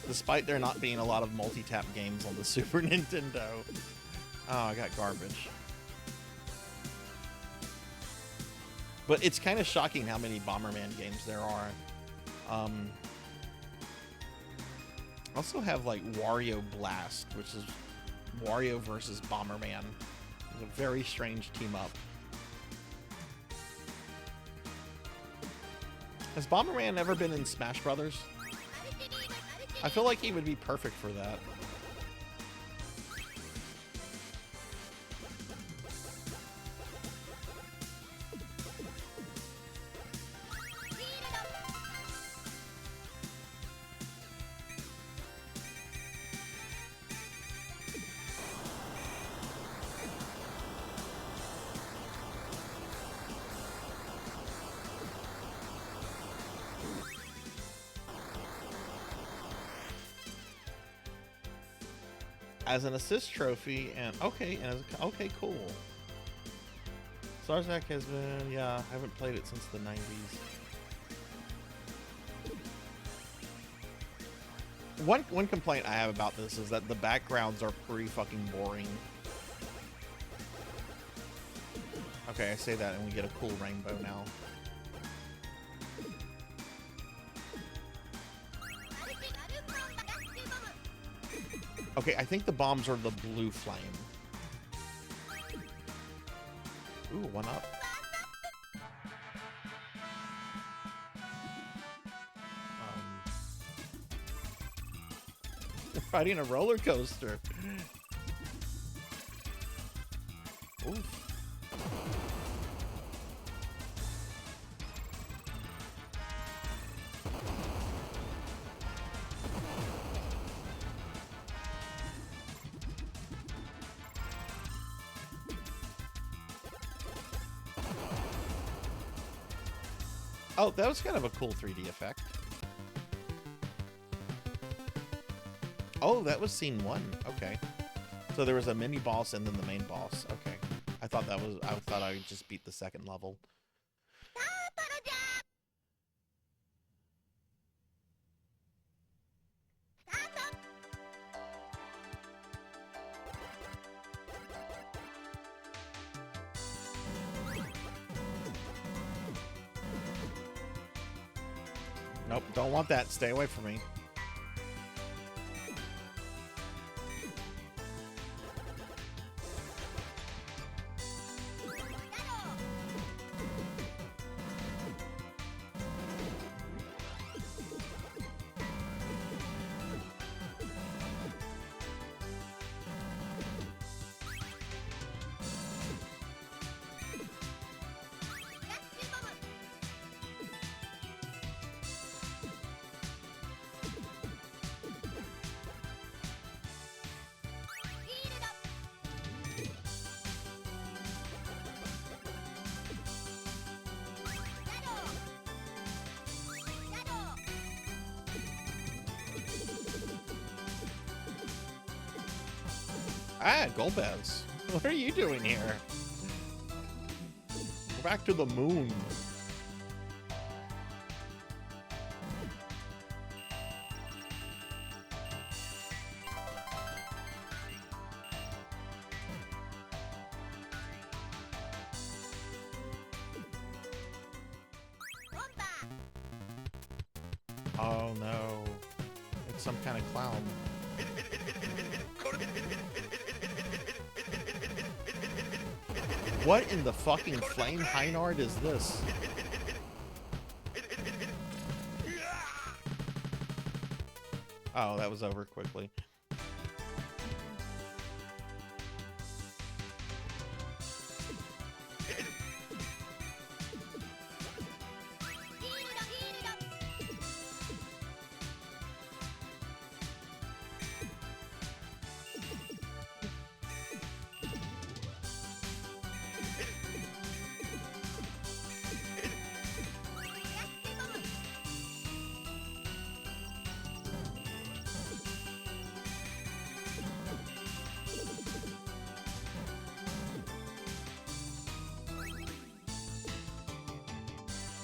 despite there not being a lot of multi-tap games on the Super Nintendo. Oh, I got garbage. But it's kind of shocking how many Bomberman games there are. I also have like Wario Blast, which is Wario versus Bomberman. It's a very strange team up. Has Bomberman ever been in Smash Brothers? I feel like he would be perfect for that. As an assist trophy, and okay, okay, cool. Sarzac has been, yeah, I haven't played it since the 90s. One complaint I have about this is that the backgrounds are pretty fucking boring. Okay, I say that and we get a cool rainbow now. Okay, I think the bombs are the blue flame. Ooh, one up. Riding a roller coaster. Oof. Oh, that was kind of a cool 3D effect. Oh, that was scene 1. Okay. So there was a mini boss and then the main boss. Okay. I thought I would just beat the second level. Nope, don't want that. Stay away from me. Ah, Golbez. What are you doing here? Go back to the moon. Oh no. It's some kind of clown. What in the fucking flame Heinard is this? Oh, that was over quickly.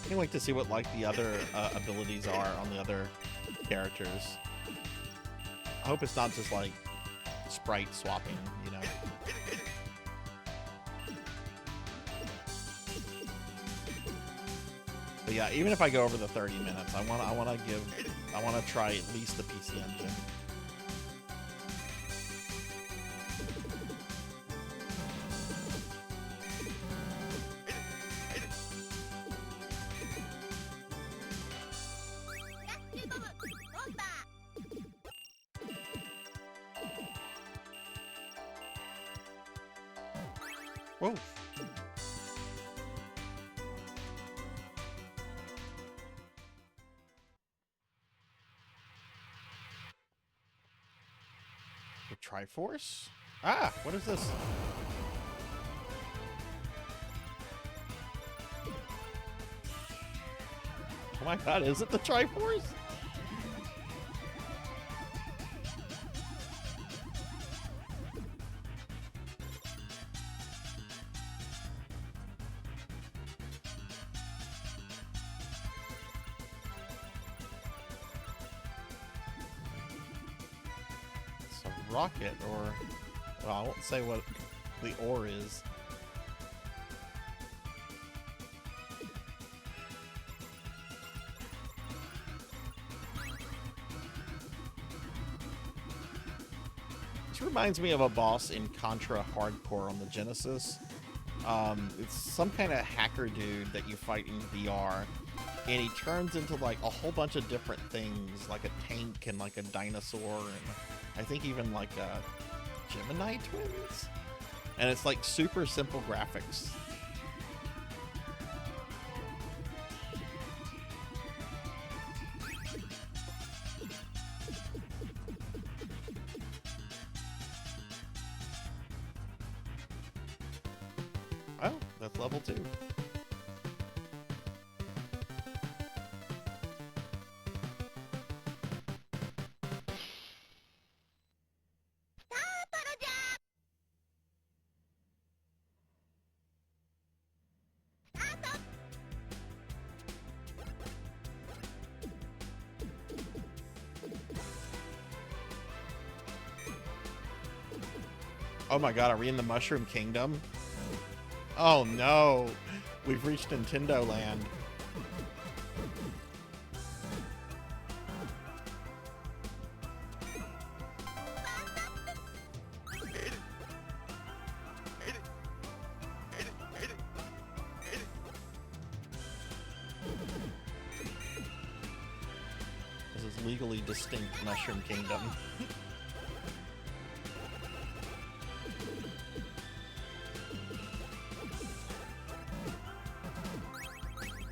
I can't wait to see what like the other abilities are on the other characters. I hope it's not just like sprite swapping, you know. But yeah, even if I go over the 30 minutes, I want to try at least the PC Engine. Whoa. The Triforce? Ah, what is this? Oh my god, is it the Triforce? Rocket, or well, I won't say what the ore is. This reminds me of a boss in Contra Hardcore on the Genesis. It's some kind of hacker dude that you fight in VR, and he turns into like a whole bunch of different things, like a tank and like a dinosaur, and I think even like Gemini twins. And it's like super simple graphics. Oh, that's level 2. Oh my god, are we in the Mushroom Kingdom? Oh no! We've reached Nintendo Land. This is legally distinct Mushroom Kingdom.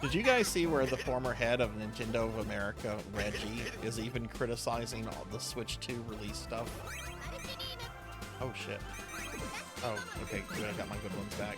Did you guys see where the former head of Nintendo of America, Reggie, is even criticizing all the Switch 2 release stuff? Oh shit. Oh, okay, good, I got my good ones back.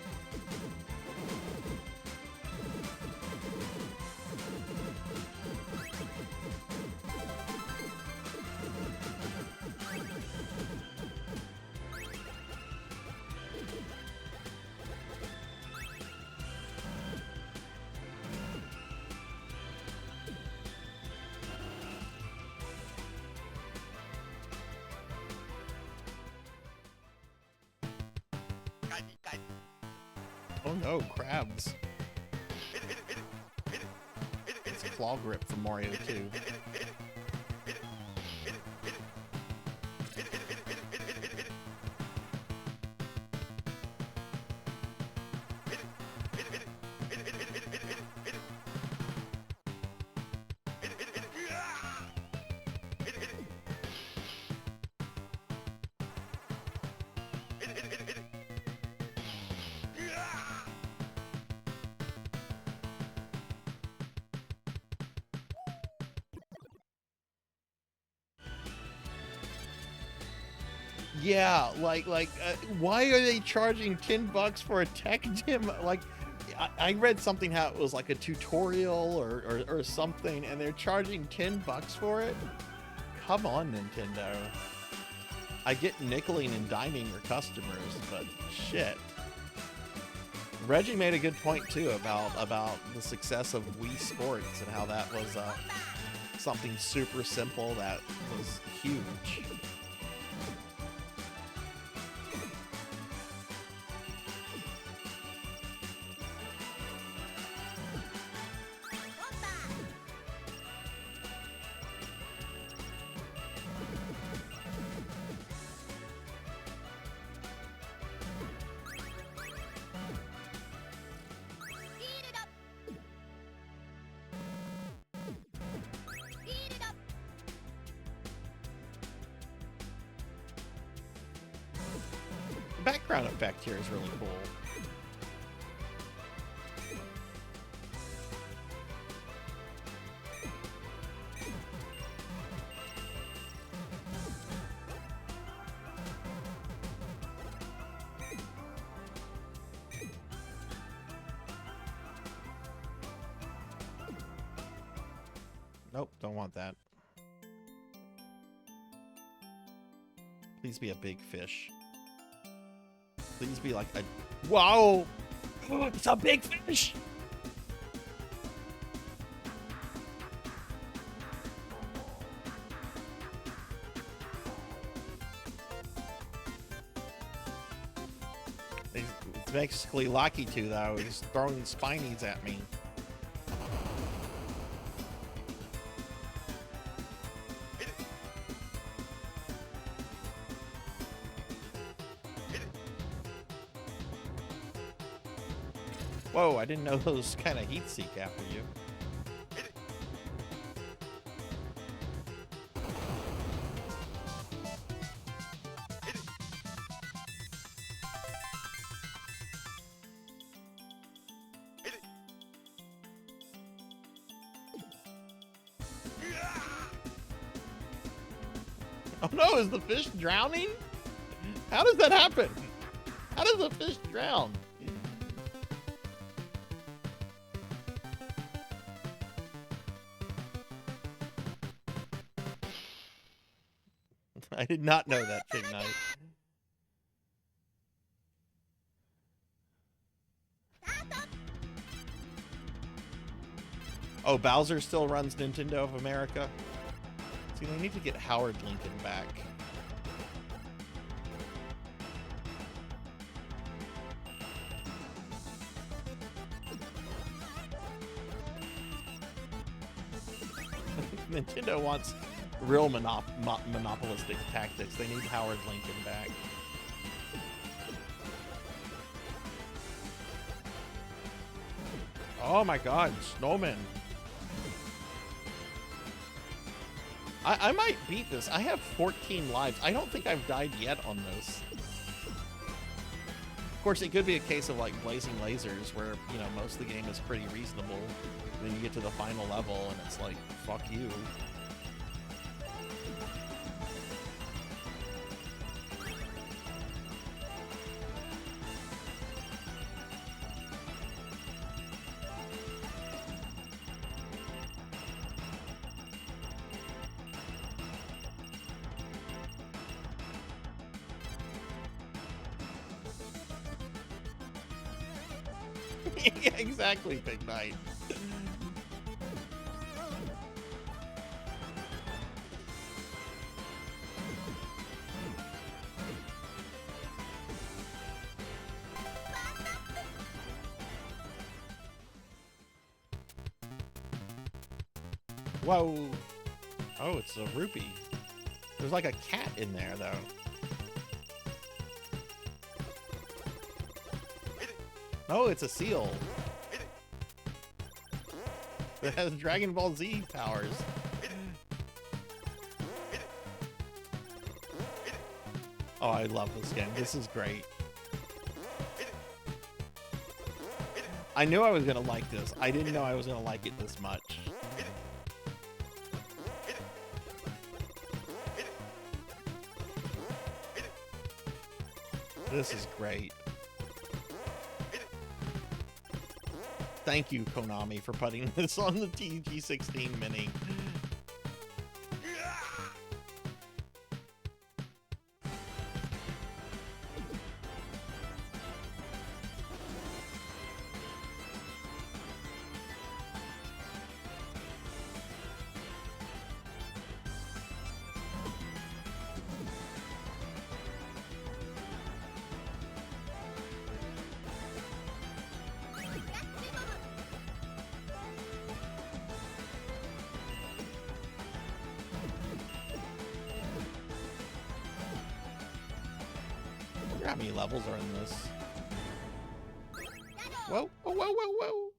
Oh no, crabs. It's a claw grip from Mario 2. Yeah, why are they charging $10 for a tech gym? Like, I read something how it was like a tutorial or something, and they're charging $10 for it? Come on, Nintendo. I get nickeling and diming your customers, but shit. Reggie made a good point too about the success of Wii Sports and how that was something super simple that was huge. The background effect here is really cool. Nope, don't want that. Please be a big fish. Please be like a... Wow! It's a big fish! It's basically Lucky to though. He's throwing spinies at me. Whoa, I didn't know those kind of heat seek after you. Oh no, is the fish drowning? How does that happen? How does the fish drown? I did not know that, Big Knife. Oh, Bowser still runs Nintendo of America? See, they need to get Howard Lincoln back. Nintendo wants real monopolistic tactics. They need Howard Lincoln back. Oh my god, snowman. I might beat this. I have 14 lives. I don't think I've died yet on this. Of course, it could be a case of like blazing lasers where, you know, most of the game is pretty reasonable. Then you get to the final level and it's like, fuck you. Yeah, exactly, Big Knight. Whoa. Oh, it's a rupee. There's like a cat in there, though. Oh, it's a seal. It has Dragon Ball Z powers. Oh, I love this game. This is great. I knew I was gonna like this. I didn't know I was gonna like it this much. This is great. Thank you, Konami, for putting this on the TG-16 Mini. How many levels are in this? Whoa, whoa, whoa, whoa, whoa!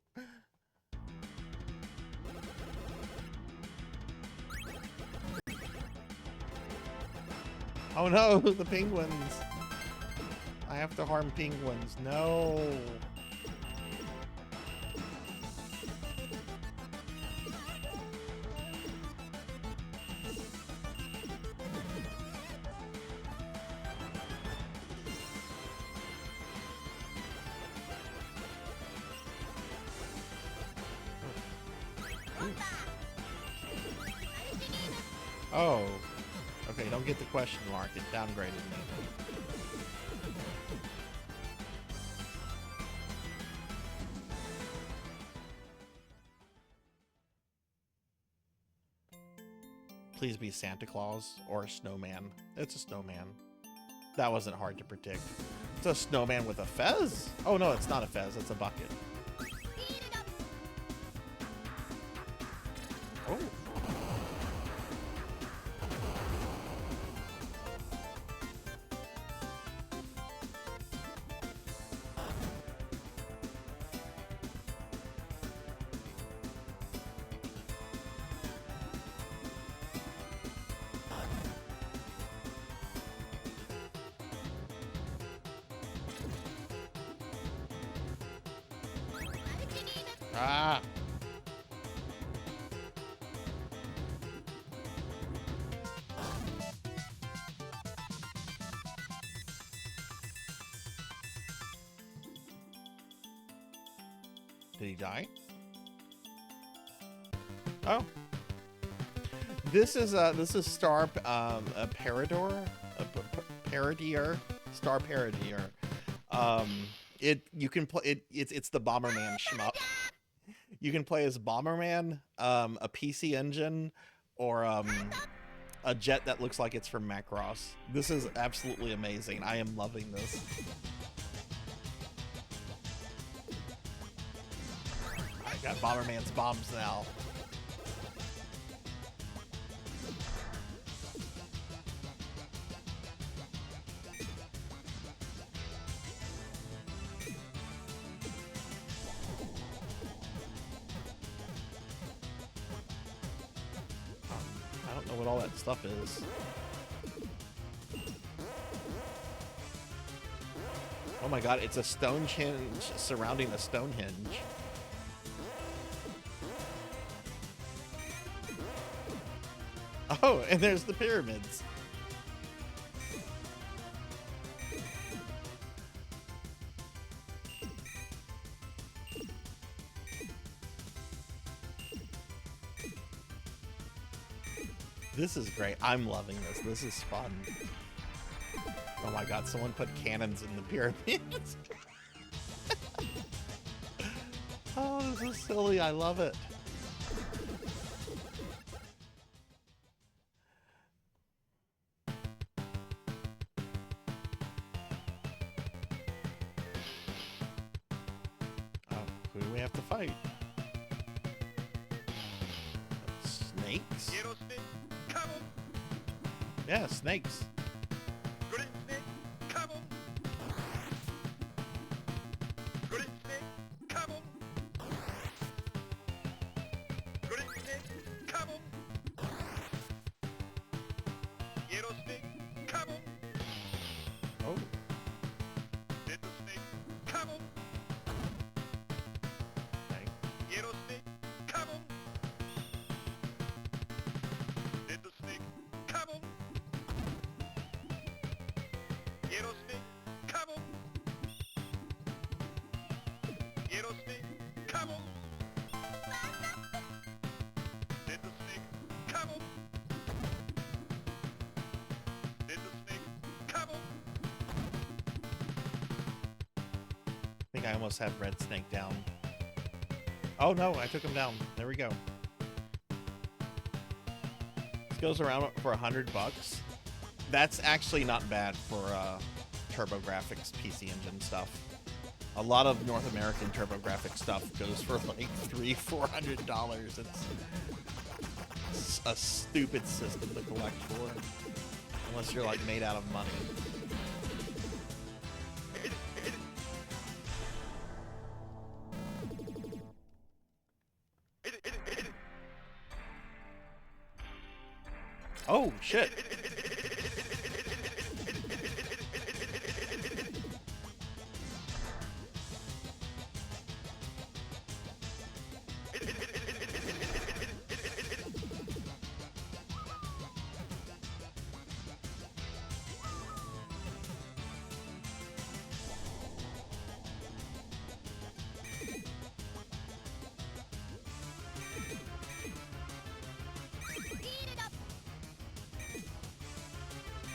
Oh no, the penguins! I have to harm penguins. No! Oh. Okay, don't get the question mark. It downgraded me. Please be Santa Claus or a snowman. It's a snowman. That wasn't hard to predict. It's a snowman with a fez? Oh no, it's not a fez. It's a bucket. Oh. Ah! Did he die? Oh. This is Star a Parador, a Parodier, Star Parodier. You can play it's the Bomberman shmup. You can play as Bomberman, a PC Engine, or a jet that looks like it's from Macross. This is absolutely amazing. I am loving this. I got Bomberman's bombs now. don't know what all that stuff is. Oh my god, it's a Stonehenge surrounding a Stonehenge. Oh, and there's the pyramids. This is great. I'm loving this. This is fun. Oh my god, someone put cannons in the pyramids. Oh, this is silly. I love it. Oh, who do we have to fight? Snakes? Yeah, snakes. Oh. I think I almost had Red Snake down. Oh no, I took him down. There we go. This goes around for $100. That's actually not bad for TurboGrafx PC Engine stuff. A lot of North American TurboGrafx stuff goes for like $300-400. It's a stupid system to collect for, unless you're like made out of money. Oh, shit.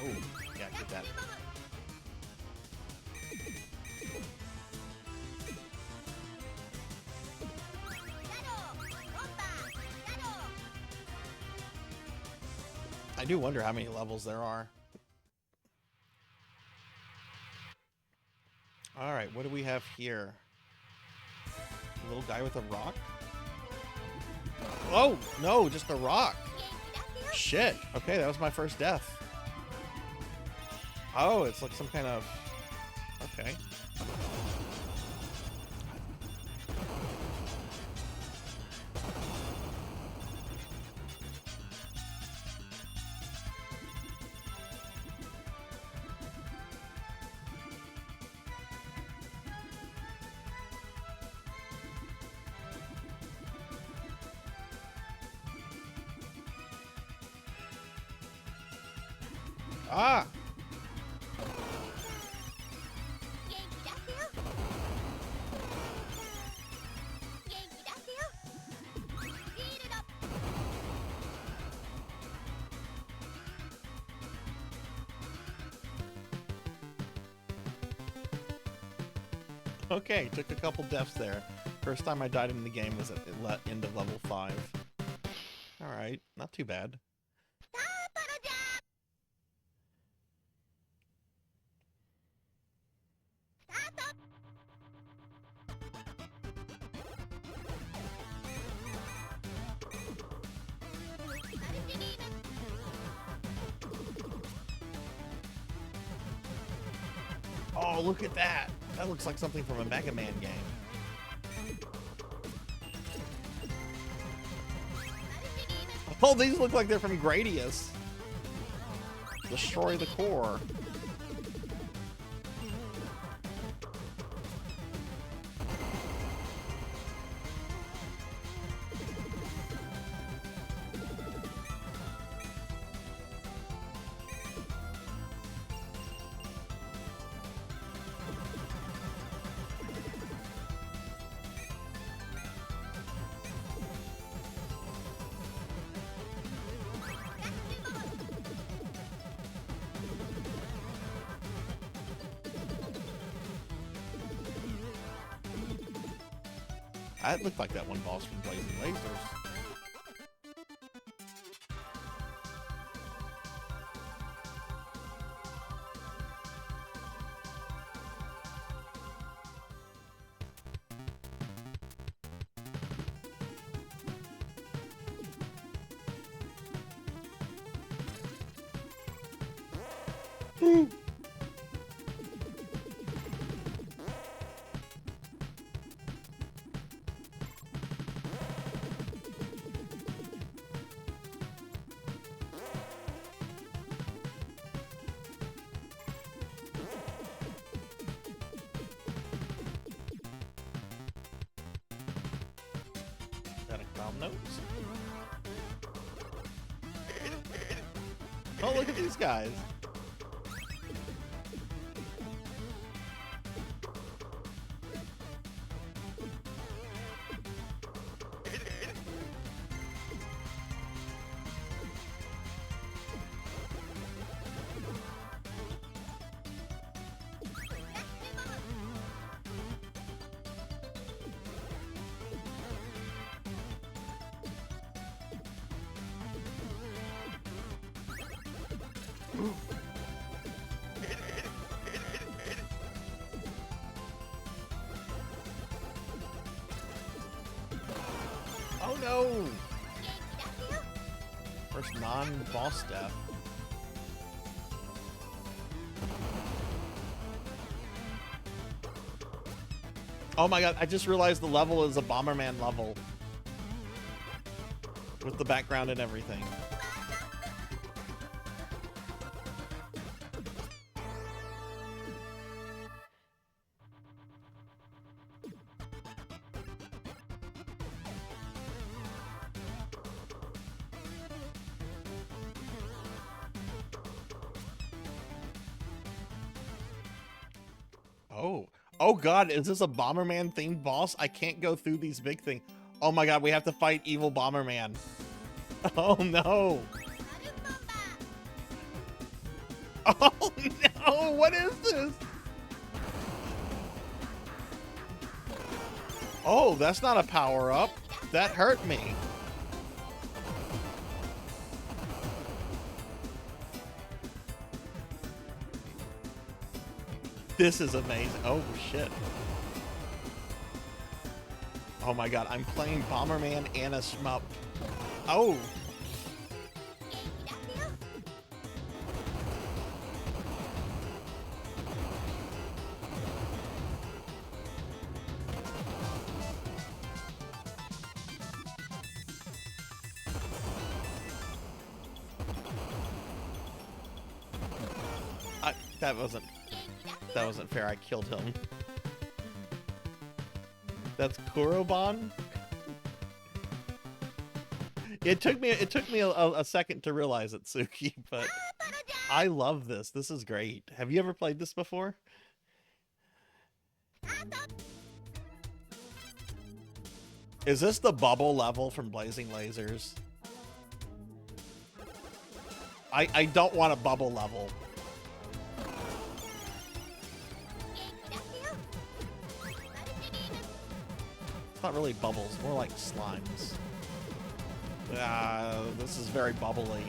Oh, yeah, get that. I do wonder how many levels there are. Alright, what do we have here? A little guy with a rock? Oh, no, just a rock. Shit. Okay, that was my first death. Oh, it's like some kind of... Okay. Ah! Okay, took a couple deaths there. First time I died in the game was at the end of level 5. Alright, not too bad. Oh, look at that! That looks like something from a Mega Man game. Oh, these look like they're from Gradius. Destroy the core. That looked like that one boss from Blazing Lasers. Notes. Oh, look at these guys. Oh no! First non-boss death. Oh my god, I just realized the level is a Bomberman level. With the background and everything. Oh god, is this a Bomberman themed boss? I can't go through these big things. Oh my god, we have to fight evil Bomberman. Oh no. Oh no, what is this? Oh, that's not a power-up. That hurt me. This is amazing. Oh, shit. Oh my god, I'm playing Bomberman and a shmup. Oh! That wasn't fair. I killed him. That's Kurobon? It took me a second to realize it, Suki, but I love this. This is great. Have you ever played this before? Is this the bubble level from Blazing Lasers? I don't want a bubble level. Not really bubbles, more like slimes. This is very bubbly.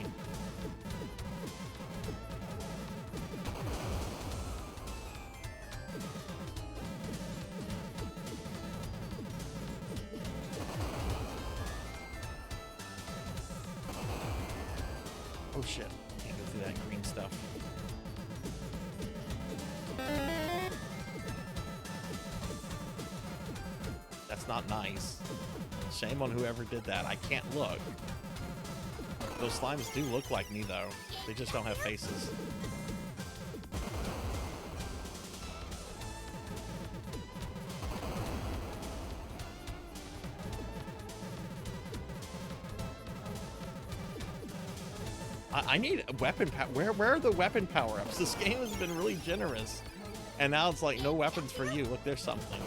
Oh shit, can't go through that green stuff. That's not nice. Shame on whoever did that. I can't look. Those slimes do look like me, though. They just don't have faces. I need a weapon power. Where are the weapon power-ups? This game has been really generous. And now it's like, no weapons for you. Look, there's something.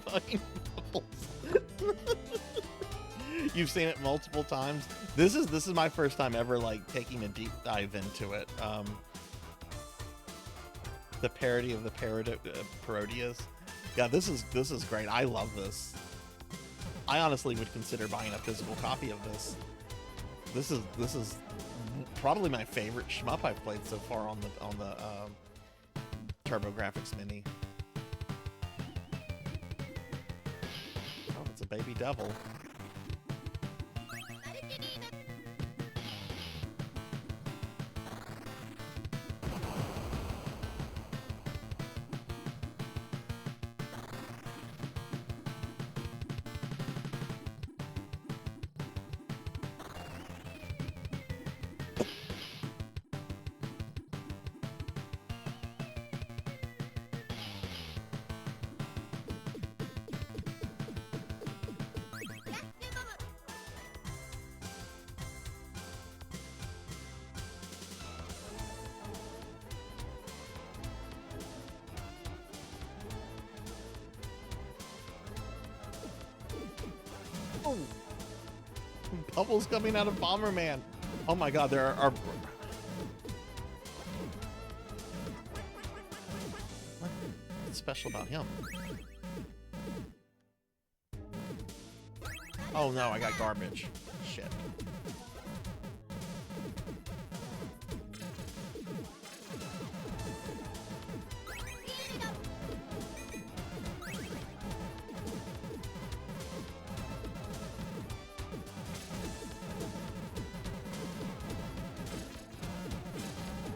Fucking bubbles. You've seen it multiple times. This is my first time ever like taking a deep dive into it. The parody of the parodias. Yeah, this is great. I love this. I honestly would consider buying a physical copy of this. This is probably my favorite shmup I've played so far on the TurboGrafx Mini. Oh, it's a baby devil. Oh! Bubbles coming out of Bomberman. Oh my god, there are... What's special about him? Oh no, I got garbage. Shit.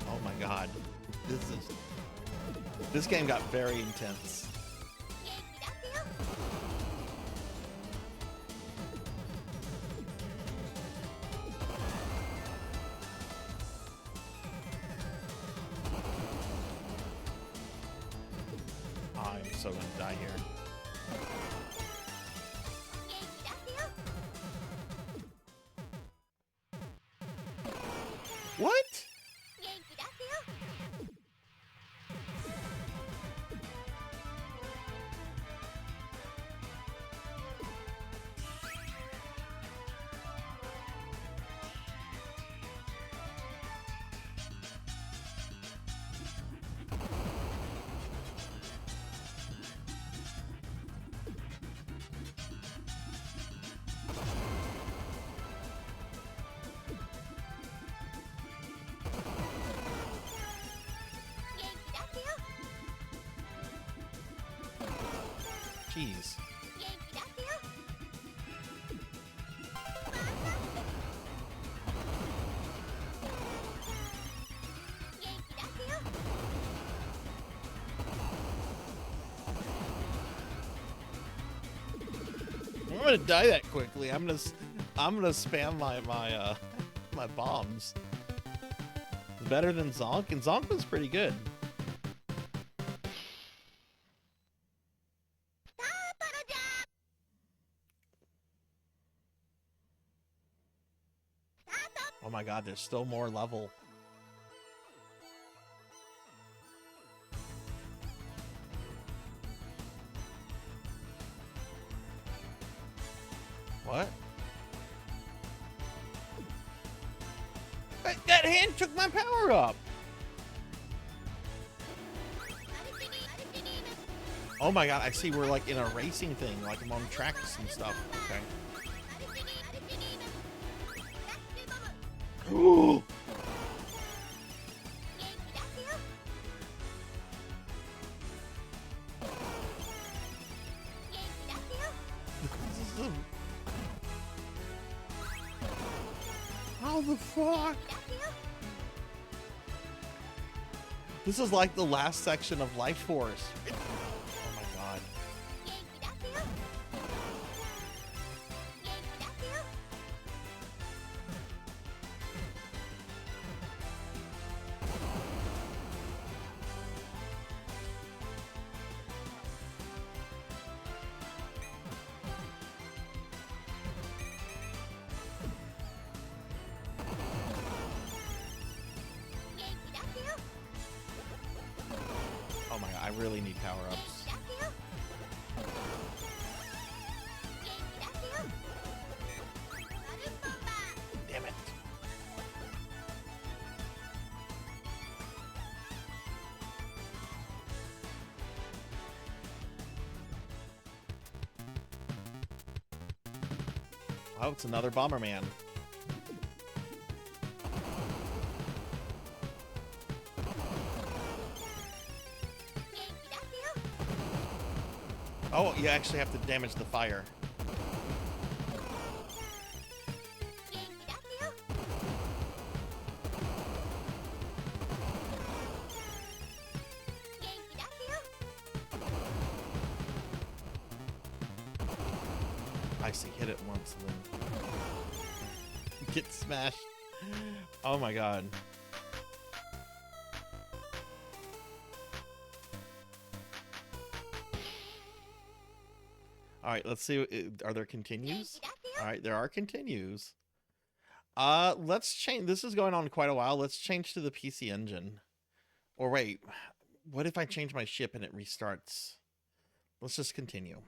Oh my god. This game got very intense. I'm so gonna die here. What? Jeez. I'm gonna die that quickly. I'm gonna spam my bombs. It's better than Zonk, and Zonk was pretty good. Oh my god, there's still more level. What? That hand took my power up! Oh my god, I see we're like in a racing thing, like I'm on tracks and stuff. Okay. Ooh. How the fuck? This is like the last section of Life Force. Oh my god. Oh my god, I really need power-ups. Damn it. Oh, it's another Bomberman. Oh, you actually have to damage the fire. I see, hit it once and then get smashed. Oh my god. All right, let's see. Are there continues? All right, there are continues. Let's change. This is going on quite a while. Let's change to the PC Engine. Or wait, what if I change my ship and it restarts? Let's just continue.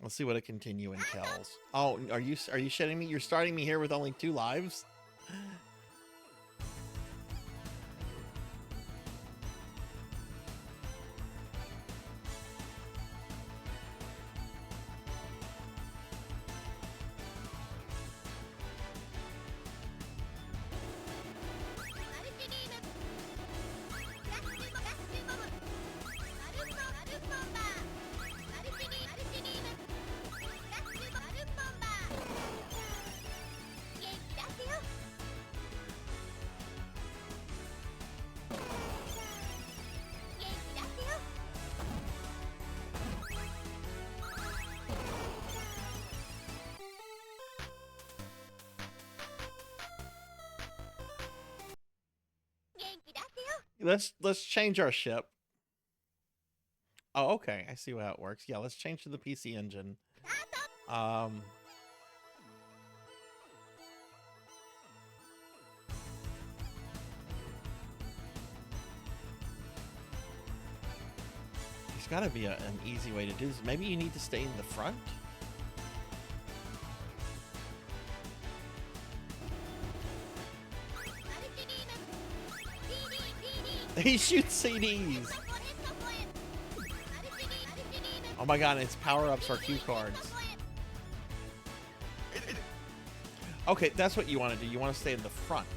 Let's see what a continue entails. Oh, are you shitting me? You're starting me here with only 2 lives? Let's change our ship. Oh, okay. I see how it works. Yeah, let's change to the PC Engine. There's got to be an easy way to do this. Maybe you need to stay in the front? He shoots CDs! Oh my god, its power-ups are cue cards. Okay, that's what you want to do. You want to stay in the front.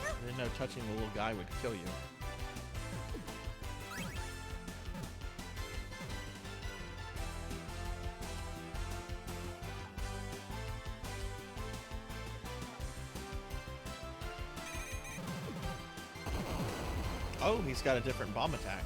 I didn't know touching the little guy would kill you. Oh, he's got a different bomb attack.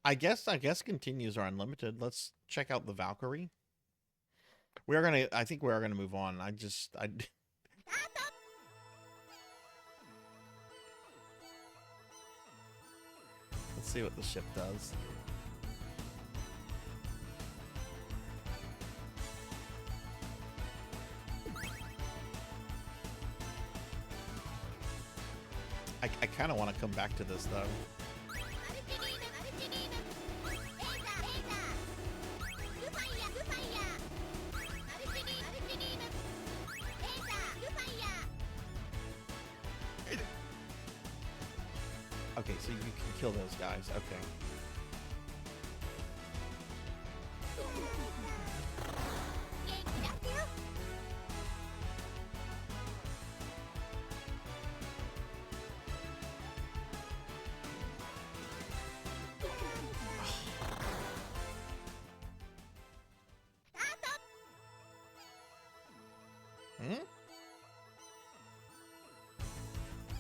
I guess continues are unlimited. Let's check out the Valkyrie. We are gonna. I think we are gonna move on. I. Let's see what the ship does. I kind of want to come back to this though. Okay, so you can kill those guys. Okay.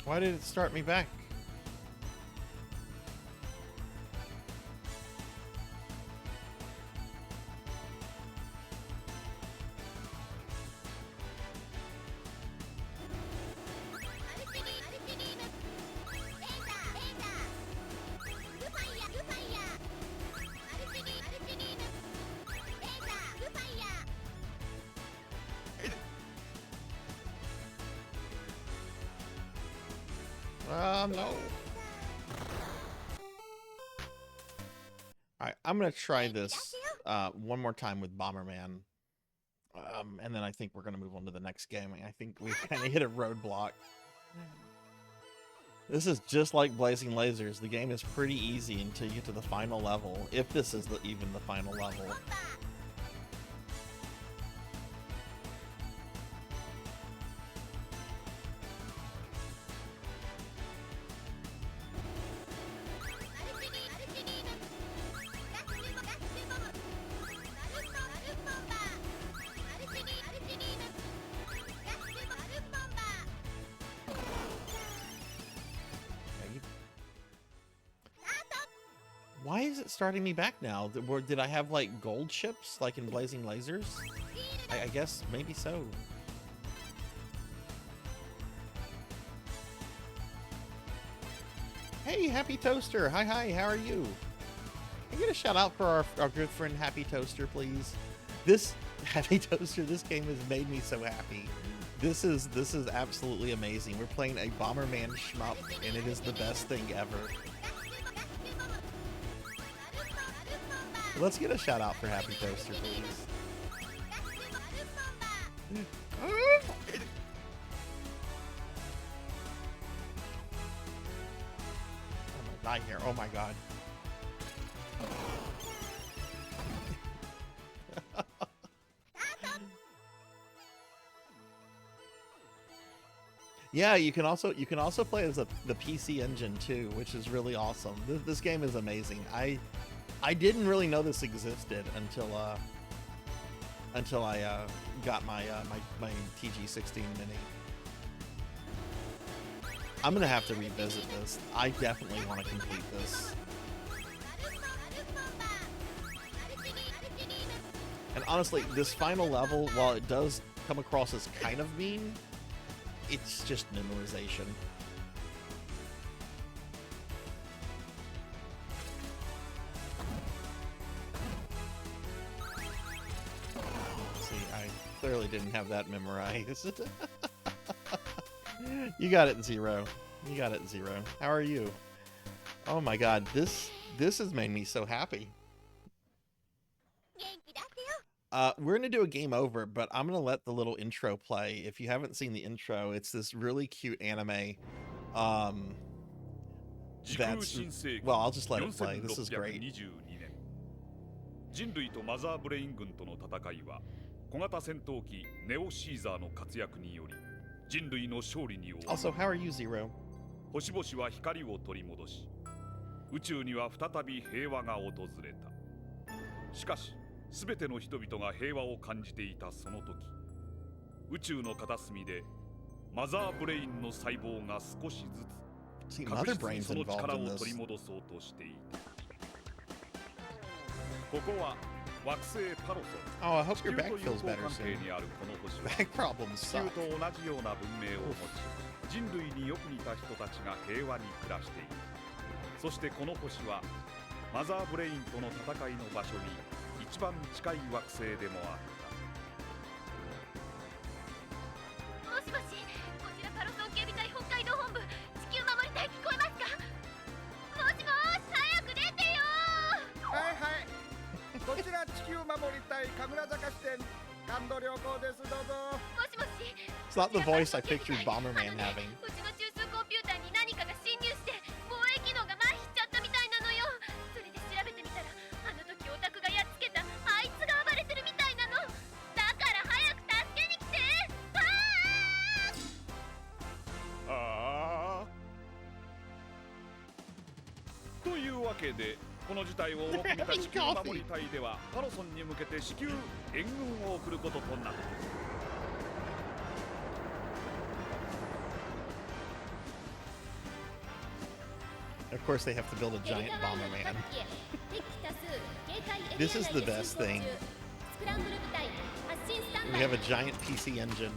Why did it start me back? No. Alright, I'm gonna try this one more time with Bomberman. And then I think we're gonna move on to the next game. I think we've kind of hit a roadblock. This is just like Blazing Lasers. The game is pretty easy until you get to the final level, if this is even the final level. Why is it starting me back now? Did I have like gold ships like in Blazing Lasers? I guess maybe so. Hey, Happy Toaster. Hi, how are you? Can I get a shout out for our good friend Happy Toaster, please? This Happy Toaster, this game has made me so happy. This is absolutely amazing. We're playing a Bomberman shmup, and it is the best thing ever. Let's get a shout out for Happy Toaster, please. I'm gonna die here. Oh my god. Yeah, you can also play as the PC engine too, which is really awesome. This game is amazing. I didn't really know this existed until I got my TG-16 Mini. I'm gonna have to revisit this. I definitely want to complete this. And honestly, this final level, while it does come across as kind of mean, it's just memorization. Clearly didn't have that memorized. You got it, Zero. You got it, Zero. How are you? Oh my god, this has made me so happy. We're gonna do a game over, but I'm gonna let the little intro play. If you haven't seen the intro, it's this really cute anime. That's well, I'll just let it play. This is great. 人類とマザーブレイン軍との戦いは小型戦闘機ネオシーザーの活躍により人類の勝利に終わった。 Also, how are you, Zero? 星々は光を取り戻し、宇宙には再び平和が訪れた。しかし、すべての人々が平和を感じていたその時、宇宙の片隅でマザーブレインの細胞が少しずつ確実にその力を取り戻そうとしていた。ここは惑星パロソン。 Oh, I hope 地 your 球 back と友 feels 好 better 関係 soon. にあるこの星は Back problems 地球 suck. と同じような文明を持ち、人類によく似た人たちが平和に暮らしている。そしてこの星はマザーブレインとの戦いの場所に一番近い惑星でもあった。もしもし、こちらパロソン警備隊北海道本部、地球守り隊聞こえますか？もしもーし、早く出てよー。はいはい。こちら地球守り隊神楽坂支店感度良好です。どうぞ。もしもし。 It's not the voice I pictured Bomberman あのね、 having. うちの中枢コンピューターに何かが侵入して防衛機能が麻痺しちゃったみたいなのよ。それで調べてみたら、あの時オタクがやっつけたあいつが暴れてるみたいなの。だから早く助けに来て。ああ。というわけで、この事態を重く見た地球守り隊ではパロソンに向けて至急援軍を送ることとなった。 Of course, they have to build a giant Bomberman. This is the best thing. We have a giant PC engine.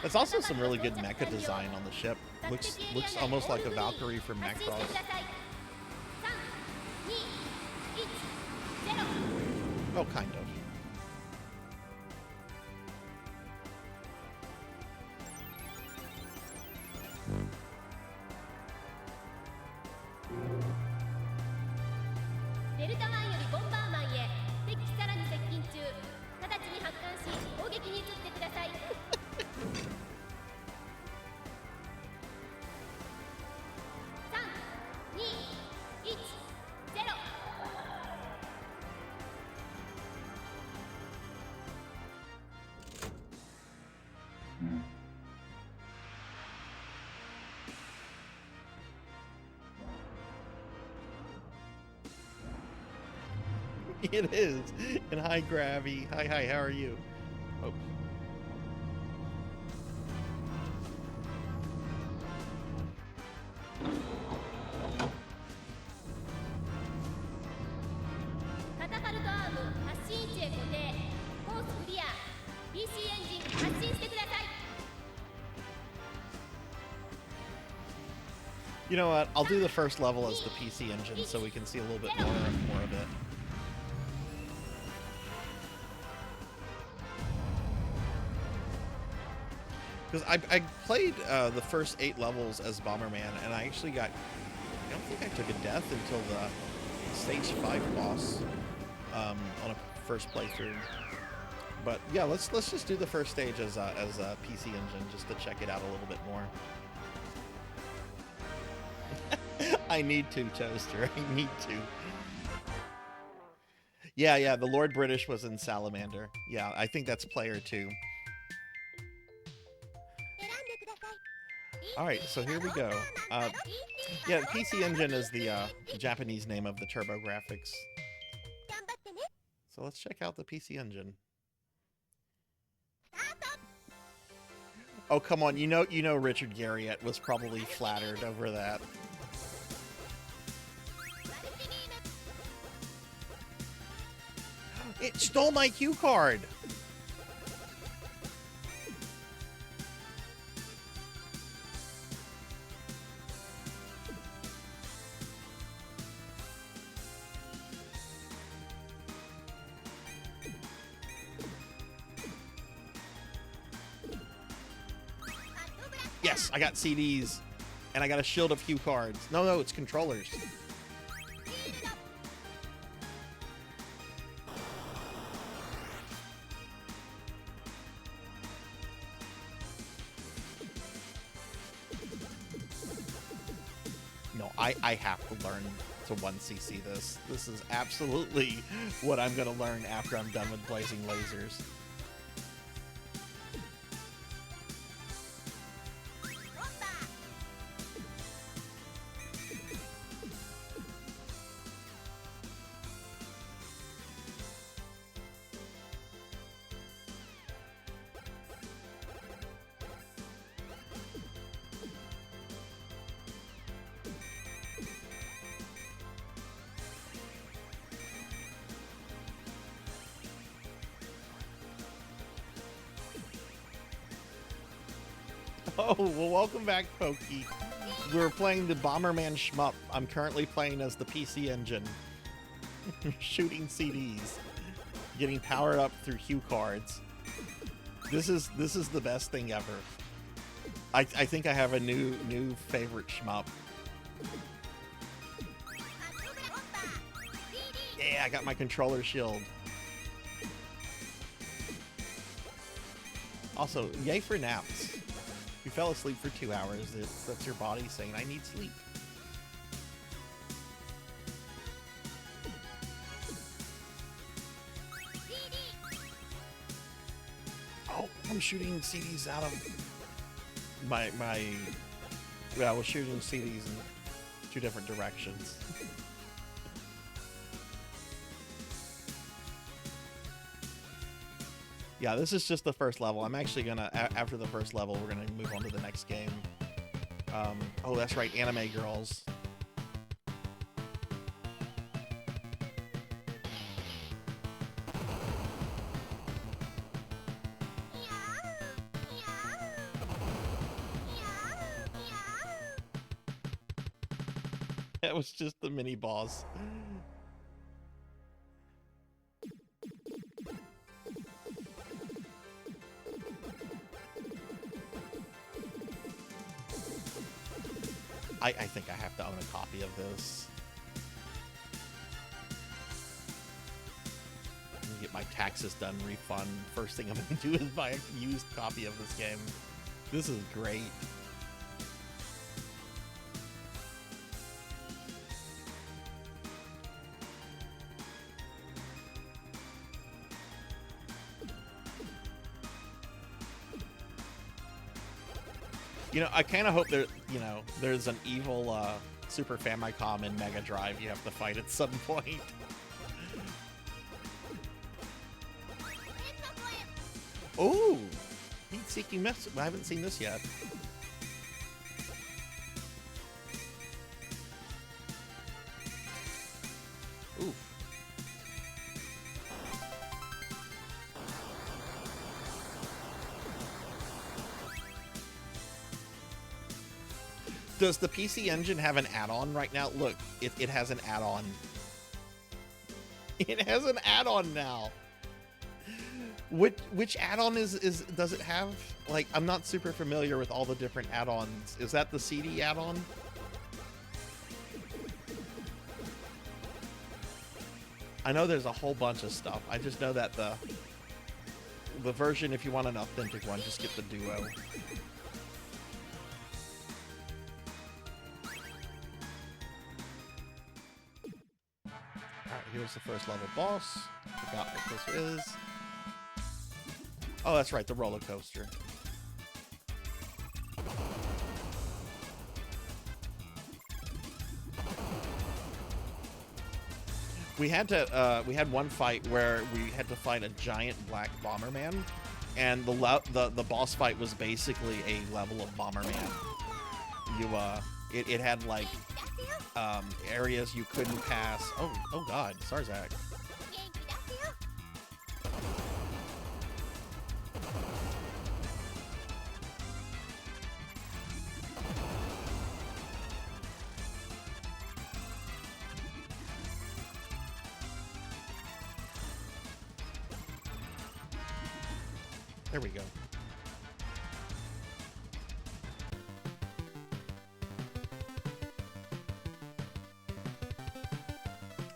There's also some really good mecha design on the ship. Looks almost like a Valkyrie from Macross. Oh, kind of. It is. And hi, Gravy. Hi, how are you? Oh. You know what? I'll do the first level as the PC engine so we can see a little bit more of it. Because I played the first 8 levels as Bomberman, and I actually got... I don't think I took a death until the Stage 5 boss on a first playthrough. But yeah, let's just do the first stage as a PC engine, just to check it out a little bit more. I need to, Toaster. I need to. Yeah, the Lord British was in Salamander. Yeah, I think that's player 2. Alright, so here we go. Yeah, PC Engine is the Japanese name of the TurboGrafx. So let's check out the PC Engine. Oh, come on, you know Richard Garriott was probably flattered over that. It stole my cue card! Yes, I got CDs, and I got a shield of cue cards. No, it's controllers. No, I have to learn to 1cc this. This is absolutely what I'm gonna learn after I'm done with Blazing Lasers. Oh, well, welcome back, Pokey. We're playing the Bomberman Shmup. I'm currently playing as the PC Engine. Shooting CDs. Getting powered up through cue cards. This is the best thing ever. I think I have a new favorite shmup. Yeah, I got my controller shield. Also, yay for naps. You fell asleep for 2 hours. That's your body saying, I need sleep. Oh, I'm shooting CDs out of my well, we're shooting CDs in 2 different directions. Yeah, this is just the first level. I'm actually gonna, after the first level, we're gonna move on to the next game. Oh, that's right, Anime Girls. That was just the mini boss. I think I have to own a copy of this. Let me get my taxes done, refund. First thing I'm gonna do is buy a used copy of this game. This is great. You know, I kind of hope there, you know, there's an evil Super Famicom and Mega Drive you have to fight at some point. Ooh, heat-seeking mess. I haven't seen this yet. Oof. Does the PC Engine have an add-on right now? Look, it has an add-on. It has an add-on now. Which add-on does it have? Like, I'm not super familiar with all the different add-ons. Is that the CD add-on? I know there's a whole bunch of stuff. I just know that the version, if you want an authentic one, just get the Duo. Here's the first level boss. Forgot what this is. Oh, that's right, the roller coaster. We had one fight where we had to fight a giant black Bomberman, and the boss fight was basically a level of Bomberman. It had like areas you couldn't pass. Oh God, Sarzac. There we go.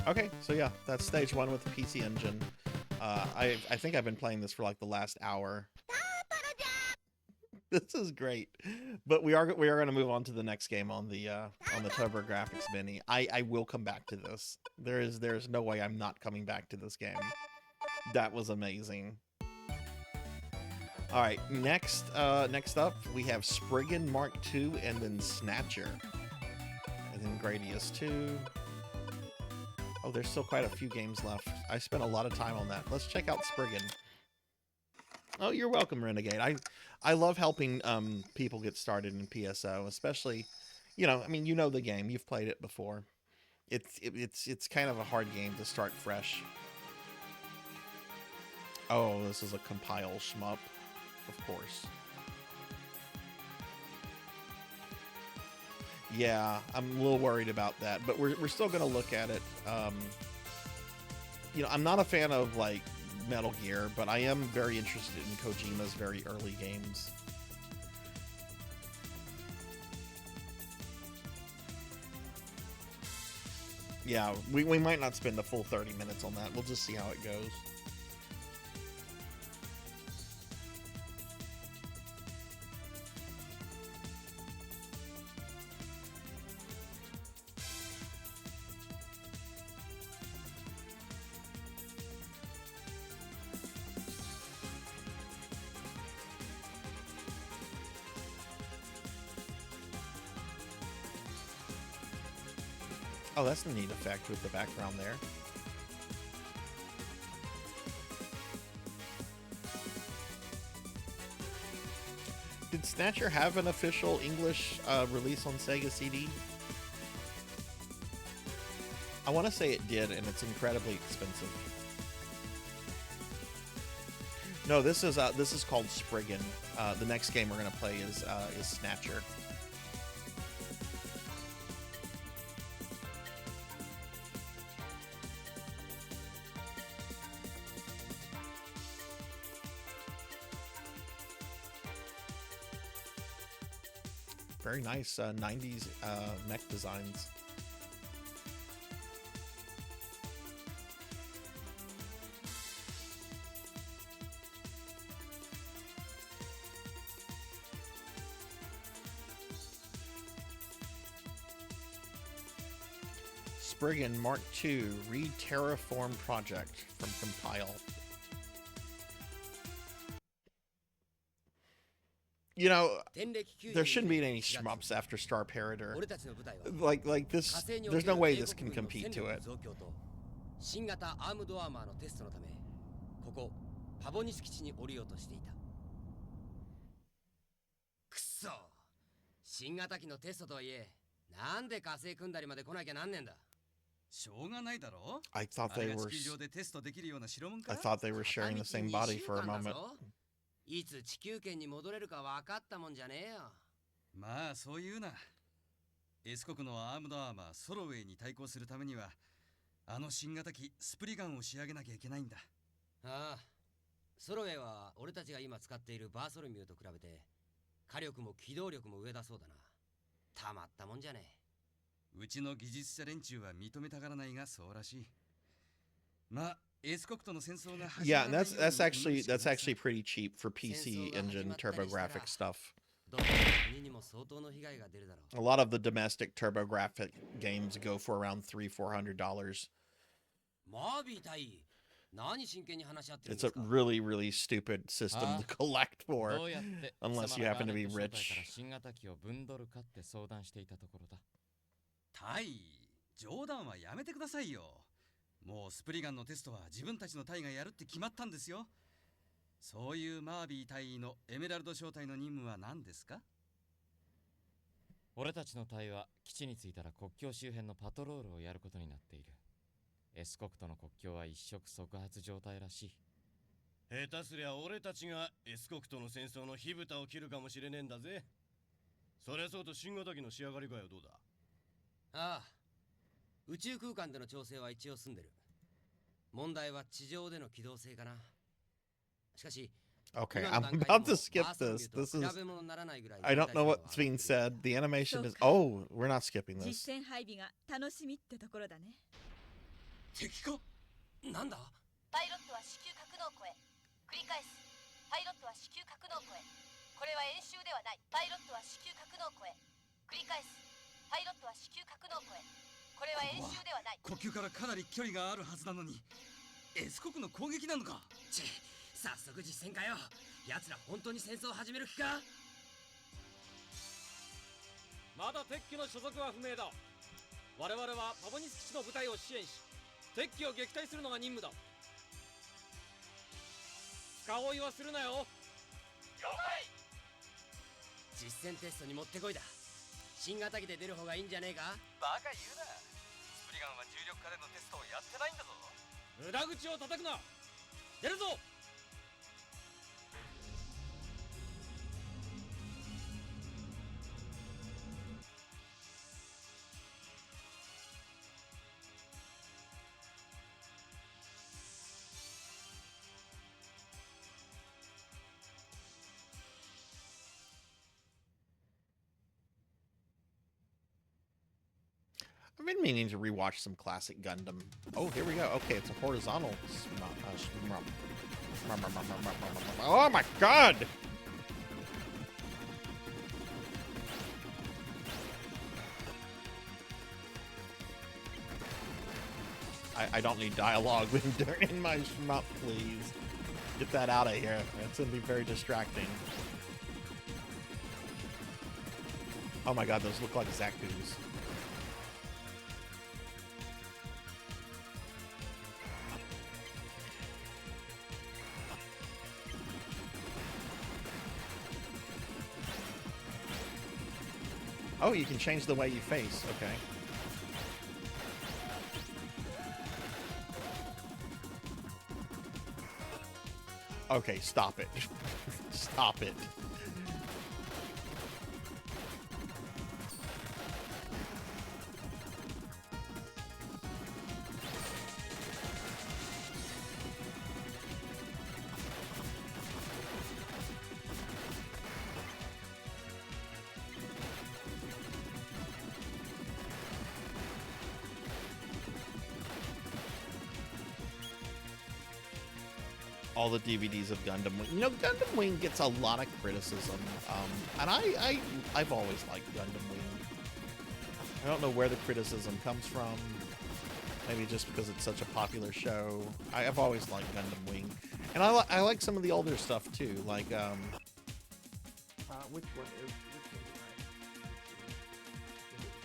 Okay, so yeah, that's stage 1 with the PC Engine. I think I've been playing this for like the last hour. This is great, but we are going to move on to the next game on the TurboGrafx Mini. I will come back to this. There's no way I'm not coming back to this game. That was amazing. All right, next up we have Spriggan Mark II and then Snatcher, and then Gradius 2. Oh, there's still quite a few games left. I spent a lot of time on that. Let's check out Spriggan. Oh, you're welcome, Renegade. I love helping people get started in PSO, especially, you know, I mean, you know the game. You've played it before. It's kind of a hard game to start fresh. Oh, this is a compile shmup, of course. Yeah, I'm a little worried about that, but we're still gonna look at it. You know, I'm not a fan of like Metal Gear, but I am very interested in Kojima's very early games. Yeah, we might not spend the full 30 minutes on that. We'll just see how it goes. Oh, that's a neat effect with the background there. Did Snatcher have an official English release on Sega CD? I want to say it did, and it's incredibly expensive. No, this is called Spriggan. The next game we're gonna play is Snatcher. Very nice 90s mech designs. Spriggan Mark II Re-Terraform Project from Compile. You know, there shouldn't be any shmups after Star Parader. Like this, there's no way this can compete to it. 新型アームドアーマーのテストのため、ここパボニス基地に降りようとしていた。くそ、新型機のテストとはいえ、なんで火星組んだりまで来なきゃなんねんだ。しょうがないだろ。I thought they were sharing the same body for a moment. いつ地球圏に戻れるか分かったもんじゃねえよ。まあそういうな。S 国のアームドアーマーソロウェイに対抗するためには、あの新型機スプリガンを仕上げなきゃいけないんだ。ああ、ソロウェイは俺たちが今使っているバーソルミューと比べて火力も機動力も上だそうだな。たまったもんじゃねえ。うちの技術者連中は認めたがらないがそうらしい。まあ。Yeah, and that's actually pretty cheap for PC engine TurboGrafx stuff. A lot of the domestic TurboGrafx games go for around $300-400. It's a really stupid system to collect for, unless you happen to be rich. もうスプリガンのテストは自分たちの隊がやるって決まったんですよ。そういうマービー隊員のエメラルド小隊の任務は何ですか？俺たちの隊は基地に着いたら国境周辺のパトロールをやることになっている。S 国との国境は一触即発状態らしい。下手すりゃ俺たちが S 国との戦争の火蓋を切るかもしれねえんだぜ。そりゃそうと新型機の仕上がりかよどうだ？ああ。宇宙空間での調整は一応済んでる。問題は地上での機動性かな。しかし、Okay, I'm about to skip this. This is... I don't know what's being said. The animation is... Oh, we're not skipping this. 実戦配備が楽しみってところだね。敵か？なんだ？パイロットは至急格納庫へ。繰り返す。パイロットは至急格納庫へ。これは演習ではない。パイロットは至急格納庫へ。繰り返す。パイロットは至急格納庫へ。これは演習ではない。呼吸からかなり距離があるはずなのに S 国の攻撃なのか。早速実戦かよ。奴ら本当に戦争を始める気か。まだ敵機の所属は不明だ。我々はパボニス基地の部隊を支援し敵機を撃退するのが任務だ。深追いはするなよ。了解。実戦テストにもってこいだ。新型機で出る方がいいんじゃねえか。バカ言うな。スプリガンは重力化でのテストをやってないんだぞ。無駄口を叩くな。出るぞ。I've been meaning to rewatch some classic Gundam. Oh, here we go. Okay, it's a horizontal. Oh my god! I don't need dialogue in my shmup, please. Get that out of here. That's gonna be very distracting. Oh my god, those look like Zaku's. Oh, you can change the way you face. Okay. Okay, stop it. Stop it. All the DVDs of Gundam Wing. You know, Gundam Wing gets a lot of criticism, and I've always liked Gundam Wing. I don't know where the criticism comes from. Maybe just because it's such a popular show. I've always liked Gundam Wing, and I like some of the older stuff too. Like which one is it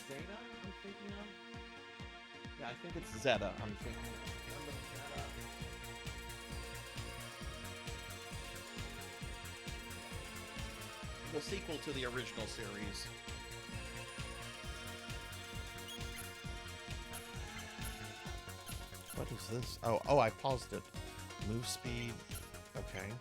Zeta? I'm thinking of. Yeah, I think it's Zeta. I'm thinking. The sequel to the original series. What is this? Oh, I paused it. Move speed. Okay.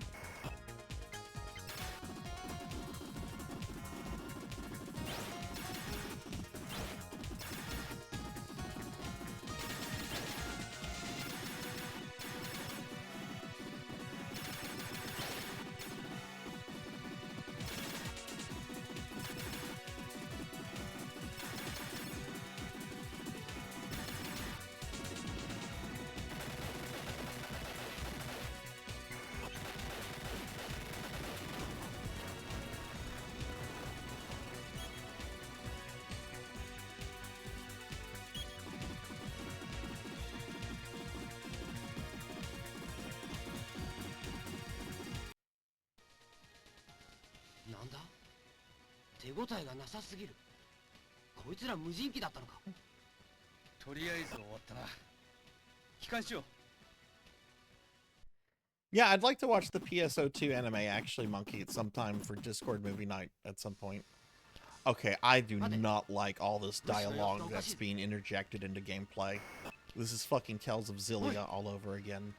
Yeah, I'd like to watch the PSO2 anime actually, Monkey, at some time for Discord movie night at some point. Okay, I do not like all this dialogue that's being interjected into gameplay. This is fucking Tales of Zillia all over again.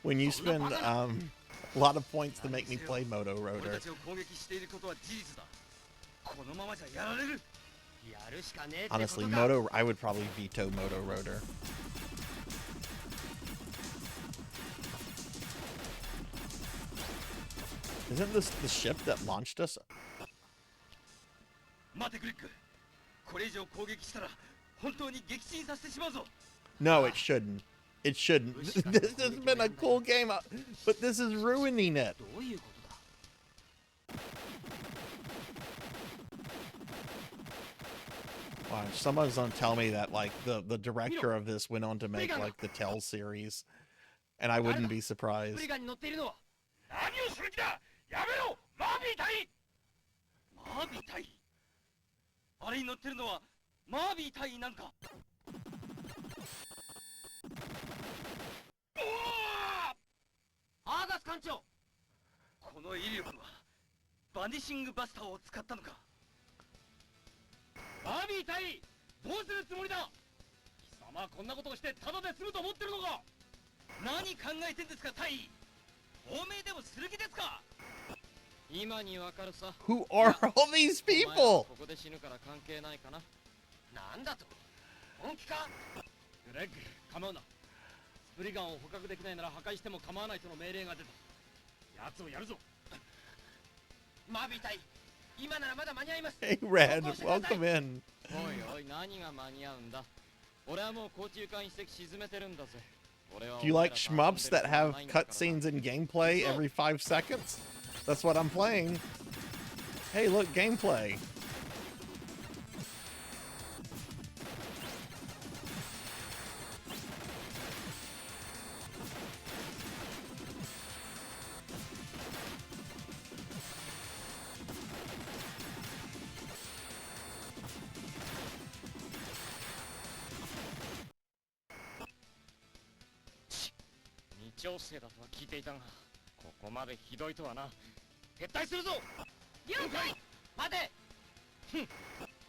When you spend a lot of points to make me play Moto Rotor. Honestly, I would probably veto Moto Rotor. Isn't this the ship that launched us? No, it shouldn't. It shouldn't. This has been a cool game, but this is ruining it. Wow, someone's gonna tell me that like the director of this went on to make like the Tell series, and I wouldn't be surprised. 今にわかるさ。 Who are all these お前 people? はここで死ぬから関係ないかな。なんだと、本気か。グレッグ、構うな。スプリガンを捕獲できないなら破壊しても構わないとの命令が出た。奴をやるぞ。マビ隊、今ならまだ間に合います。 Hey, Red, welcome in. おいおい、何が間に合うんだ。俺はもう甲虫艦一隻沈めてるんだぜ。 Do you like shmups that have cutscenes in gameplay every 5 seconds? That's what I'm playing. Hey, look, gameplay. Ni 調整だとは聞いていたが、ここまでひどいとはな。撤退するぞ。了解。待て。ふん。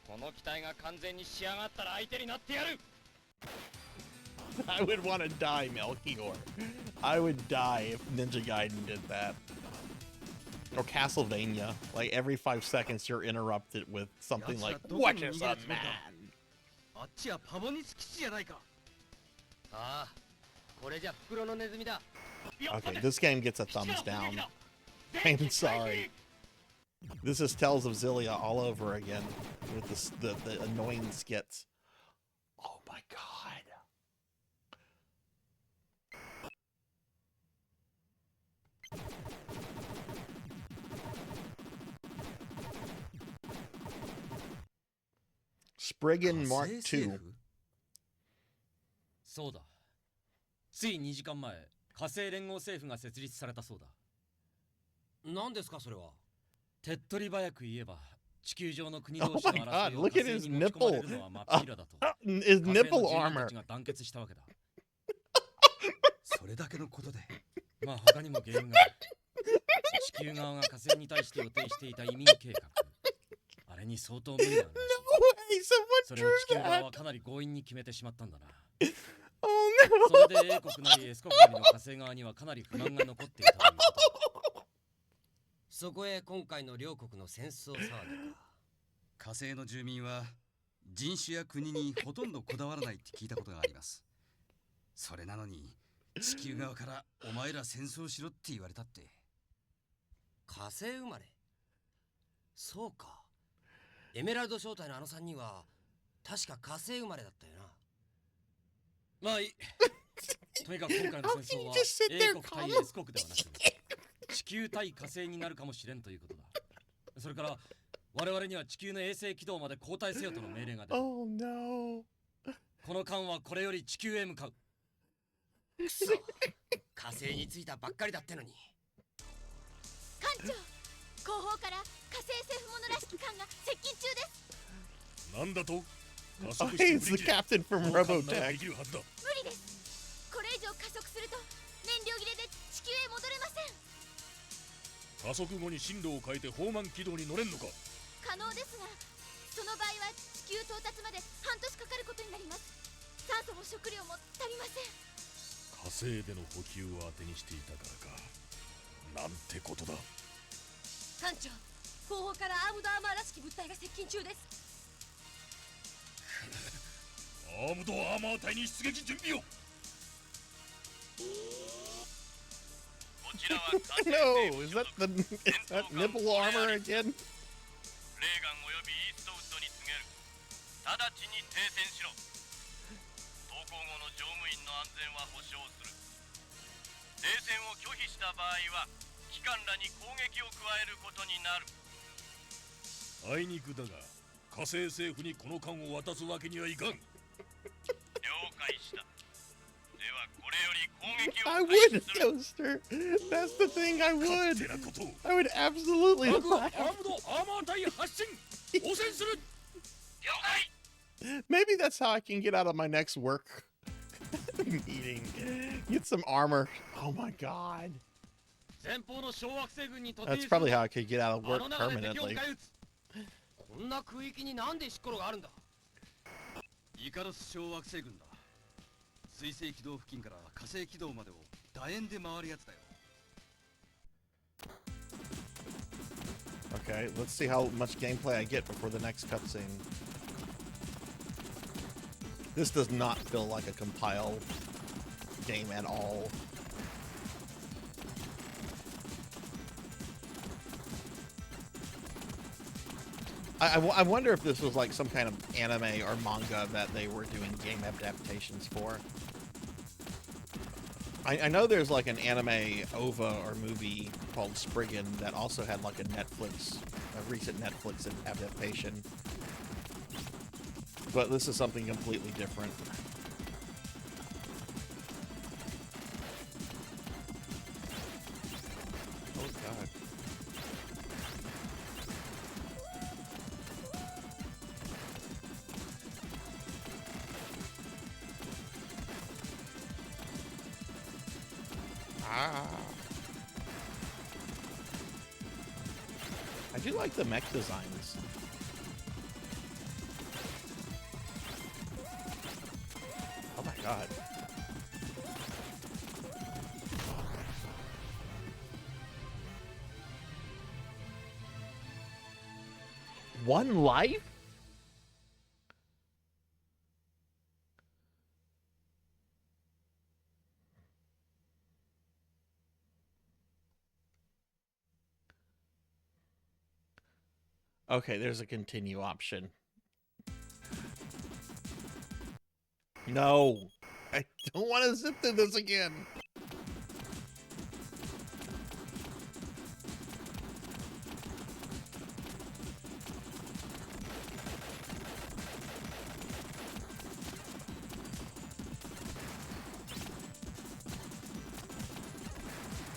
この機体が完全に仕上がったら相手になってやる。I would want to die, Melchior. I would die if Ninja Gaiden did that. Or Castlevania. Like, every 5 seconds you're interrupted with something like, "What is a man?" あっちはパボニス基地じゃないか。ああ、これじゃ袋のネズミだ。 Okay, this game gets a thumbs down. I'm sorry. This is Tales of Zillia all over again with the annoying skits. Oh my god. Spriggan Mark II. そうだ。つい2時間前、火星連合政府が設立されたそうだ。何ですかそれは。手っ取り早く言えば、地球上の国同士の争いを火星に持ち込まれるのは真っ平だと。His nipple armor. が団結したわけだ。それだけのことで。まあ他にも原因がある。地球側が火星に対して予定していた移民計画。あれに相当無理があるらしい。それを地球側はかなり強引に決めてしまったんだな。それで英国なり S 国なりの火星側にはかなり不満が残っていたということ。そこへ今回の両国の戦争騒ぎか。火星の住民は人種や国にほとんどこだわらないって聞いたことがあります。それなのに地球側からお前ら戦争しろって言われたって。火星生まれ。そうか。エメラルド正体のあの3人は確か火星生まれだったよな。まあいい。とにかく今回の戦争は英国対 S 国ではなく地球対火星になるかもしれんということだ。それから我々には地球の衛星軌道まで後退せよとの命令が出た。Oh no. この艦はこれより地球へ向かう。くそ、火星に着いたばっかりだってのに。艦長、後方から火星政府者らしき艦が接近中です。なんだと Oh, he's the captain from Robotech. 無理です。これ以上加速すると燃料切れで地球へ戻れません。加速後に進路を変えて放慢軌道に乗れんのか。可能ですが、その場合は地球到達まで半年かかることになります。酸素も食料も足りません。火星での補給を当てにしていたからか。なんてことだ。艦長、後方からアームドアーマーらしき物体が接近中です。アームドアーマー隊に出撃準備を。こちらは火星 No, is that nipple armor again? レーガンおよびイーストウッドに告げる。直ちに停戦しろ。投降後の乗務員の安全は保証する。停戦を拒否した場合は機関らに攻撃を加えることになる。あいにくだが火星政府にこの艦を渡すわけにはいかん。了解した。ではこれより攻撃を I 開 would, 始する。 Toaster. That's the thing, I 勝 would. 手なことを。 I would absolutely アームド fly. アーマー隊発進。応戦する。了解。 Maybe that's how I can get out of my next work meeting. Get some armor. Oh my god. 前方の小惑星軍に突入 That's する。 probably how I could get out of あ work の中で敵を permanently. 迎え撃つ。こんな空域になんで石ころがあるんだ。イカロス小惑星群だ。水星軌道付近から火星軌道までを楕円で回るやつだよ。Okay, let's see how much gameplay I get before the next cutscene. This does not feel like a compile game at all. I wonder if this was like some kind of anime or manga that they were doing game adaptations for. I know there's like an anime OVA or movie called Spriggan that also had like a recent Netflix adaptation. But this is something completely different. Oh god. I do like the mech designs. Oh my god. One life? Okay, there's a continue option. No, I don't want to sit through this again.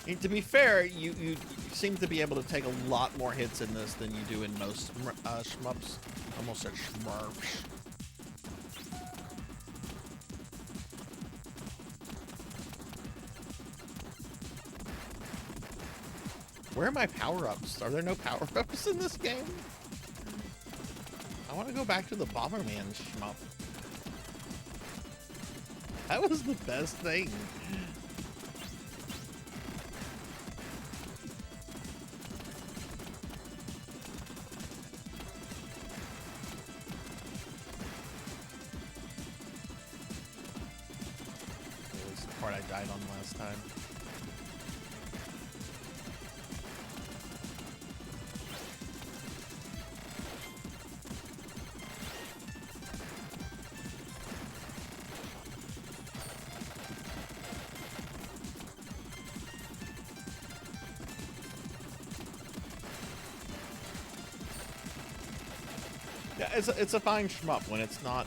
And to be fair, you seem to be able to take a lot more hits in this than you do in most shmups. Almost said shmurfs. Where are my power-ups? Are there no power-ups in this game? I want to go back to the Bomberman shmup. That was the best thing. I died on last time. Yeah, it's a fine shmup when it's not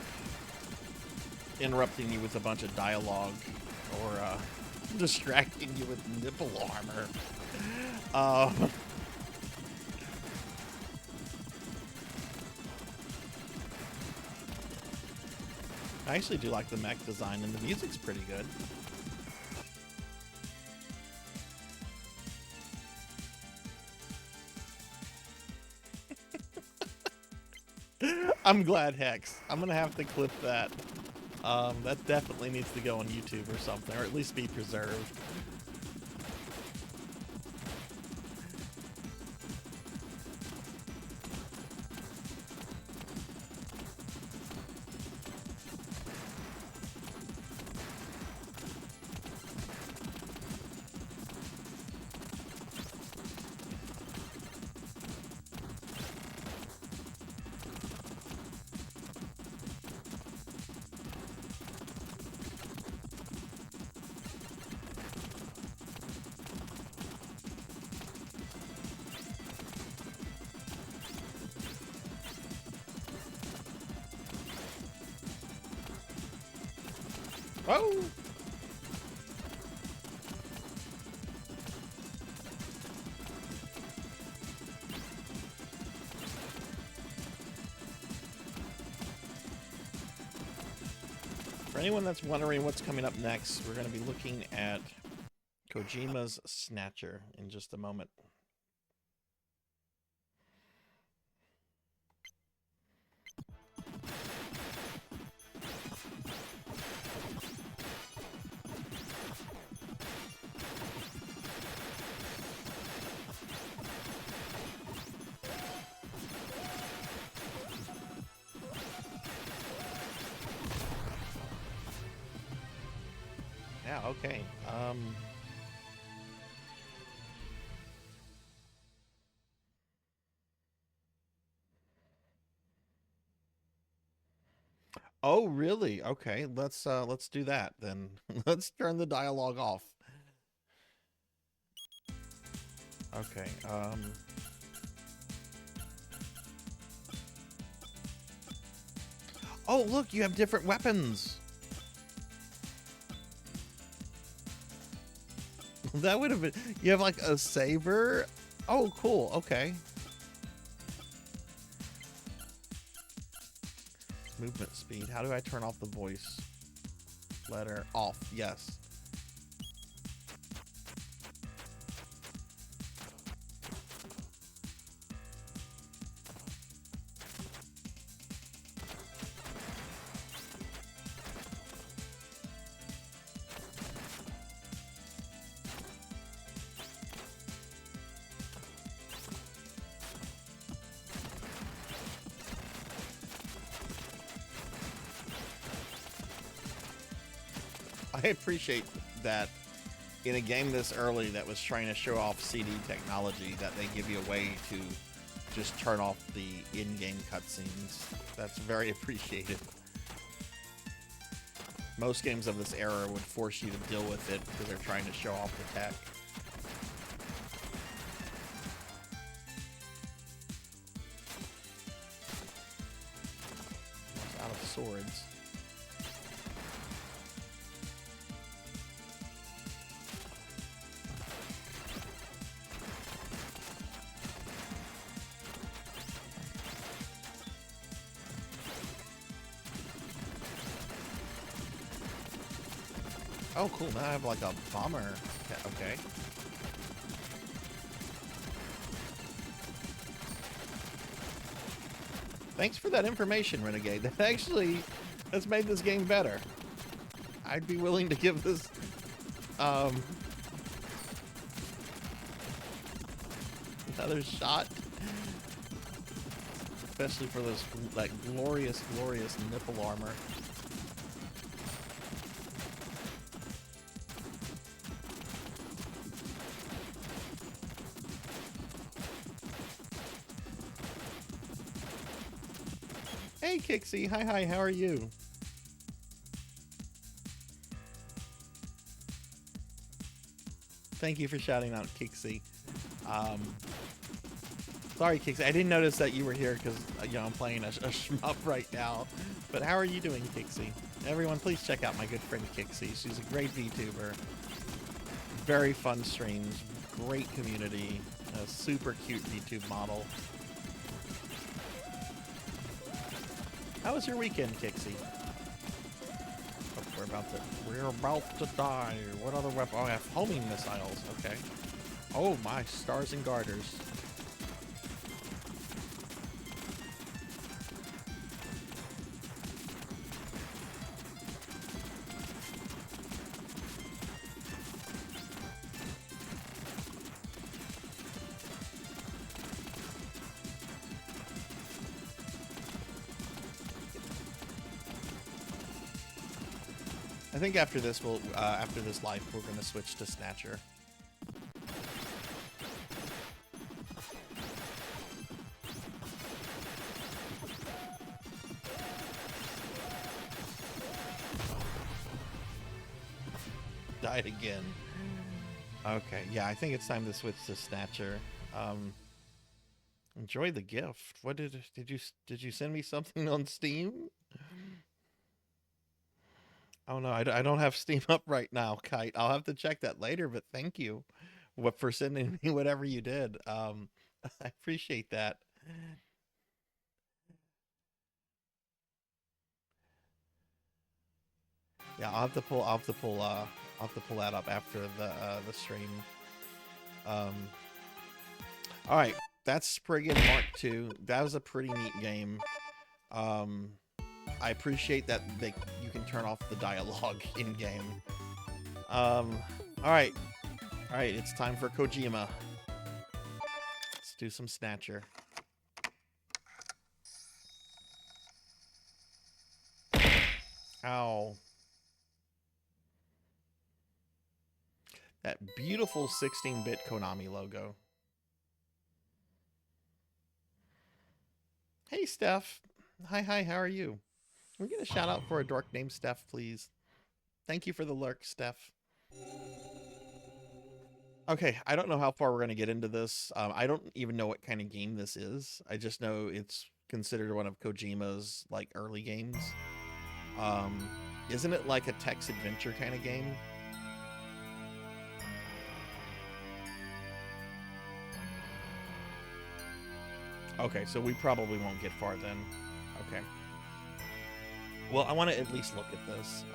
interrupting you with a bunch of dialogue or distracting you with nipple armor. I actually do like the mech design, and the music's pretty good. I'm glad, Hex. I'm gonna have to clip that. That definitely needs to go on YouTube or something, or at least be preserved. Oh! For anyone that's wondering what's coming up next, we're going to be looking at Kojima's Snatcher in just a moment. Yeah, okay. Oh, really? Okay, let's do that then. Let's turn the dialogue off. Okay, oh, look, you have different weapons. That would have been... You have, like, a saber? Oh, cool. Okay. Movement speed. How do I turn off the voice? Letter off. Yes. I appreciate that in a game this early that was trying to show off CD technology that they give you a way to just turn off the in-game cutscenes. That's very appreciated. Most games of this era would force you to deal with it because they're trying to show off the tech. Almost out of swords. Oh, cool. Now I have like a bomber. Okay. Thanks for that information, Renegade. That actually has made this game better. I'd be willing to give this another shot. Especially for those like glorious nipple armor. Hey, Kixie. Hi, how are you? Thank you for shouting out, Kixie. Sorry, Kixie. I didn't notice that you were here because, you know, I'm playing a shmup right now. But how are you doing, Kixie? Everyone, please check out my good friend, Kixie. She's a great VTuber. Very fun streams. Great community. A super cute VTube model. How was your weekend, Kixie? Oh, we're about to die. What other weapon? Oh, I have homing missiles. Okay. Oh my, stars and garters. I think after this, after this life, we're gonna switch to Snatcher. Died again. Okay, yeah, I think it's time to switch to Snatcher. Enjoy the gift. What did you send me something on Steam? Oh no, I don't have Steam up right now, Kite. I'll have to check that later, but thank you for sending me whatever you did. I appreciate that. Yeah, I'll have to pull that up after the stream. All right, that's Spriggan Mark II. That was a pretty neat game. I appreciate that you can turn off the dialogue in game. All right, it's time for Kojima. Let's do some Snatcher. Ow. That beautiful 16-bit Konami logo. Hey, Steph. Hi, how are you? Can we get a shout out for a dork named Steph, please? Thank you for the lurk, Steph. Okay, I don't know how far we're going to get into this. I don't even know what kind of game this is. I just know it's considered one of Kojima's like early games. Isn't it like a text adventure kind of game? Okay, so we probably won't get far then. Okay. Well, I want to at least look at this.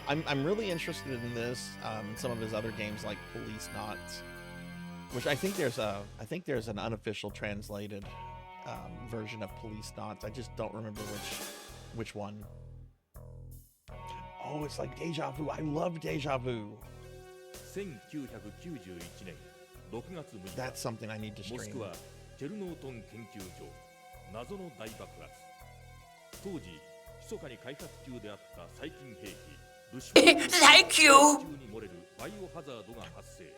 I'm really interested in this. Some of his other games like Police Knots, which I think there's an unofficial translated version of Police Knots. I just don't remember which one. Oh, it's like Deja Vu. I love Deja Vu. 1991年6月6日 That's something I need to モス stream. クワチェルノートン研究所謎の大爆発当時密かに開発中であった細菌兵器ルシファー Thank you! 中に漏れるバイオハザードが発生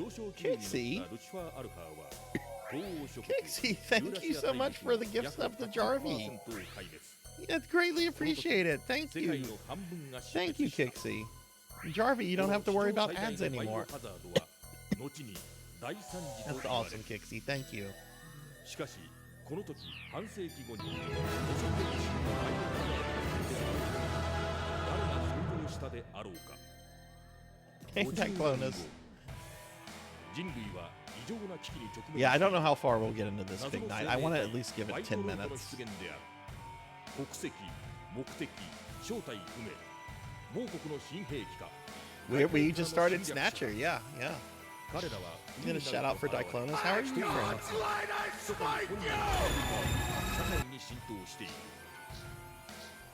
上昇気流に乗ったルシファーアルファは東欧諸国 Kixie, thank you so much for the gifts of the Jarvie. That's greatly appreciated. Thank you. Thank you, Kixie. Jarvie, you don't have to worry about ads anymore. That's awesome, Kixie. Thank you. しかしこの時半世紀後に汚職歴史のバイオハザードが誰が想像したであろうか Ain't that clonus? 人類は異常な危機に直面 Yeah, I don't know how far we'll get into this big night. I want to at least give it 10 minutes. 国籍、目的、正体不明某国の新兵器か We just started Snatcher. Yeah. I'm gonna shout out for Diclonus. How are you doing? 社会に浸透している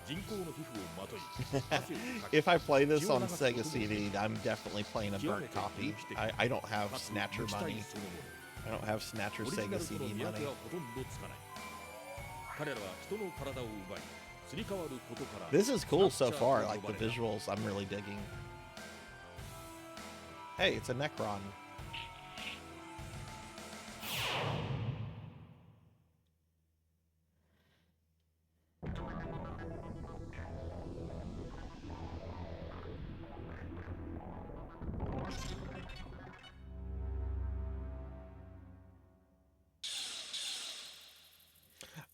人工の皮膚をまとい If I play this on Sega CD, I'm definitely playing a burnt copy. I don't have Snatcher money. I don't have Snatcher Sega CD money. 彼らは人の体を奪いすり替わることから This is cool so far. Like the visuals, I'm really digging. Hey, it's a Necron.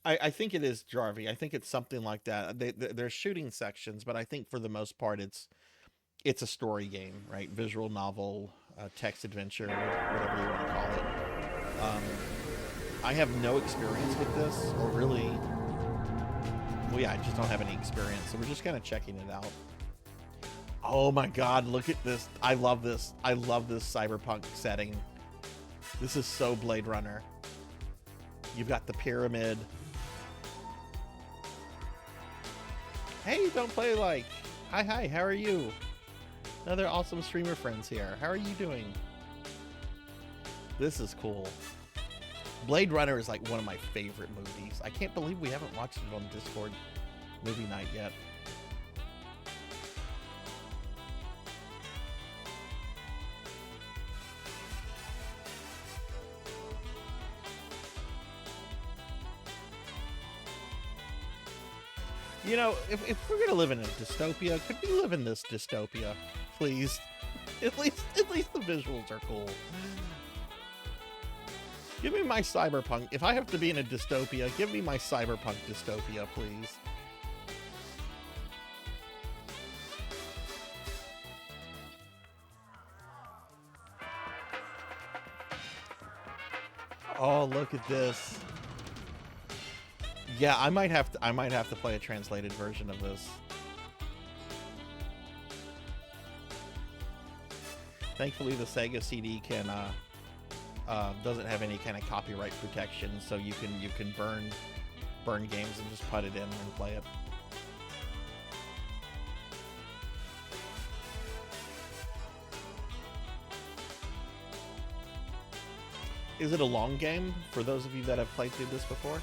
I think it is Jarvie. I think it's something like that. There's shooting sections, but I think for the most part, it's a story game, right? Visual novel, text adventure, whatever you want to call it. I have no experience with this, or really, well, yeah, I just don't have any experience. So we're just kind of checking it out. Oh my God, look at this. I love this. I love this cyberpunk setting. This is so Blade Runner. You've got the pyramid. Hey, don't play like. Hi, how are you? Another awesome streamer friends here. How are you doing? This is cool. Blade Runner is like one of my favorite movies. I can't believe we haven't watched it on Discord movie night yet. You know, if we're gonna live in a dystopia, could we live in this dystopia, please? At least the visuals are cool. Give me my cyberpunk. If I have to be in a dystopia, give me my cyberpunk dystopia, please. Oh, look at this. Yeah, I might have to play a translated version of this. Thankfully, the Sega CD can doesn't have any kind of copyright protection, so you can burn games and just put it in and play it. Is it a long game for those of you that have played through this before?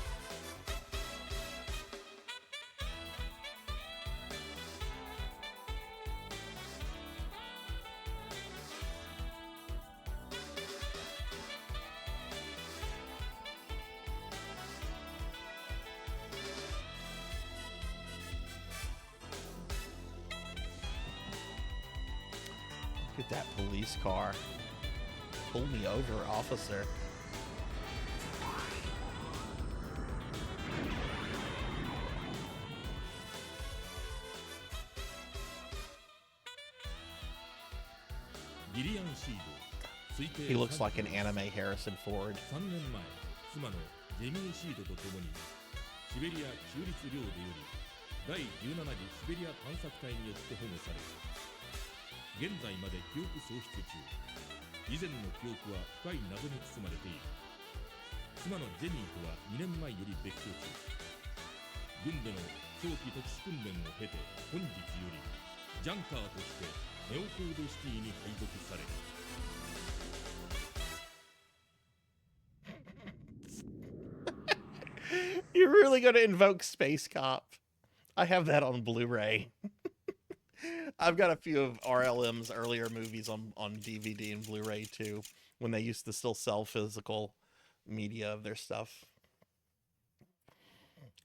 Look at that police car. Pull me over, officer. He looks like an anime Harrison Ford. 3年前、妻のジェミー・シードと共にシベリア州立領土より第17次シベリア探索隊によって保護され、現在まで記憶喪失中。以前の記憶は深い謎に包まれている。妻のジェニーとは2年前より別居中。軍での長期特殊訓練を経て本日よりジャンカーとしてネオコードシティに配属される。You're really going to invoke Space Cop. I have that on Blu-ray. I've got a few of RLM's earlier movies on DVD and Blu-ray too, when they used to still sell physical media of their stuff.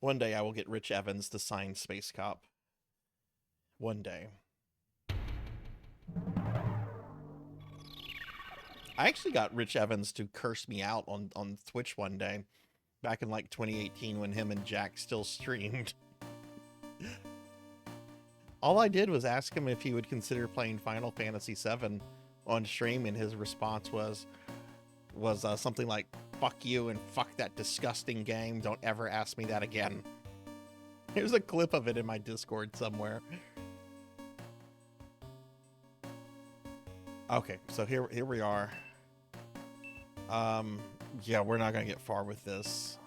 One day I will get Rich Evans to sign Space Cop. One day. I actually got Rich Evans to curse me out on Twitch one day, back in like 2018 when him and Jack still streamed. All I did was ask him if he would consider playing Final Fantasy VII on stream, and his response was something like, "Fuck you and fuck that disgusting game. Don't ever ask me that again." There's a clip of it in my Discord somewhere. Okay, so here we are. Yeah, we're not gonna get far with this.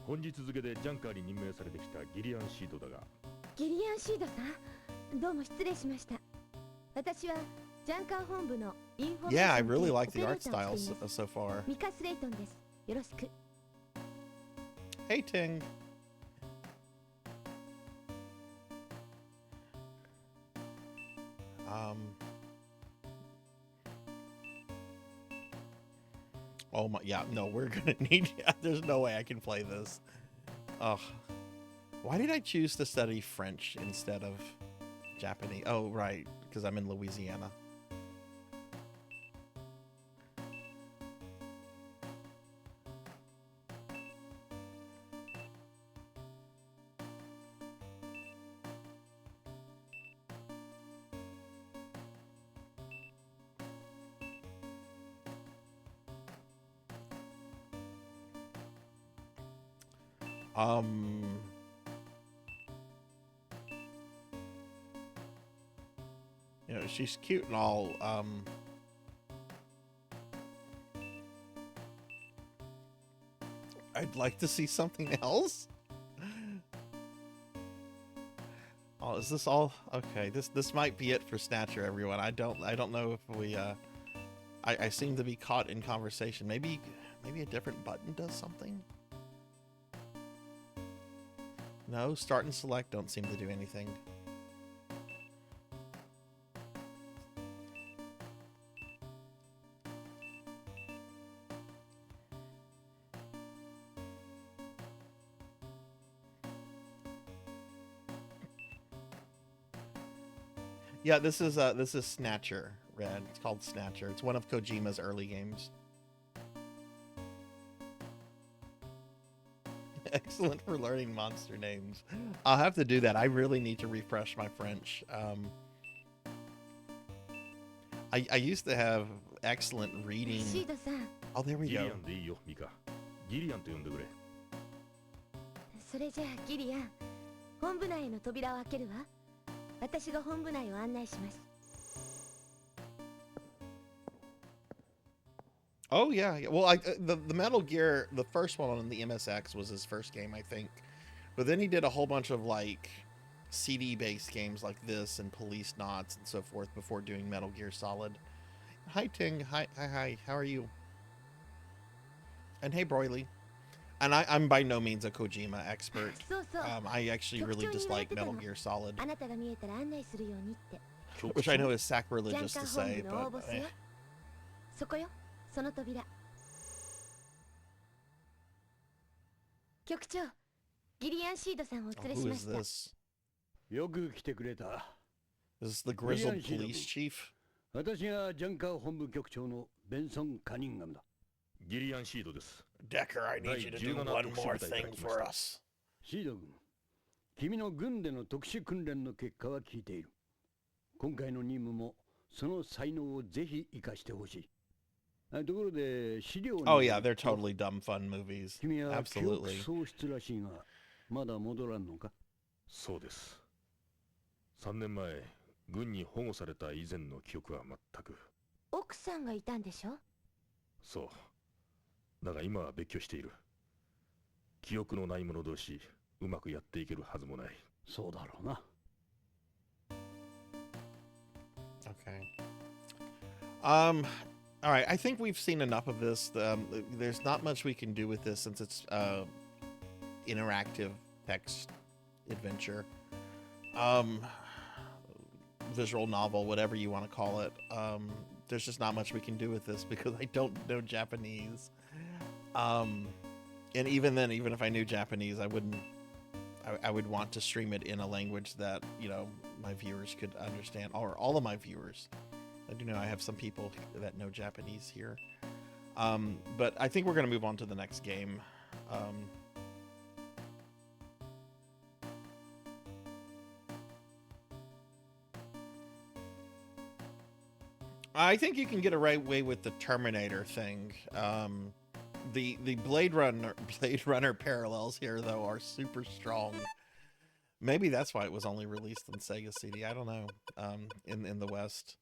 本日付でジャンカーに任命されてきたギリアン・シードだが。ギリアン・シードさん、どうも失礼しました。私はジャンカー本部のインフォメーション Yeah, I really like the art style so far. ミカスレイトンです。よろしく。Hey, Ting. Oh my, yeah, no, we're gonna need, yeah, there's no way I can play this. Ugh. Why did I choose to study French instead of Japanese? Oh, right, because I'm in Louisiana. You know, she's cute and all, I'd like to see something else. Oh, is this all? Okay, this might be it for Snatcher, everyone. I don't know if we, I seem to be caught in conversation. Maybe a different button does something? No, start and select don't seem to do anything. Yeah, this is Snatcher, Red. It's called Snatcher. It's one of Kojima's early games. Excellent for learning monster names. I'll have to do that. I really need to refresh my French. I used to have excellent reading. Oh, there we go. ギリアンと呼んでくれ。それじゃあギリアン、本部内への扉を開けるわ。私が本部内を案内します。Oh yeah, yeah. Well, the Metal Gear, the first one on the MSX was his first game, I think. But then he did a whole bunch of like CD-based games like this and Police Knots and so forth before doing Metal Gear Solid. Hi Ting, hi. How are you? And hey Broily. And I'm by no means a Kojima expert. I actually really dislike Metal Gear Solid, which I know is sacrilegious to say, but. そこよ、その扉。局長、ギリアン・シードさんをお連れしました。よく来てくれた。 This is the grizzled police chief. 私がジャンカー本部局長のベンソン・カニンガムだ。ギリアンシードです。 Decker, I need you to do one more thing for us. シード君、君の軍での特殊訓練の結果は聞いている。今回の任務もその才能をぜひ生かしてほしい。ところで資料に。 Oh yeah, they're totally dumb fun movies. 君は記憶 Absolutely. 喪失らしいが、まだ戻らんのか？そうです。3年前、軍に保護された以前の記憶は全く。奥さんがいたんでしょ？そう。だが今は別居している。記憶のない者同士、うまくやっていけるはずもない。そうだろうな。 Okay. All right. I think we've seen enough of this. There's not much we can do with this since it's interactive text adventure, visual novel, whatever you want to call it. There's just not much we can do with this because I don't know Japanese. And even then, even if I knew Japanese, I wouldn't. I would want to stream it in a language that, you know, my viewers could understand, or all of my viewers. I do know I have some people that know Japanese here. But I think we're going to move on to the next game. I think you can get away with the Terminator thing. The Blade Runner parallels here though are super strong. Maybe that's why it was only released on Sega CD. I don't know. In the West.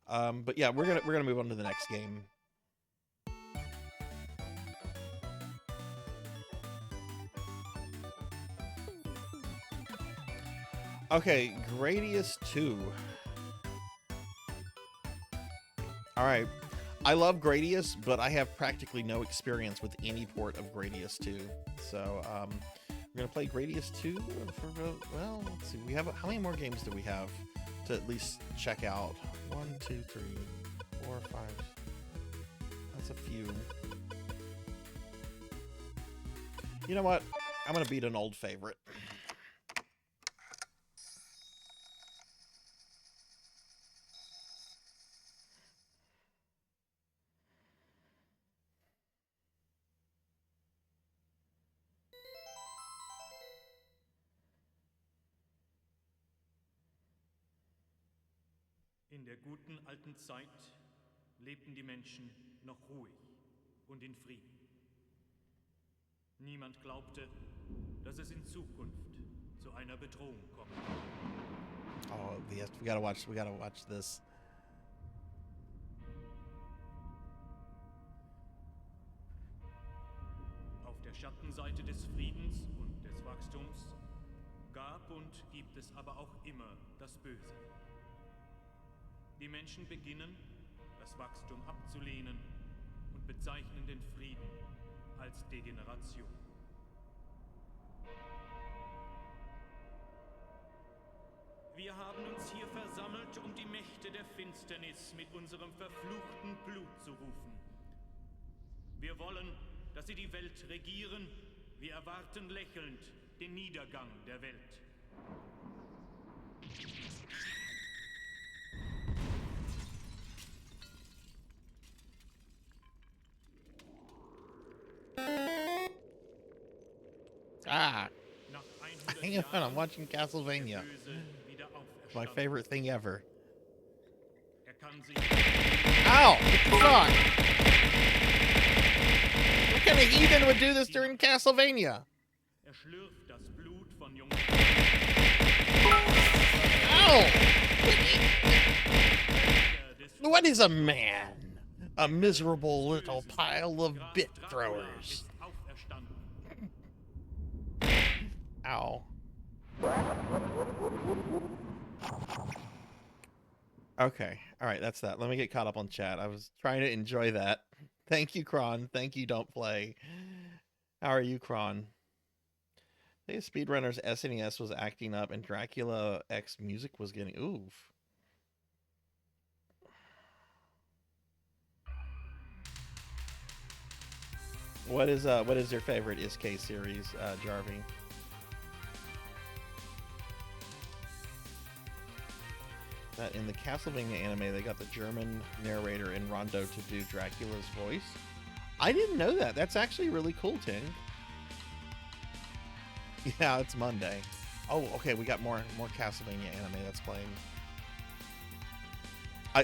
But yeah, we're gonna move on to the next game. Okay, Gradius 2. All right. I love Gradius, but I have practically no experience with any port of Gradius 2. So, we're going to play Gradius 2 well, let's see. We have, how many more games do we have to at least check out? 1, 2, 3, 4, 5. That's a few. You know what? I'm going to beat an old favorite. In der guten alten Zeit lebten die Menschen noch ruhig und in Frieden. Niemand glaubte, dass es in Zukunft zu einer Bedrohung kommt. Oh, yes, we gotta watch this. Auf der Schattenseite des Friedens und des Wachstums gab und gibt es aber auch immer das Böse. Die Menschen beginnen, das Wachstum abzulehnen und bezeichnen den Frieden als Degeneration. Wir haben uns hier versammelt, um die Mächte der Finsternis mit unserem verfluchten Blut zu rufen. Wir wollen, dass sie die Welt regieren. Wir erwarten lächelnd den Niedergang der Welt. Ah, hang on, I'm watching Castlevania. It's my favorite thing ever. Ow! Fuck! What kind of heathen would do this during Castlevania? Ow! What is a man? A miserable little pile of bit throwers. Ow. Okay. All right, that's that. Let me get caught up on chat. I was trying to enjoy that. Thank you, Kron. Thank you, Don't Play. How are you, Kron? I think Speedrunner's SNES was acting up and Dracula X music was getting... Oof. What is your favorite SK series, Jarvie? that in the Castlevania anime, they got the German narrator in Rondo to do Dracula's voice. I didn't know that. That's actually really cool, Ting. Yeah, it's Monday. Oh, okay, we got more Castlevania anime that's playing.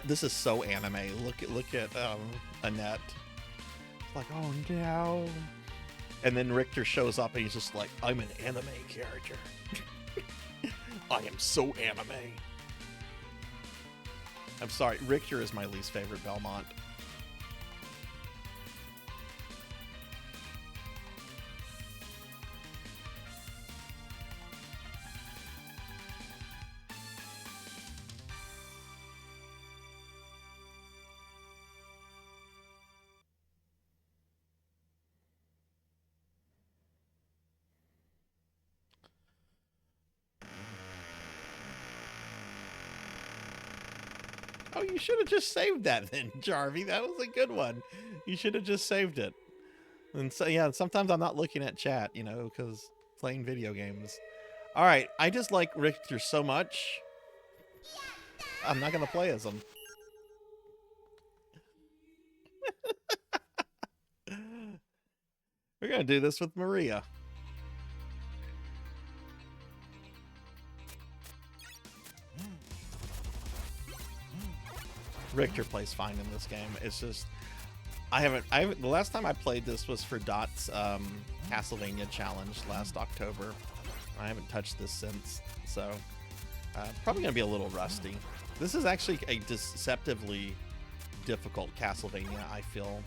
This is so anime. Look at Annette. It's like, oh no. And then Richter shows up and he's just like, I'm an anime character. I am so anime. I'm sorry, Richter is my least favorite Belmont. Oh, you should have just saved that then, Jarvie. That was a good one. You should have just saved it. And so, yeah, sometimes I'm not looking at chat, you know, because playing video games. All right, I just like Richter so much. I'm not going to play as him. We're going to do this with Maria. Richter plays fine in this game. It's just I haven't the last time I played this was for Dot's Castlevania challenge last October. I haven't touched this since, so probably gonna be a little rusty. This is actually a deceptively difficult Castlevania, I feel.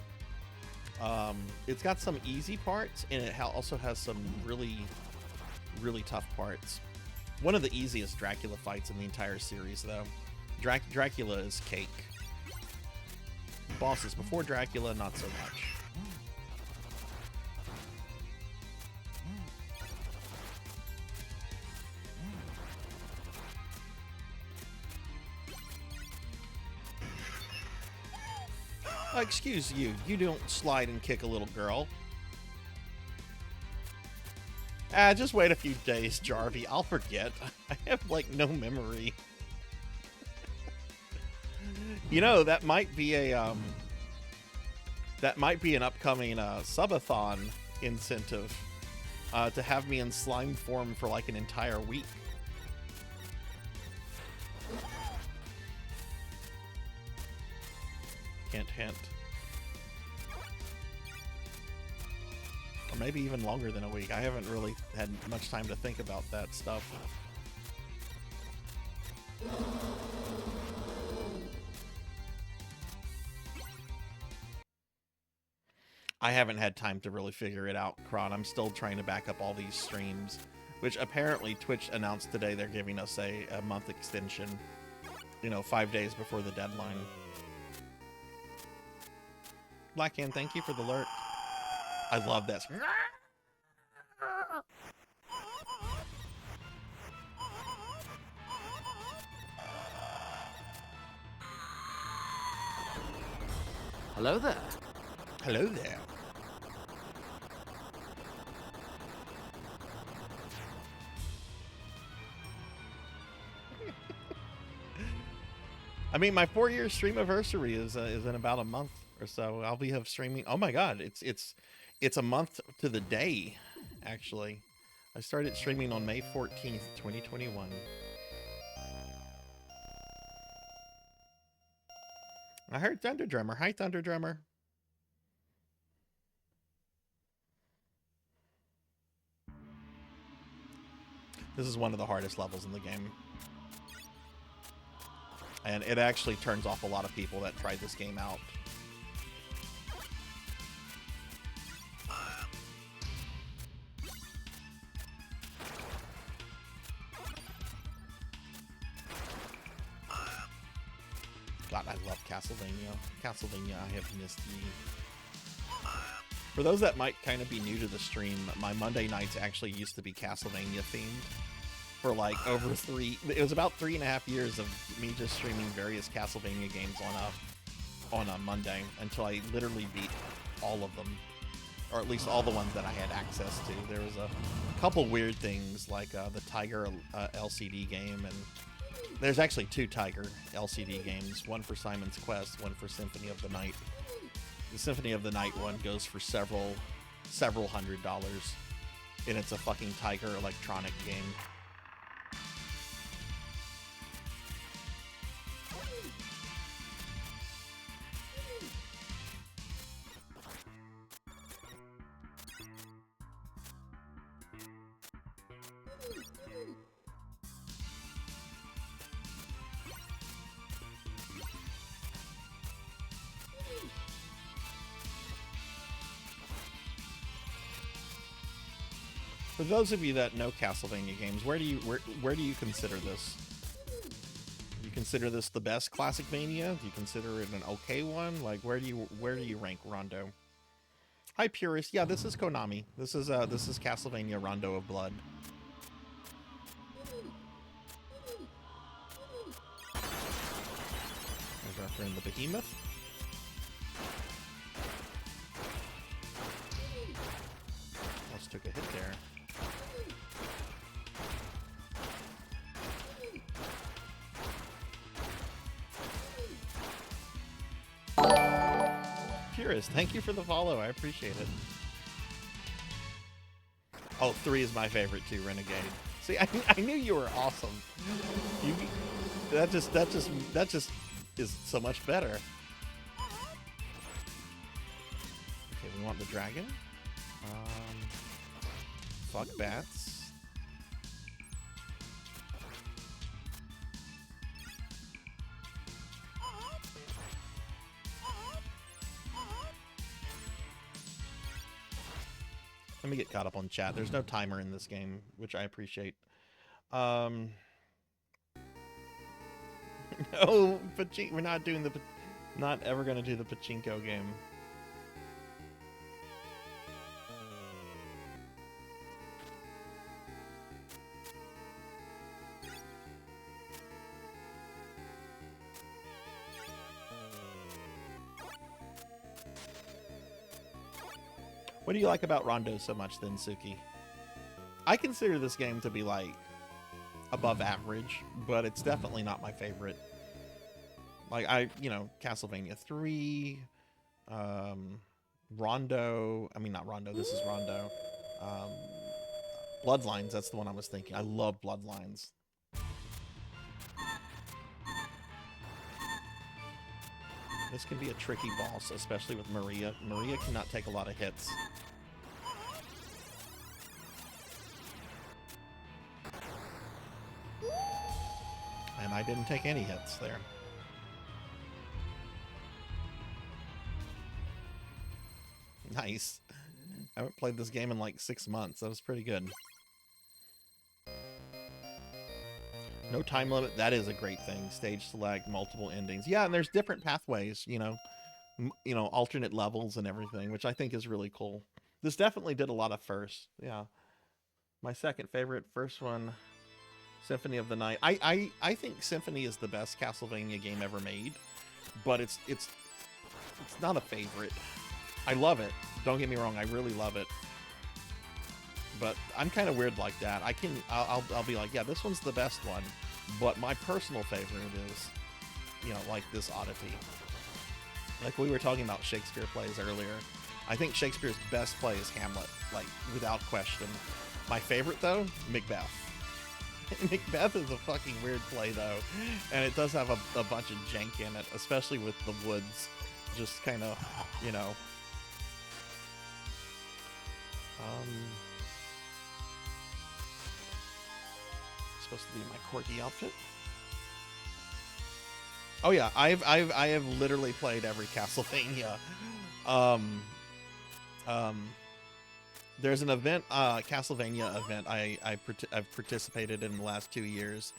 It's got some easy parts, and it also has some really tough parts. One of the easiest Dracula fights in the entire series, though. Dracula is cake. Bosses before Dracula, not so much. Excuse you, you don't slide and kick a little girl. Just wait a few days, Jarvie. I'll forget. I have, like, no memory. You know, that might be a, an upcoming, subathon incentive, to have me in slime form for, like, an entire week. Hint, hint. Or maybe even longer than a week. I haven't really had much time to think about that stuff. I haven't had time to really figure it out, Kron. I'm still trying to back up all these streams, which apparently Twitch announced today they're giving us a month extension, you know, 5 days before the deadline. Blackhand, thank you for the alert. I love this. Hello there. Hello there. I mean, my 4-year stream anniversary is in about a month or so. I'll be streaming. Oh my god, it's a month to the day, actually. I started streaming on May 14th, 2021. I heard Thunder Drummer. Hi, Thunder Drummer. This is one of the hardest levels in the game. And it actually turns off a lot of people that tried this game out. God, I love Castlevania. Castlevania, I have missed you. For those that might kind of be new to the stream, my Monday nights actually used to be Castlevania themed. For like it was about 3.5 years of me just streaming various Castlevania games on a Monday until I literally beat all of them, or at least all the ones that I had access to. There was a couple weird things like the Tiger LCD game and There's actually 2 Tiger LCD games, one for Simon's Quest, one for Symphony of the Night. The Symphony of the Night one goes for several $100s, and it's a fucking Tiger electronic game. For those of you that know Castlevania games, where do you consider this? Do you consider this the best classic Mania? Do you consider it an okay one? Like, where do you rank Rondo? Hi, Purist. Yeah, this is Konami. This is Castlevania Rondo of Blood. There's our friend the Behemoth. Almost took a hit there. Purist, thank you for the follow. I appreciate it. Oh, 3 is my favorite too, Renegade. See, I knew you were awesome. That just is so much better. Okay, we want the dragon. Fuck bats. Let me get caught up on chat. There's no timer in this game, which I appreciate. No, we're not doing the... Not ever going to do the pachinko game. What do you like about Rondo so much then, Suki? I consider this game to be like above average, but it's definitely not my favorite. Like Castlevania 3, Rondo, not Rondo, this is Rondo. Bloodlines, that's the one I was thinking. I love Bloodlines. This can be a tricky boss, especially with Maria. Maria cannot take a lot of hits. And I didn't take any hits there. Nice. I haven't played this game in like 6 months. That was pretty good. No time limit. That is a great thing. Stage select, multiple endings. Yeah, and there's different pathways, alternate levels and everything, which I think is really cool. This definitely did a lot of firsts. Yeah. My second favorite, first one, Symphony of the Night. I think Symphony is the best Castlevania game ever made, but it's not a favorite. I love it. Don't get me wrong, I really love it. But I'm kind of weird like that. I'll be like, yeah, this one's the best one. But my personal favorite is, like this oddity. Like we were talking about Shakespeare plays earlier. I think Shakespeare's best play is Hamlet, like without question. My favorite though, Macbeth. Macbeth is a fucking weird play though. And it does have a bunch of jank in it, especially with the woods. Just kind of, supposed to be my quirky outfit. Oh yeah, I have literally played every Castlevania. There's an event, Castlevania event I've participated in the last 2 years.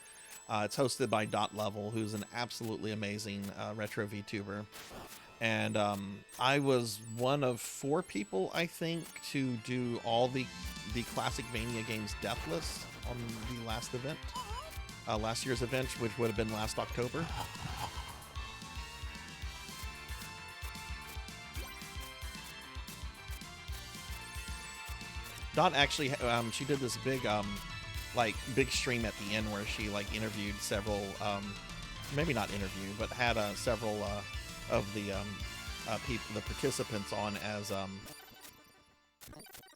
It's hosted by Dot Level, who's an absolutely amazing retro VTuber. And I was one of 4 people, I think, to do all the classic Mania games deathless on the last event. Last year's event, which would have been last October. Dot actually, she did this big like big stream at the end where she like interviewed several, maybe not interviewed, but had several of the people, the participants on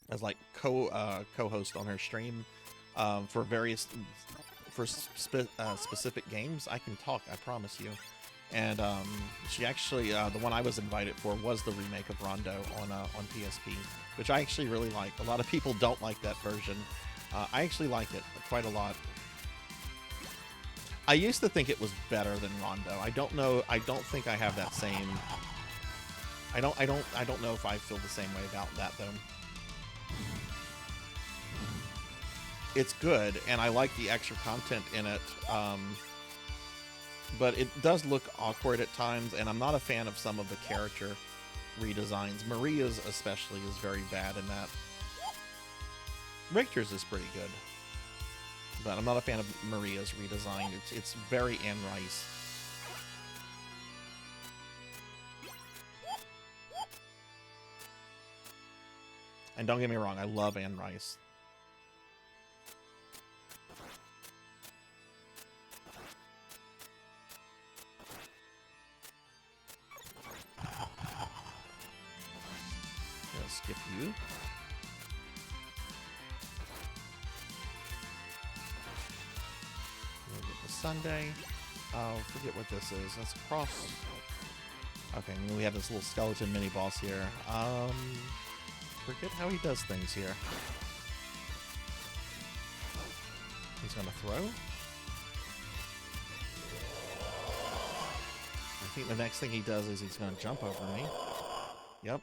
as like co-host on her stream for various specific games. I can talk, I promise you. And she actually, the one I was invited for was the remake of Rondo on PSP, which I actually really like. A lot of people don't like that version. I actually like it quite a lot. I used to think it was better than Rondo. I don't know. I don't think I have that same. I don't know if I feel the same way about that though. It's good, and I like the extra content in it. But it does look awkward at times, and I'm not a fan of some of the character redesigns. Maria's especially is very bad in that. Richter's is pretty good, but I'm not a fan of Maria's redesign. It's very Anne Rice. And don't get me wrong, I love Anne Rice. Skip you. We'll get the Sunday. Oh, forget what this is. That's cross. Okay, we have this little skeleton mini boss here. Forget how he does things here. He's gonna throw. I think the next thing he does is he's gonna jump over me. Yep.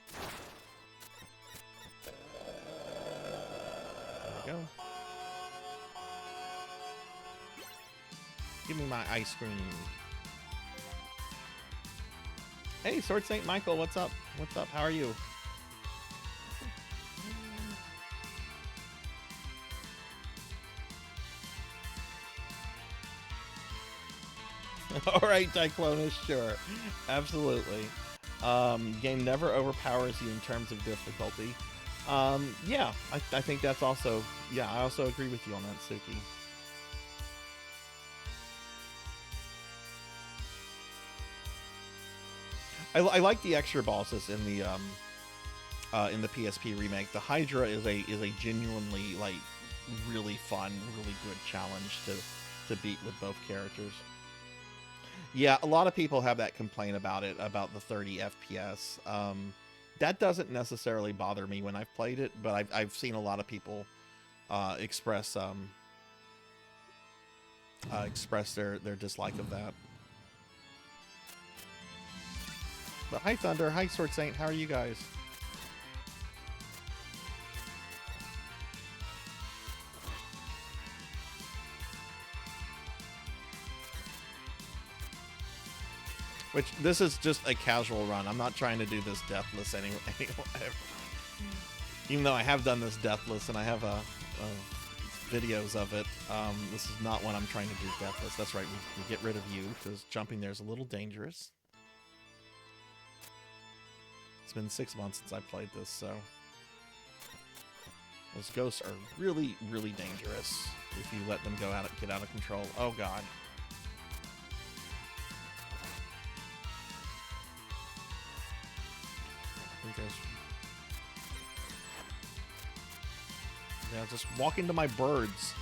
Go. Give me my ice cream. Hey, Sword Saint Michael, what's up? What's up? How are you? All right, Cyclonus, sure, absolutely. Game never overpowers you in terms of difficulty. Yeah, I think that's also, yeah, I also agree with you on that, Suki. I like the extra bosses in the PSP remake. The Hydra is a genuinely like really fun, really good challenge to beat with both characters. Yeah, a lot of people have that complaint about it, about the 30 FPS. That doesn't necessarily bother me when I've played it, but I've seen a lot of people express their dislike of that. But hi Thunder, hi Sword Saint, how are you guys? Which, this is just a casual run. I'm not trying to do this deathless anyway. Even though I have done this deathless and I have videos of it, this is not one I'm trying to do deathless. That's right, we get rid of you, because jumping there is a little dangerous. It's been 6 months since I played this, so... Those ghosts are really, really dangerous if you let them get out of control. Oh god. Yeah, just walk into my birds.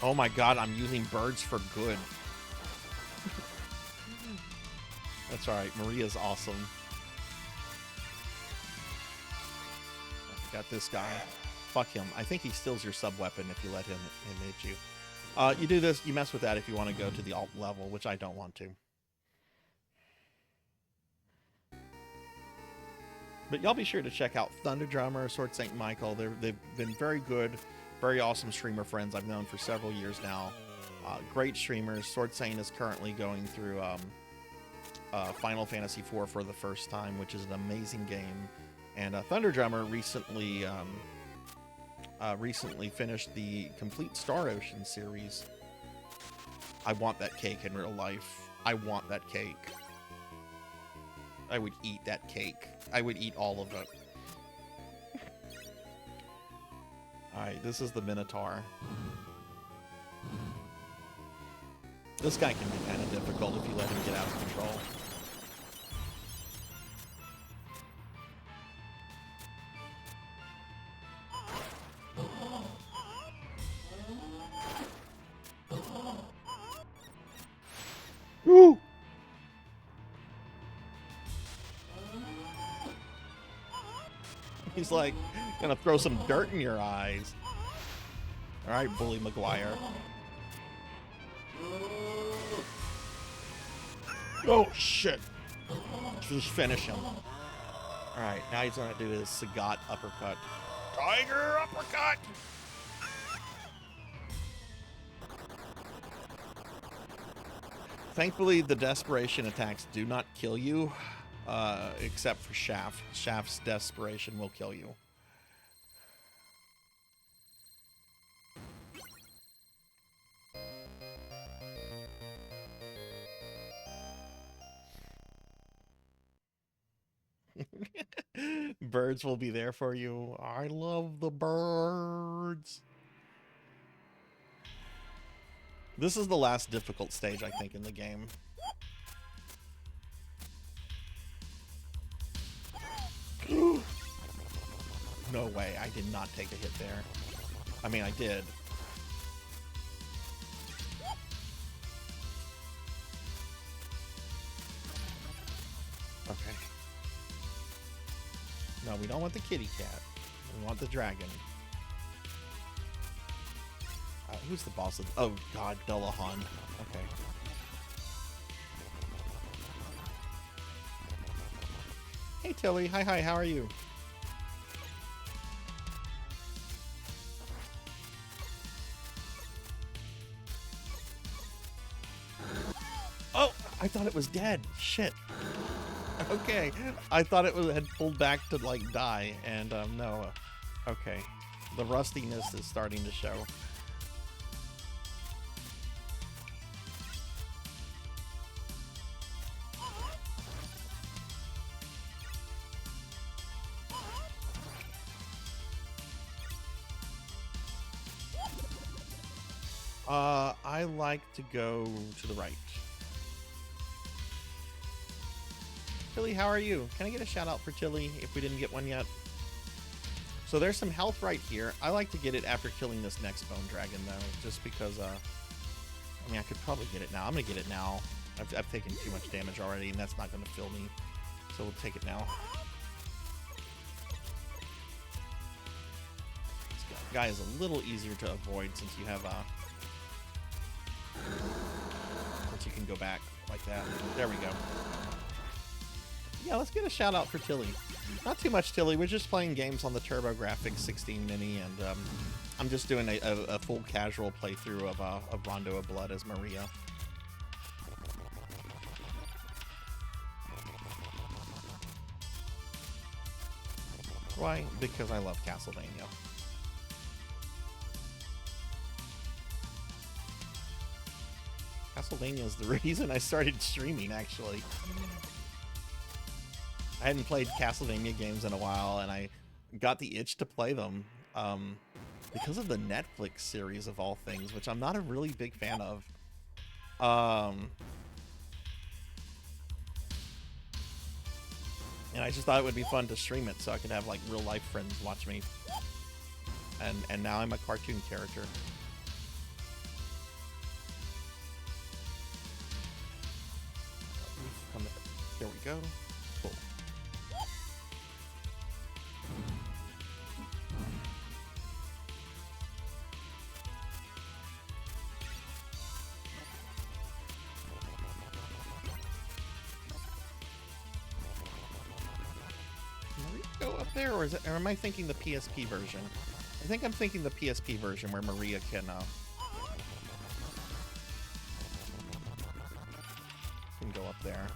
Oh my god, I'm using birds for good. That's alright, Maria's awesome. Got this guy. Fuck him. I think he steals your sub-weapon if you let him hit you. You do this, you mess with that if you want to go to the alt level, which I don't want to. But y'all be sure to check out Thunder Drummer, Sword Saint Michael. They've been very good, very awesome streamer friends I've known for several years now. Great streamers. Sword Saint is currently going through Final Fantasy IV for the first time, which is an amazing game. And Thunder Drummer recently finished the complete Star Ocean series. I want that cake in real life. I want that cake. I would eat that cake. I would eat all of it. Alright, this is the Minotaur. This guy can be kind of difficult if you let him get out of control. Woo! He's like, gonna throw some dirt in your eyes. Alright, Bully McGuire. Oh, shit. Just finish him. Alright, now he's gonna do his Sagat uppercut. Tiger uppercut! Thankfully, the desperation attacks do not kill you, except for Shaft. Shaft's desperation will kill you. Birds will be there for you. I love the birds. This is the last difficult stage, I think, in the game. No way, I did not take a hit there. I mean, I did. Okay. No, we don't want the kitty cat. We want the dragon. Who's the boss of... Oh, God, Dullahan. Okay. Hey, Tilly. Hi, how are you? Oh, I thought it was dead. Shit. Okay, I thought it had pulled back to, like, die, and, no. Okay. The rustiness is starting to show. I like to go to the right. Tilly, how are you? Can I get a shout out for Tilly if we didn't get one yet? So there's some health right here. I like to get it after killing this next bone dragon though, just because, I mean, I could probably get it now. I'm gonna get it now. I've taken too much damage already and that's not gonna fill me. So we'll take it now. This guy is a little easier to avoid since you have, once you can go back like that. There we go. Yeah, let's get a shout out for Tilly. Not too much Tilly, we're just playing games on the TurboGrafx-16 Mini, and I'm just doing a full casual playthrough of Rondo of Blood as Maria. Why? Because I love Castlevania. Castlevania is the reason I started streaming, actually. I hadn't played Castlevania games in a while, and I got the itch to play them because of the Netflix series of all things, which I'm not a really big fan of. And I just thought it would be fun to stream it so I could have like real life friends watch me. And now I'm a cartoon character. There we go. Cool. Go up there, or am I thinking the PSP version? I think I'm thinking the PSP version where Maria can go up there.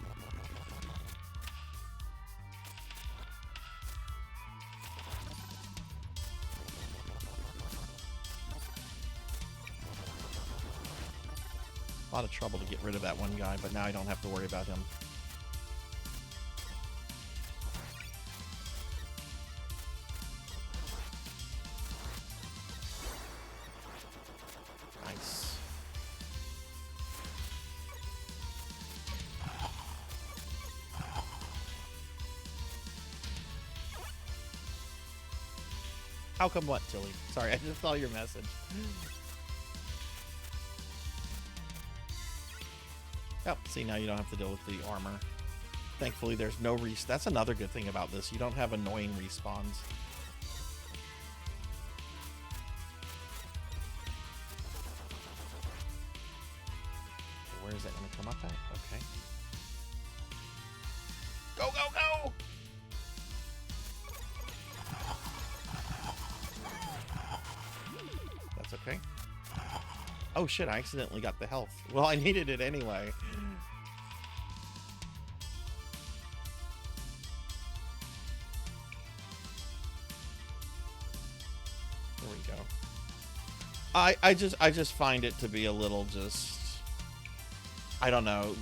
A lot of trouble to get rid of that one guy, but now I don't have to worry about him. Nice. How come what, Tilly? Sorry, I just saw your message. Oh, see, now you don't have to deal with the armor. Thankfully, there's no that's another good thing about this. You don't have annoying respawns. Where is that going to come up at? Okay. Go, go, go! That's okay. Oh shit, I accidentally got the health. Well, I needed it anyway. There we go. I just find it to be a little just, I don't know.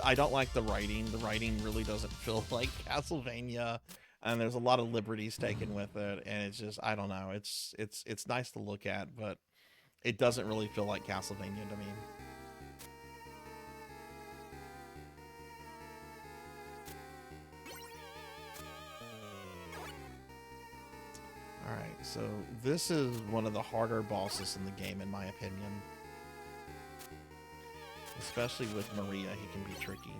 I don't like the writing. The writing really doesn't feel like Castlevania, and there's a lot of liberties taken with it, and it's just, I don't know. It's nice to look at, but it doesn't really feel like Castlevania to me. Alright, so this is one of the harder bosses in the game, in my opinion. Especially with Maria, he can be tricky.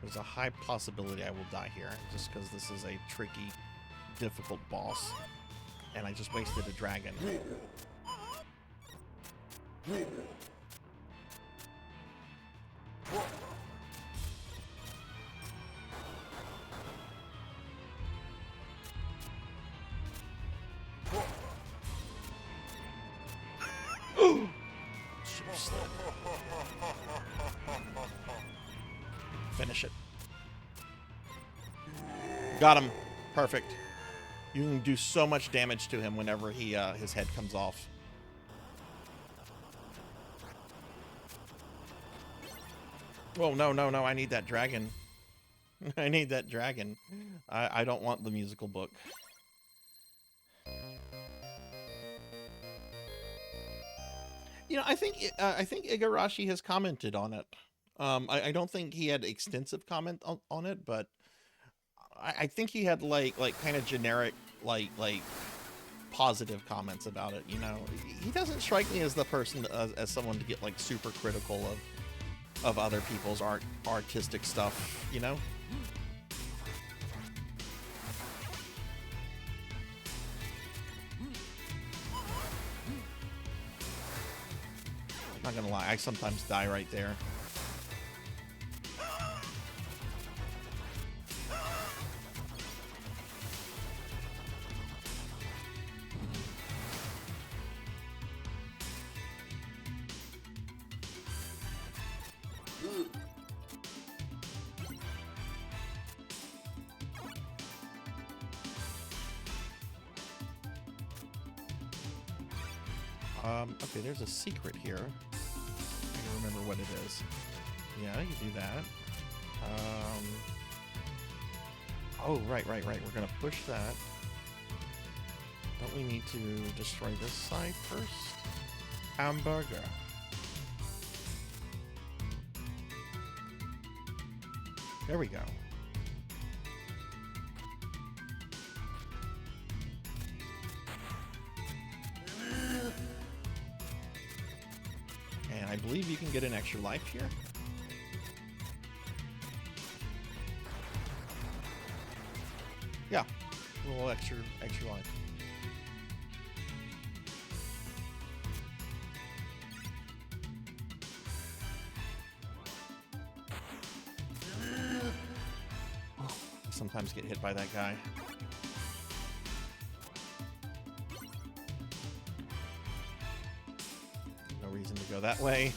There's a high possibility I will die here, just because this is a tricky, difficult boss. And I just wasted a dragon. Finish it. Got him. Perfect. You can do so much damage to him whenever he his head comes off. Oh, no, no, no. I need that dragon. I need that dragon. I don't want the musical book. You know, I think Igarashi has commented on it. I don't think he had extensive comment on it, but I think he had like kind of generic like positive comments about it. You know, he doesn't strike me as the person as someone to get like super critical of other people's artistic stuff. You know. Not gonna lie, I sometimes die right there. Okay, there's a secret here. I don't remember what it is. Yeah, you do that. Oh, right. We're gonna push that. Don't we need to destroy this side first? Hamburger. There we go. I believe you can get an extra life here. Yeah, a little extra life. I sometimes get hit by that guy. Reason to go that way.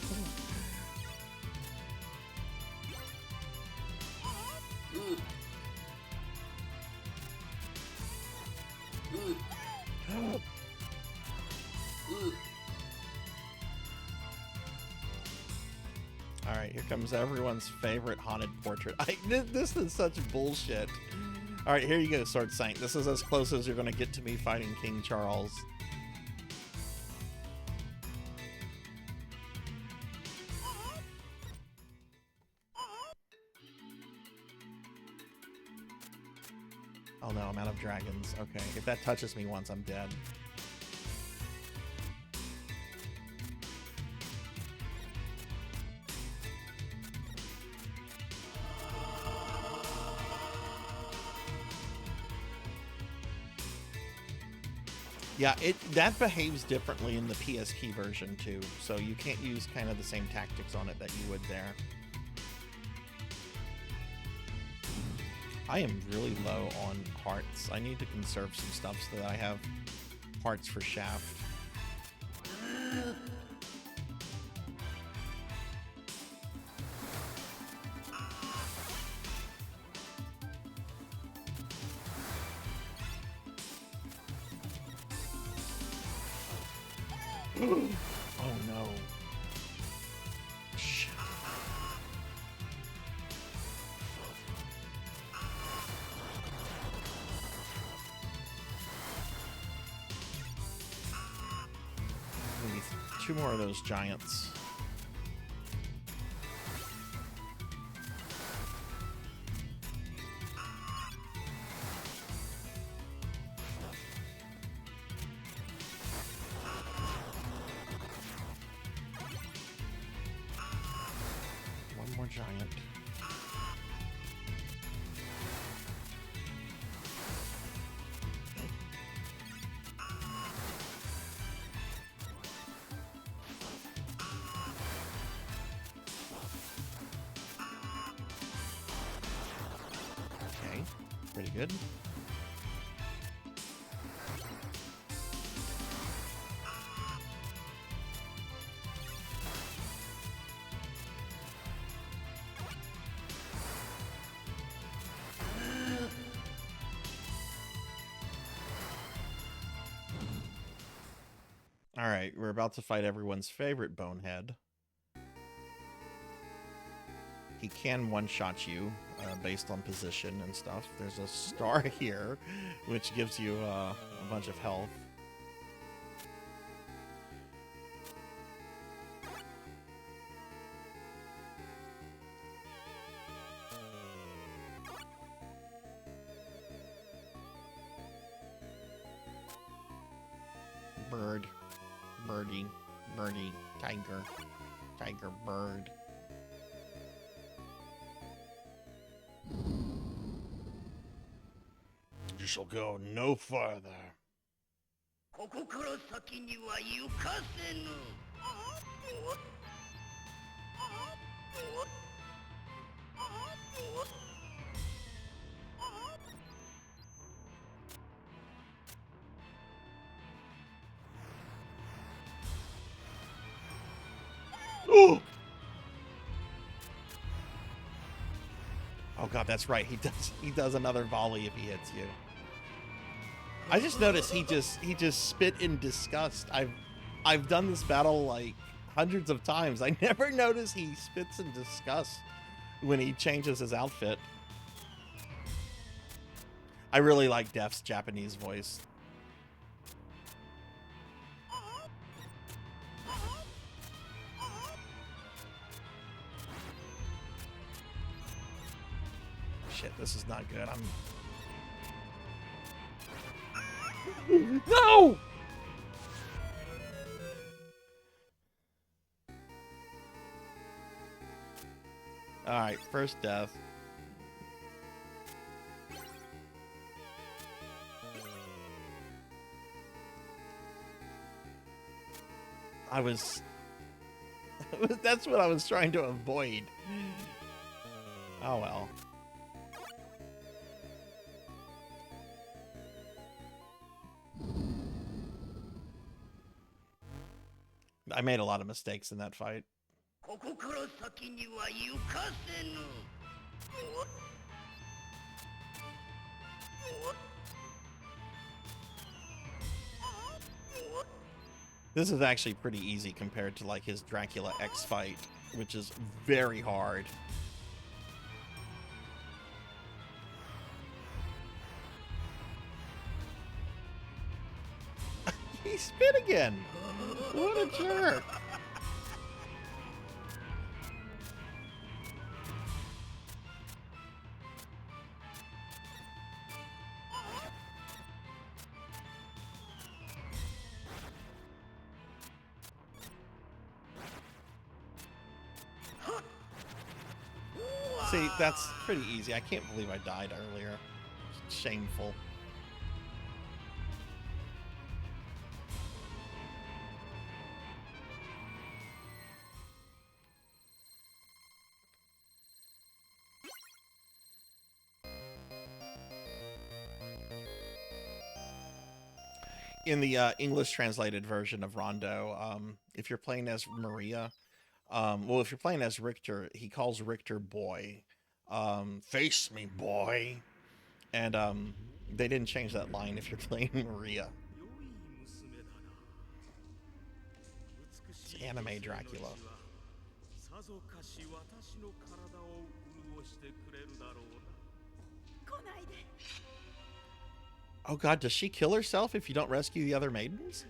All right, here comes everyone's favorite haunted portrait. This is such bullshit. All right, here you go, Sword Saint. This is as close as you're going to get to me fighting King Charles. Oh no, I'm out of dragons. Okay, if that touches me once, I'm dead. Yeah, that behaves differently in the PSP version too, so you can't use kind of the same tactics on it that you would there. I am really low on hearts. I need to conserve some stuff so that I have hearts for Shaft. Oh no. Shit. We need 2 more of those giants. One more giant. Okay, pretty good. All right, we're about to fight everyone's favorite bonehead. He can one-shot you based on position and stuff. There's a star here, which gives you a bunch of health. Bird. Birdie. Birdie. Tiger. Tiger. Bird. You shall go no farther. Oh! Oh god, that's right. He does another volley if he hits you. I just noticed he just spit in disgust. I've done this battle like hundreds of times. I never notice he spits in disgust when he changes his outfit. I really like Def's Japanese voice. Shit, this is not good. No! Alright, first death. That's what I was trying to avoid. Oh well. I made a lot of mistakes in that fight. This is actually pretty easy compared to like his Dracula X fight, which is very hard. He spit again. What a jerk. See, that's pretty easy. I can't believe I died earlier. Shameful. In the English translated version of Rondo, if you're playing as Maria, well, if you're playing as Richter, he calls Richter boy. Face me, boy. And they didn't change that line if you're playing Maria. It's anime Dracula. Oh god, does she kill herself if you don't rescue the other maidens?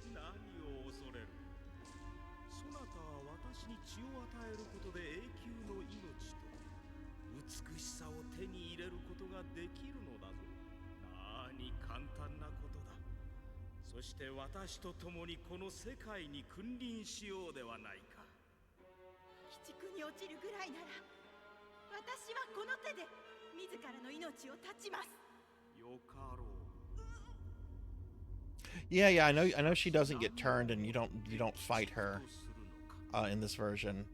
Yeah, I know she doesn't get turned, and you don't fight her in this version.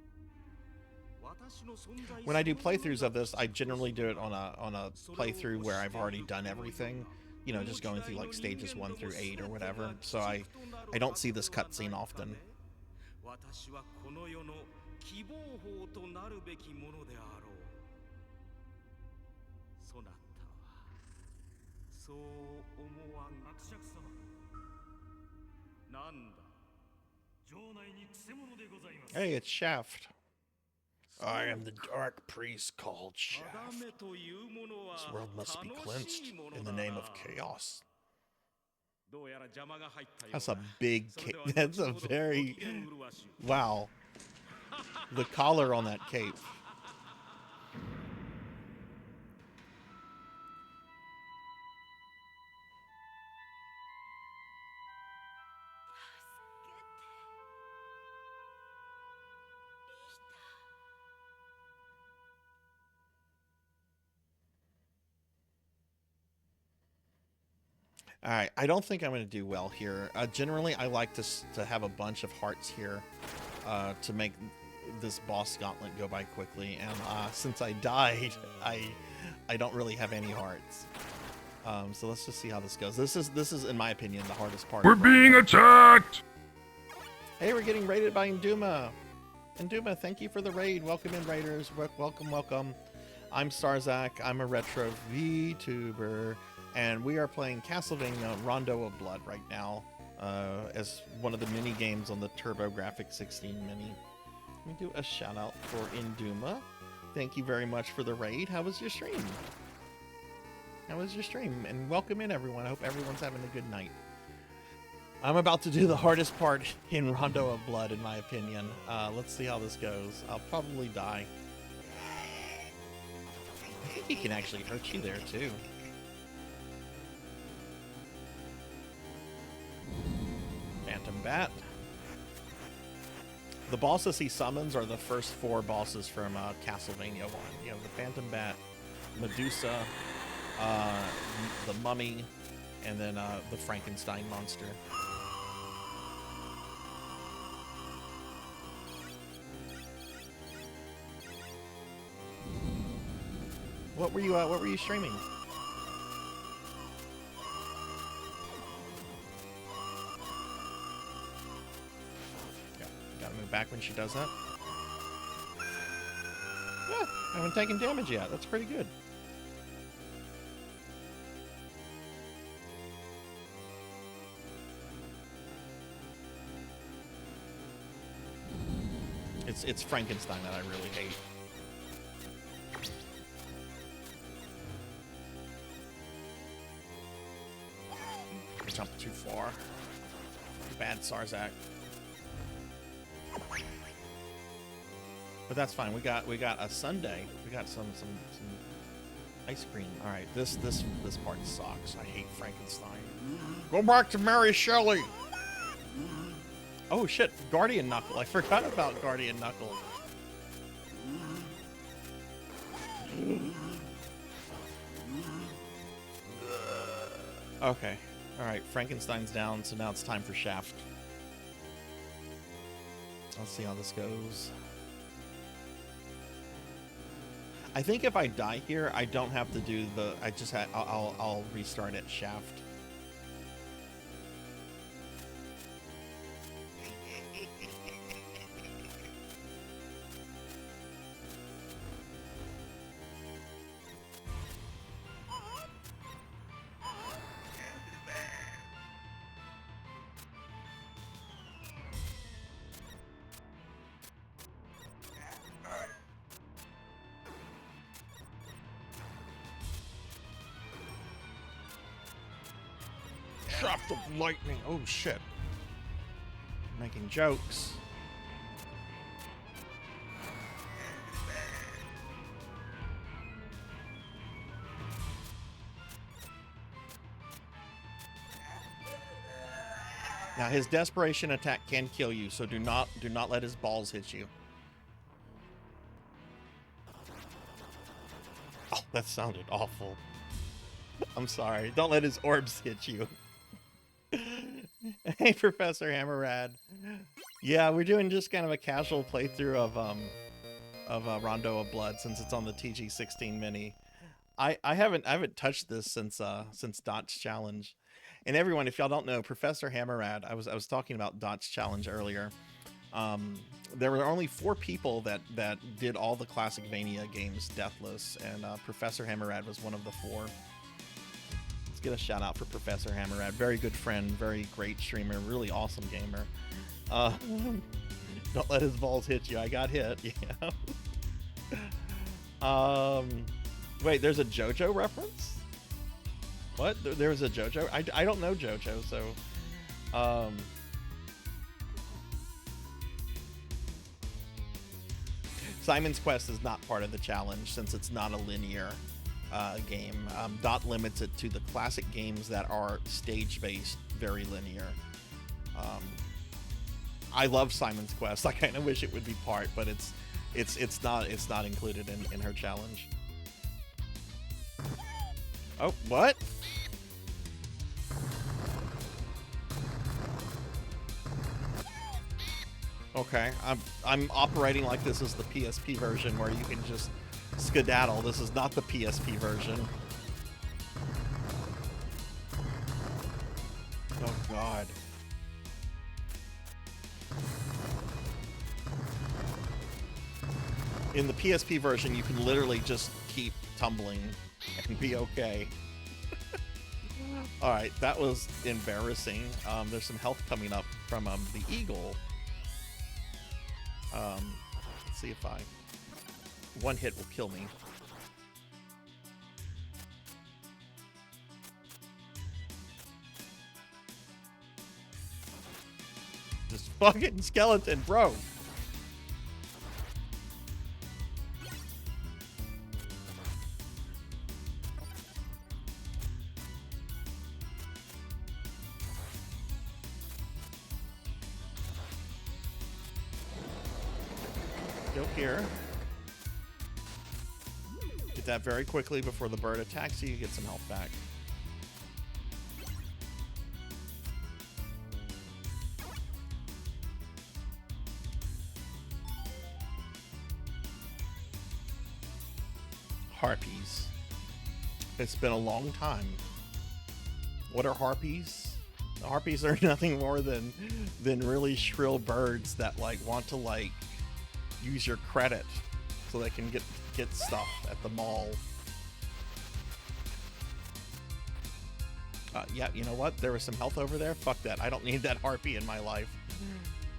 When I do playthroughs of this, I generally do it on a playthrough where I've already done everything, you know, just going through like stages 1 through 8 or whatever. So I don't see this cutscene often. Hey, it's Shaft. I am the dark priest called Shaft. This world must be cleansed in the name of chaos. That's a big cape. That's a very... Wow. The collar on that cape. All right, I don't think I'm going to do well here. Generally, I like to have a bunch of hearts here to make this boss gauntlet go by quickly. And since I died, I don't really have any hearts. So let's just see how this goes. This is, in my opinion, the hardest part. We're being attacked! Hey, we're getting raided by Induma. Induma, thank you for the raid. Welcome in, raiders. Welcome, welcome. I'm Sarzac. I'm a retro VTuber. And we are playing Castlevania Rondo of Blood right now as one of the mini games on the TurboGrafx-16 mini. Let me do a shout out for Induma. Thank you very much for the raid. How was your stream? How was your stream? And welcome in, everyone. I hope everyone's having a good night. I'm about to do the hardest part in Rondo of Blood, in my opinion. Let's see how this goes. I'll probably die. I think he can actually hurt you there, too. Phantom Bat. The bosses he summons are the first 4 bosses from Castlevania 1. You have the Phantom Bat, Medusa, the Mummy, and then the Frankenstein monster. What were you streaming? Gotta move back when she does that. Yeah, I haven't taken damage yet. That's pretty good. It's Frankenstein that I really hate. I jumped too far. Bad Sarzac. But that's fine. We got a sundae. We got some ice cream. All right, this part sucks. I hate Frankenstein. Go back to Mary Shelley. Oh shit, Guardian Knuckle. I forgot about Guardian Knuckle. Okay. Alright, Frankenstein's down, so now it's time for Shaft. Let's see how this goes. I think if I die here, I don't have to do the... I'll restart at Shaft. Shaft of lightning. Oh shit. Making jokes. Now his desperation attack can kill you, so do not let his balls hit you. Oh, that sounded awful. I'm sorry. Don't let his orbs hit you. Hey, Professor Hammerrad. Yeah, we're doing just kind of a casual playthrough of Rondo of Blood since it's on the TG-16 Mini. I haven't touched this since Dot's Challenge. And everyone, if y'all don't know, Professor Hammerrad, I was talking about Dot's Challenge earlier. There were only 4 people that did all the classic Vania games deathless, and Professor Hammerrad was one of the 4. Let's get a shout out for Professor Hammerrad. Very good friend, very great streamer, really awesome gamer. Don't let his balls hit you. I got hit. Yeah. Wait, there's a JoJo reference? What? There was a JoJo? I don't know JoJo, so Simon's Quest is not part of the challenge since it's not a linear game. Dot limits it to the classic games that are stage-based, very linear. I love Simon's Quest. I kind of wish it would be part, but it's not included in her challenge. Oh, what? Okay, I'm operating like this is the PSP version where you can just skedaddle. This is not the PSP version. Oh God. In the PSP version, you can literally just keep tumbling and be okay. Alright, that was embarrassing. There's some health coming up from the eagle. Let's see if one hit will kill me. This fucking skeleton, bro. Go here. Get that very quickly before the bird attacks you. You get some health back. Harpies. It's been a long time. What are harpies? Harpies are nothing more than really shrill birds that want to use your credit so they can get stuff at the mall. Yeah, you know what? There was some health over there. Fuck that. I don't need that harpy in my life.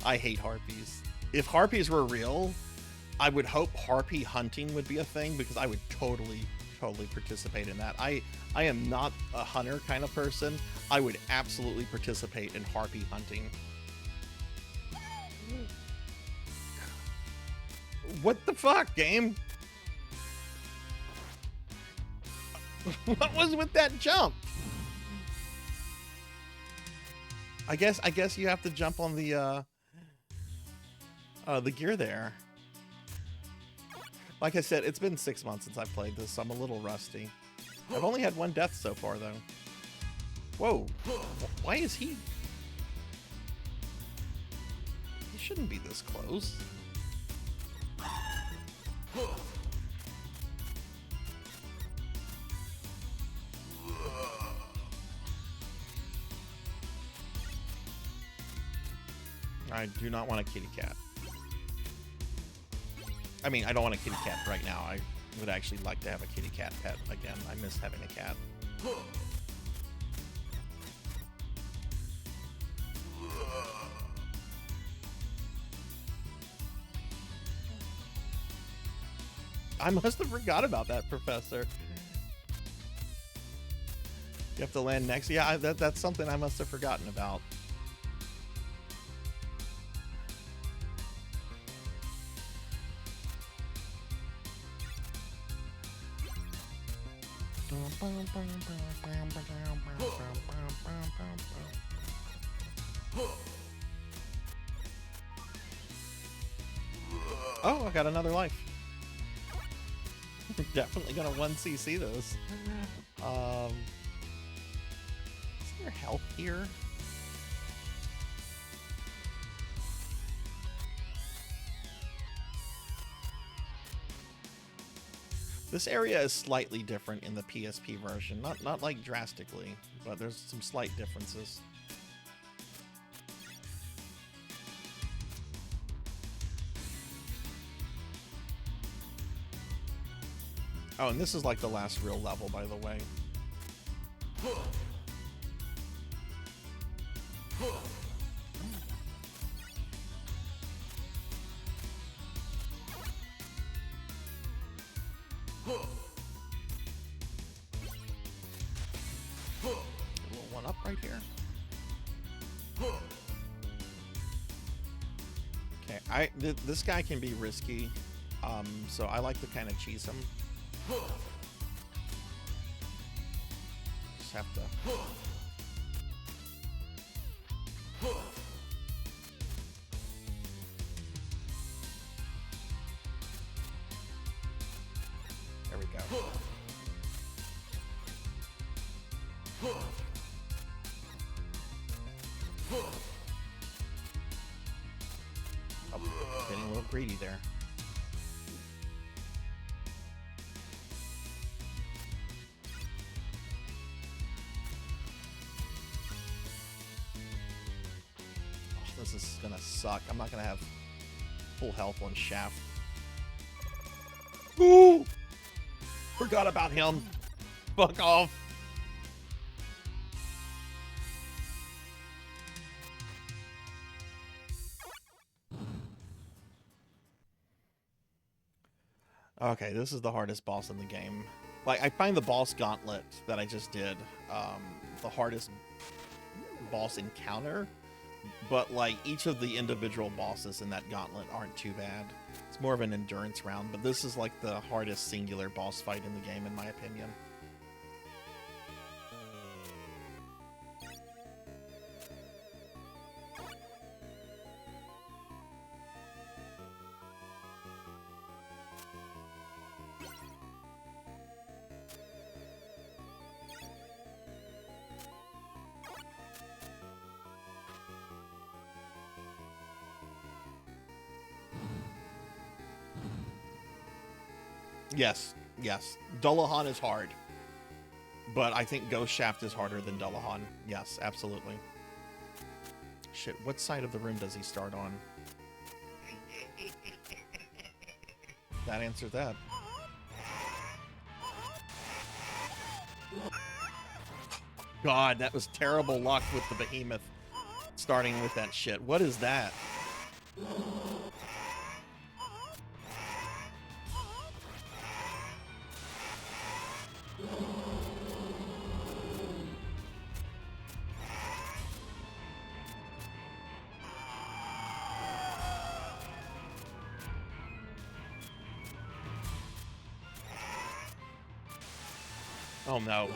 I hate harpies. If harpies were real, I would hope harpy hunting would be a thing because I would totally participate in that. I am not a hunter kind of person. I would absolutely participate in harpy hunting. What the fuck, game? What was with that jump? I guess you have to jump on the gear there. Like I said, it's been 6 months since I've played this, so I'm a little rusty. I've only had one death so far, though. Whoa. Why is he... He shouldn't be this close. I do not want a kitty cat. I mean, I don't want a kitty cat right now. I would actually like to have a kitty cat pet again. I miss having a cat. I must have forgot about that, Professor. You have to land next. Yeah, that's something I must have forgotten about. Oh, I got another life. Definitely gonna 1cc this. Is there health here? This area is slightly different in the PSP version. Not like drastically, but there's some slight differences. Oh, and this is like the last real level, by the way. A little one up right here. Okay, this guy can be risky, so I like to kind of cheese him. Just have to. There we go. Oh, getting a little greedy there. This is gonna suck. I'm not gonna have full health on Shaft. Ooh! Forgot about him. Fuck off. Okay, this is the hardest boss in the game. Like, I find the boss gauntlet that I just did the hardest boss encounter. But, like, each of the individual bosses in that gauntlet aren't too bad. It's more of an endurance round, but this is, like, the hardest singular boss fight in the game, in my opinion. Yes, yes. Dullahan is hard. But I think Ghost Shaft is harder than Dullahan. Yes, absolutely. Shit, what side of the room does he start on? That answered that. God, that was terrible luck with the behemoth starting with that shit. What is that? Oh no.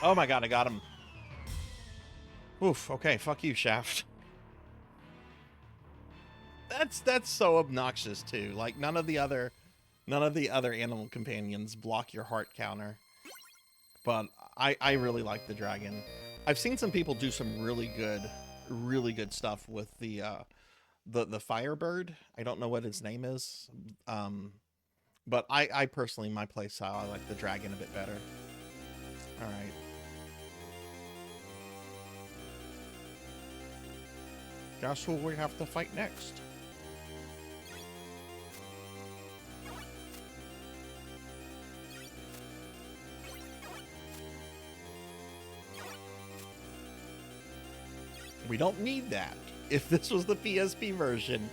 Oh my god, I got him. Oof, okay, fuck you, Shaft. That's so obnoxious too. Like none of the other animal companions block your heart counter. But I really like the dragon. I've seen some people do some really good stuff with the Firebird. I don't know what his name is. But I personally, my playstyle, I like the dragon a bit better. All right. Guess who we have to fight next? We don't need that. If this was the PSP version,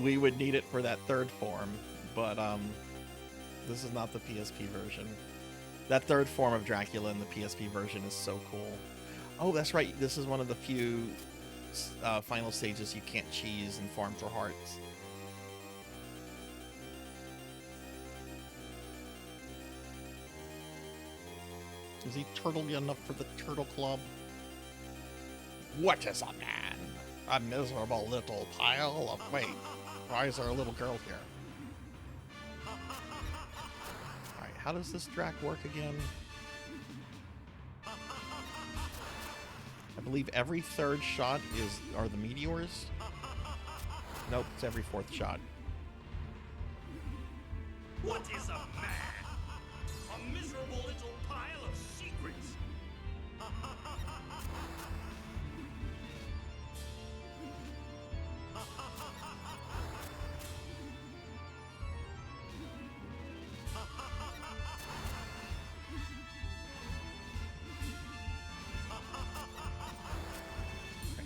we would need it for that third form. But this is not the PSP version. That third form of Dracula in the PSP version is so cool. Oh, that's right. This is one of the few final stages you can't cheese and farm for hearts. Is he turtly enough for the Turtle Club? What is a man? A miserable little pile of... Wait, why is there a little girl here? Alright, how does this Drac work again? I believe every third shot are the meteors. Nope, it's every fourth shot. What is a man? A miserable little pile of secrets.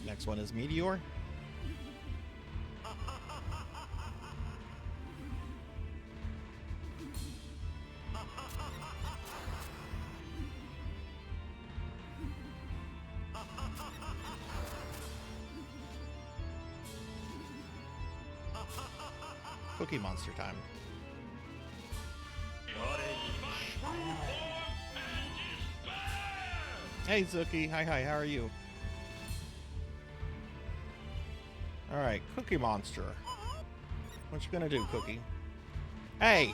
Next one is Meteor. Cookie Monster time. Hey Zuki, hi, how are you? Alright, Cookie Monster. What you gonna do, Cookie? Hey!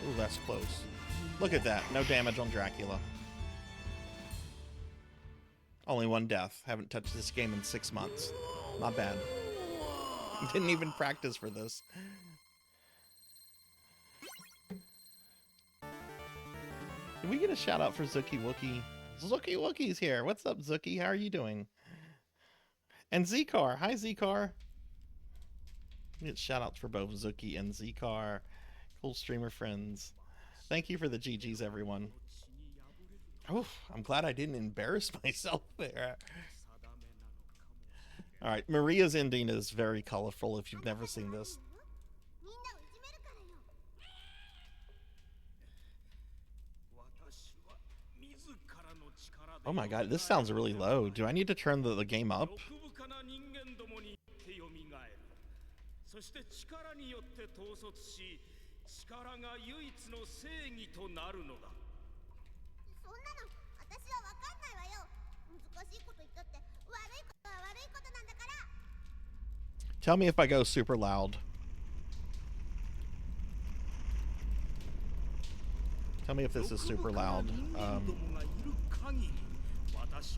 Ooh, that's close. Look at that, no damage on Dracula. Only one death. Haven't touched this game in 6 months. Not bad. Didn't even practice for this. Did we get a shout out for Zuki Wookie? Zuki Wookie's here. What's up, Zuki? How are you doing? And Zcar. Hi, Zcar. We get shout outs for both Zuki and Zcar. Cool streamer friends. Thank you for the GGs, everyone. Oh, I'm glad I didn't embarrass myself there. Alright, Maria's ending is very colorful if you've never seen this. Oh my god, this sounds really low. Do I need to turn the game up? Tell me if I go super loud. Tell me if this is super loud.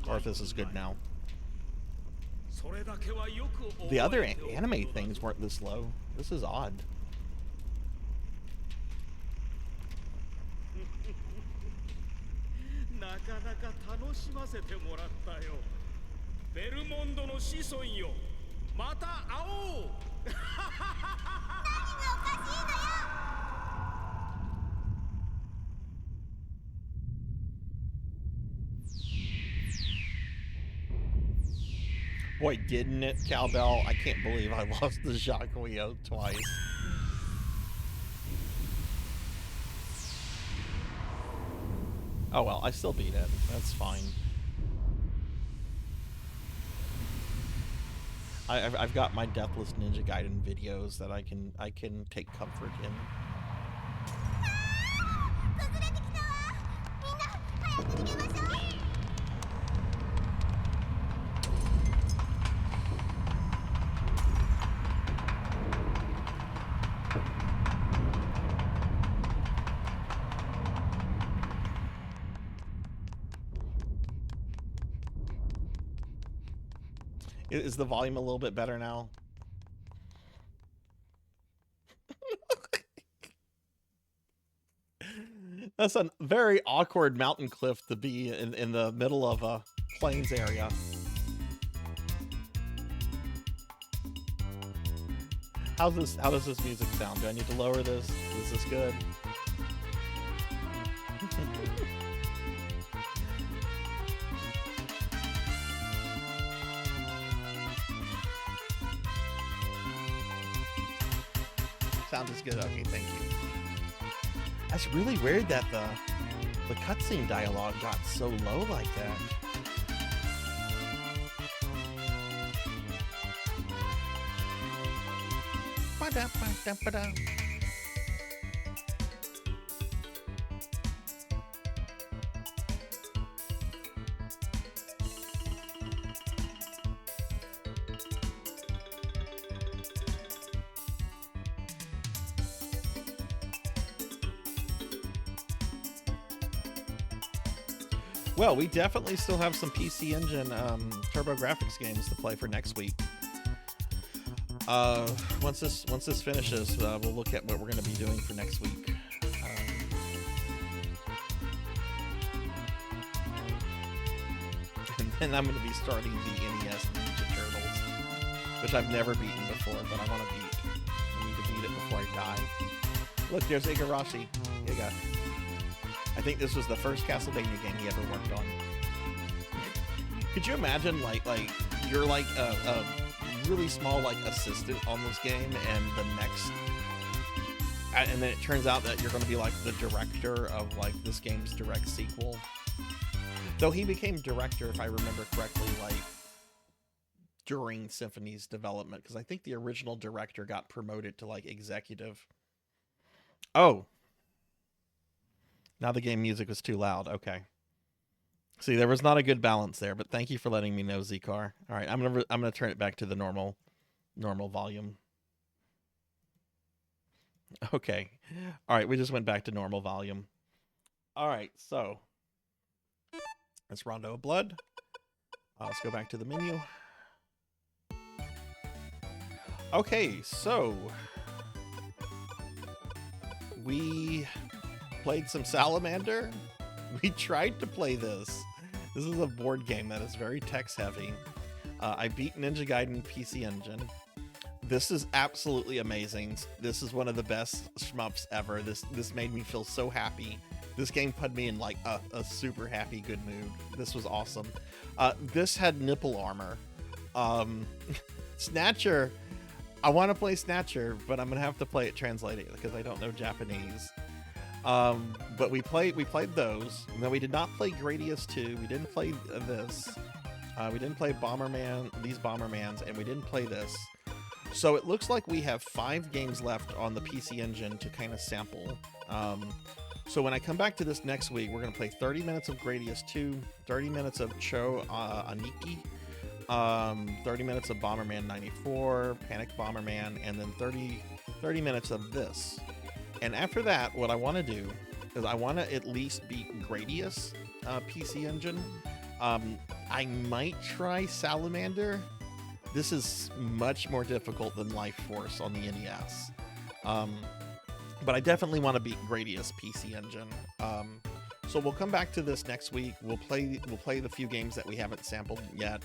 Or if this is good now. The other anime things weren't this low. This is odd. Boy, didn't it, Cowbell? I can't believe I lost the Jacques twice. Oh well, I still beat it. That's fine. I've got my Deathless Ninja Gaiden videos that I can take comfort in. Is the volume a little bit better now? That's a very awkward mountain cliff to be in the middle of a plains area. How does this music sound? Do I need to lower this? Is this good? Sound is good. Okay, thank you. That's really weird that the cutscene dialogue got so low like that. Ba-da-ba-da-ba-da. Well, we definitely still have some PC Engine TurboGrafx games to play for next week. Once this finishes, we'll look at what we're going to be doing for next week. And then I'm going to be starting the NES Ninja Turtles, which I've never beaten before, but I want to beat. I need to beat it before I die. Look, there's Igarashi. Iga. I think this was the first Castlevania game he ever worked on. Could you imagine, like you're like a really small like assistant on this game, and the next, and then it turns out that you're going to be like the director of like this game's direct sequel. Though he became director, if I remember correctly, like during Symphony's development, because I think the original director got promoted to like executive. Oh. Now the game music was too loud. Okay. See, there was not a good balance there, but thank you for letting me know, Zcar. All right, I'm gonna turn it back to the normal volume. Okay. All right, we just went back to normal volume. All right, so that's Rondo of Blood. Let's go back to the menu. Okay, so we played some Salamander. We tried to play this. This is a board game that is very text heavy. I beat Ninja Gaiden PC Engine. This is absolutely amazing. This is one of the best shmups ever. This made me feel so happy. This game put me in like a super happy, good mood. This was awesome. This had nipple armor. Snatcher. I want to play Snatcher, but I'm gonna have to play it translated because I don't know Japanese. But we played those. No, we did not play Gradius 2. We didn't play this. We didn't play these Bombermans, and we didn't play this. So it looks like we have 5 games left on the PC Engine to kind of sample. So when I come back to this next week, we're going to play 30 minutes of Gradius 2, 30 minutes of Cho Aniki, 30 minutes of Bomberman 94, Panic Bomberman, and then 30 minutes of this. And after that, what I want to do is I want to at least beat Gradius PC Engine. I might try Salamander. This is much more difficult than Life Force on the NES. But I definitely want to beat Gradius PC Engine. So we'll come back to this next week. We'll play the few games that we haven't sampled yet.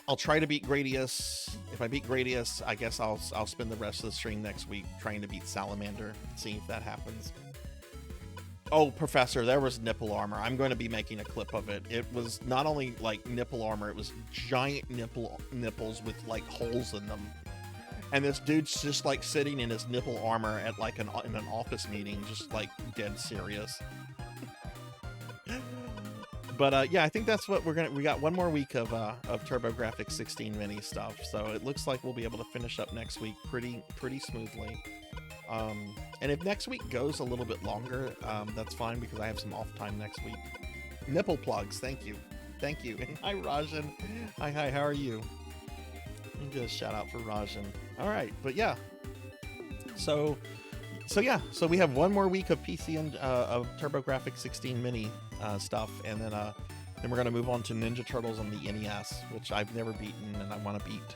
I'll try to beat Gradius. If I beat Gradius, I guess I'll spend the rest of the stream next week trying to beat Salamander. See if that happens. Oh, Professor, there was nipple armor. I'm going to be making a clip of it. It was not only like nipple armor, it was giant nipples with like holes in them. And this dude's just like sitting in his nipple armor at like in an office meeting, just like dead serious. But yeah, I think that's what we got one more week of TurboGrafx-16 mini stuff. So it looks like we'll be able to finish up next week pretty smoothly. And if next week goes a little bit longer, that's fine because I have some off time next week. Nipple plugs, thank you. And hi Rajan. Hi, how are you? Let me get a shout out for Rajan. All right, but yeah. So we have one more week of PC and of TurboGrafx-16 mini stuff, and then we're gonna move on to Ninja Turtles on the NES, which I've never beaten and I want to beat.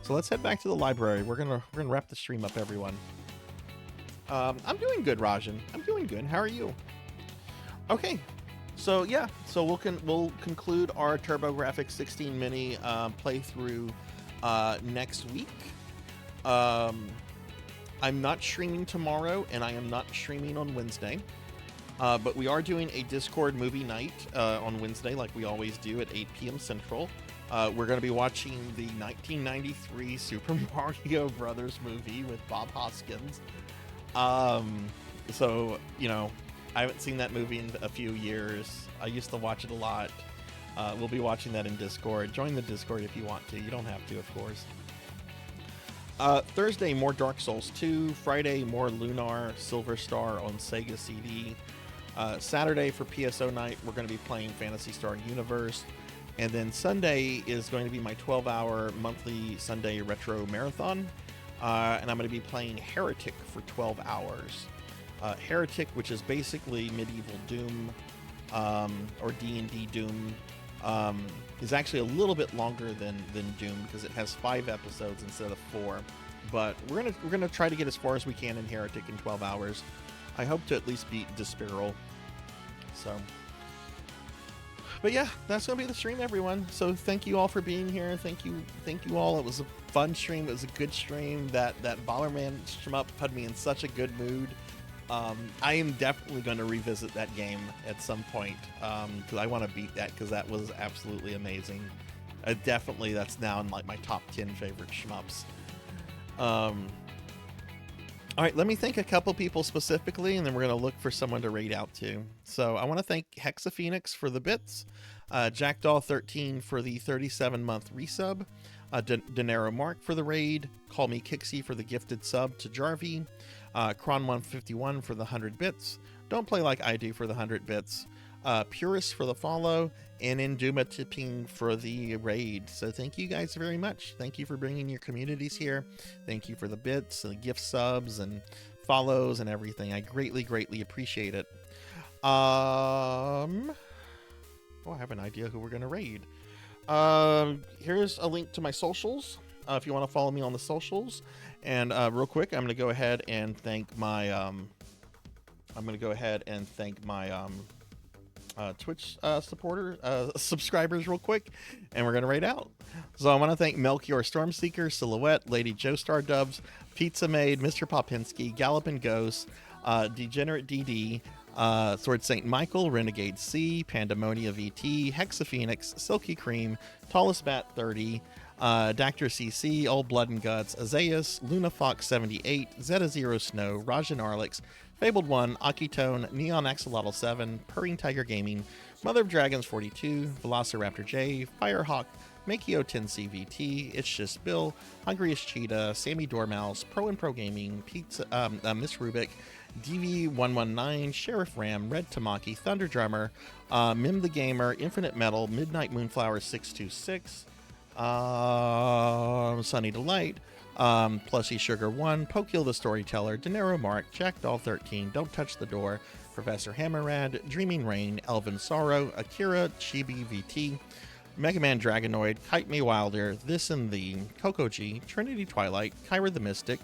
So let's head back to the library. We're gonna wrap the stream up, everyone. I'm doing good, Rajan. I'm doing good. How are you? Okay. So yeah, so we'll conclude our TurboGrafx-16 mini playthrough next week. I'm not streaming tomorrow, and I am not streaming on Wednesday. But we are doing a Discord movie night on Wednesday, like we always do at 8 p.m. Central. We're going to be watching the 1993 Super Mario Brothers movie with Bob Hoskins. So, you know, I haven't seen that movie in a few years. I used to watch it a lot. We'll be watching that in Discord. Join the Discord if you want to. You don't have to, of course. Thursday, more Dark Souls 2. Friday, more Lunar Silver Star on Sega CD. Saturday for PSO night, we're going to be playing Phantasy Star Universe. And then Sunday is going to be my 12-hour monthly Sunday retro marathon. And I'm going to be playing Heretic for 12 hours. Heretic, which is basically medieval Doom, or D&D Doom, is actually a little bit longer than Doom because it has 5 episodes instead of 4. But we're gonna try to get as far as we can in Heretic in 12 hours. I hope to at least beat Despiral. So, but yeah, that's gonna be the stream, everyone. So thank you all for being here. Thank you all. It was a fun stream. It was a good stream. That Ballerman shmup put me in such a good mood. I am definitely going to revisit that game at some point because I want to beat that because that was absolutely amazing. Definitely, that's now in like my top 10 favorite shmups. All right, let me thank a couple people specifically, and then we're going to look for someone to raid out to. So I want to thank Hexaphoenix for the bits, Jackdaw13 for the 37-month resub, Denaro Mark for the raid, Call Me Kixie for the gifted sub to Jarvie, Kron151 for the 100 bits, Don't Play Like I Do for the 100 bits, Purist for the follow, and Induma Tipping for the raid. So thank you guys very much. Thank you for bringing your communities here. Thank you for the bits and the gift subs and follows and everything. I greatly appreciate it. Oh, I have an idea who we're going to raid. Here's a link to my socials if you want to follow me on the socials. And real quick, I'm going to go ahead and thank my Twitch subscribers real quick, and we're going to raid out. So I want to thank Melchior Stormseeker, Silhouette, Lady Joestar Dubs, Pizza Maid, Mr. Popinski, Gallopin' Ghost, Degenerate DD, Sword St. Michael, Renegade C, Pandemonia VT, Hexaphoenix, Silky Cream, Tallest Bat 30, Dr. CC, Old Blood and Guts, Azaius, Luna Fox 78, Zeta Zero Snow, Rajan Arlix, Fabled 1, Akitone, Neon Axolotl 7, Purring Tiger Gaming, Mother of Dragons 42, Velociraptor J, Firehawk, Makio 10 CVT, It's Just Bill, Hungriest Cheetah, Sammy Dormouse, Pro and Pro Gaming, Pizza, Miss Rubik, DV119, Sheriff Ram, Red Tamaki, Thunder Drummer, Mim the Gamer, Infinite Metal, Midnight Moonflower 626, Sunny Delight, Plushy Sugar 1, Pokil the Storyteller, Denaro Mark, Jackdaw 13, Don't Touch the Door, Professor Hammerrad, Dreaming Rain, Elvin Sorrow, Akira, Chibi VT, Mega Man Dragonoid, Kite Me Wilder, This and Thee, Coco G, Trinity Twilight, Kyra the Mystic,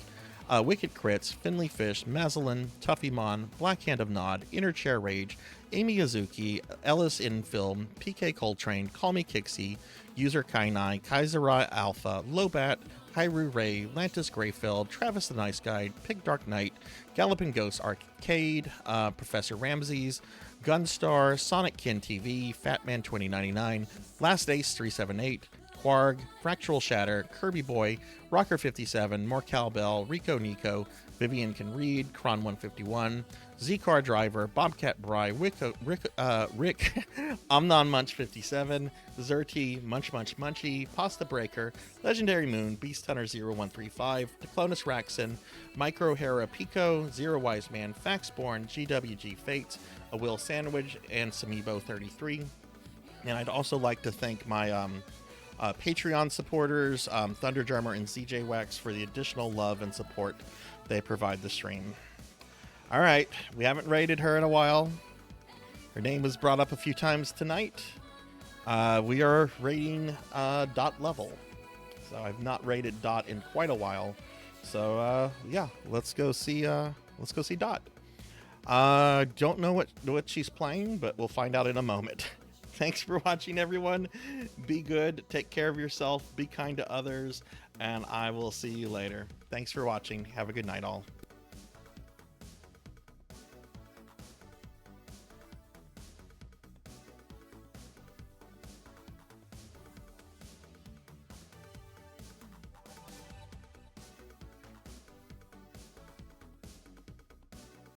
Wicked Crits, Finley Fish, Mazelin, Tuffymon, Black Hand of Nod, Inner Chair Rage, Amy Yazuki, Ellis in Film, PK Coltrane, Call Me Kixie, User Kainai, Kaisera Alpha, Lobat, Hyrule Ray, Lantis Greyfield, Travis the Nice Guy, Pig Dark Knight, Galloping Ghost Arcade, Professor Ramses, Gunstar, Sonic Kin TV, Fatman 2099, Last Ace 378, Quarg, Fractural Shatter, Kirby Boy, Rocker 57, More Cowbell, Rico Nico, Vivian Can Read, Kron 151, Z-Car Driver, Bobcat Bry, Rick, Omnon Munch 57, Zerti, Munch Munchy, Pasta Breaker, Legendary Moon, Beast Hunter 0135, Teclonus Raxon, Micro Hera Pico, Zero Wise Man, Faxborn, GWG Fates, A Will Sandwich, and Samibo 33. And I'd also like to thank my Patreon supporters, Thunderjummer and ZJ Wax, for the additional love and support they provide the stream. All right, we haven't rated her in a while. Her name was brought up a few times tonight. We are rating Dot level, so I've not rated Dot in quite a while. So yeah, let's go see Dot. Don't know what she's playing, but we'll find out in a moment. Thanks for watching, everyone. Be good, take care of yourself, be kind to others, and I will see you later. Thanks for watching. Have a good night, all.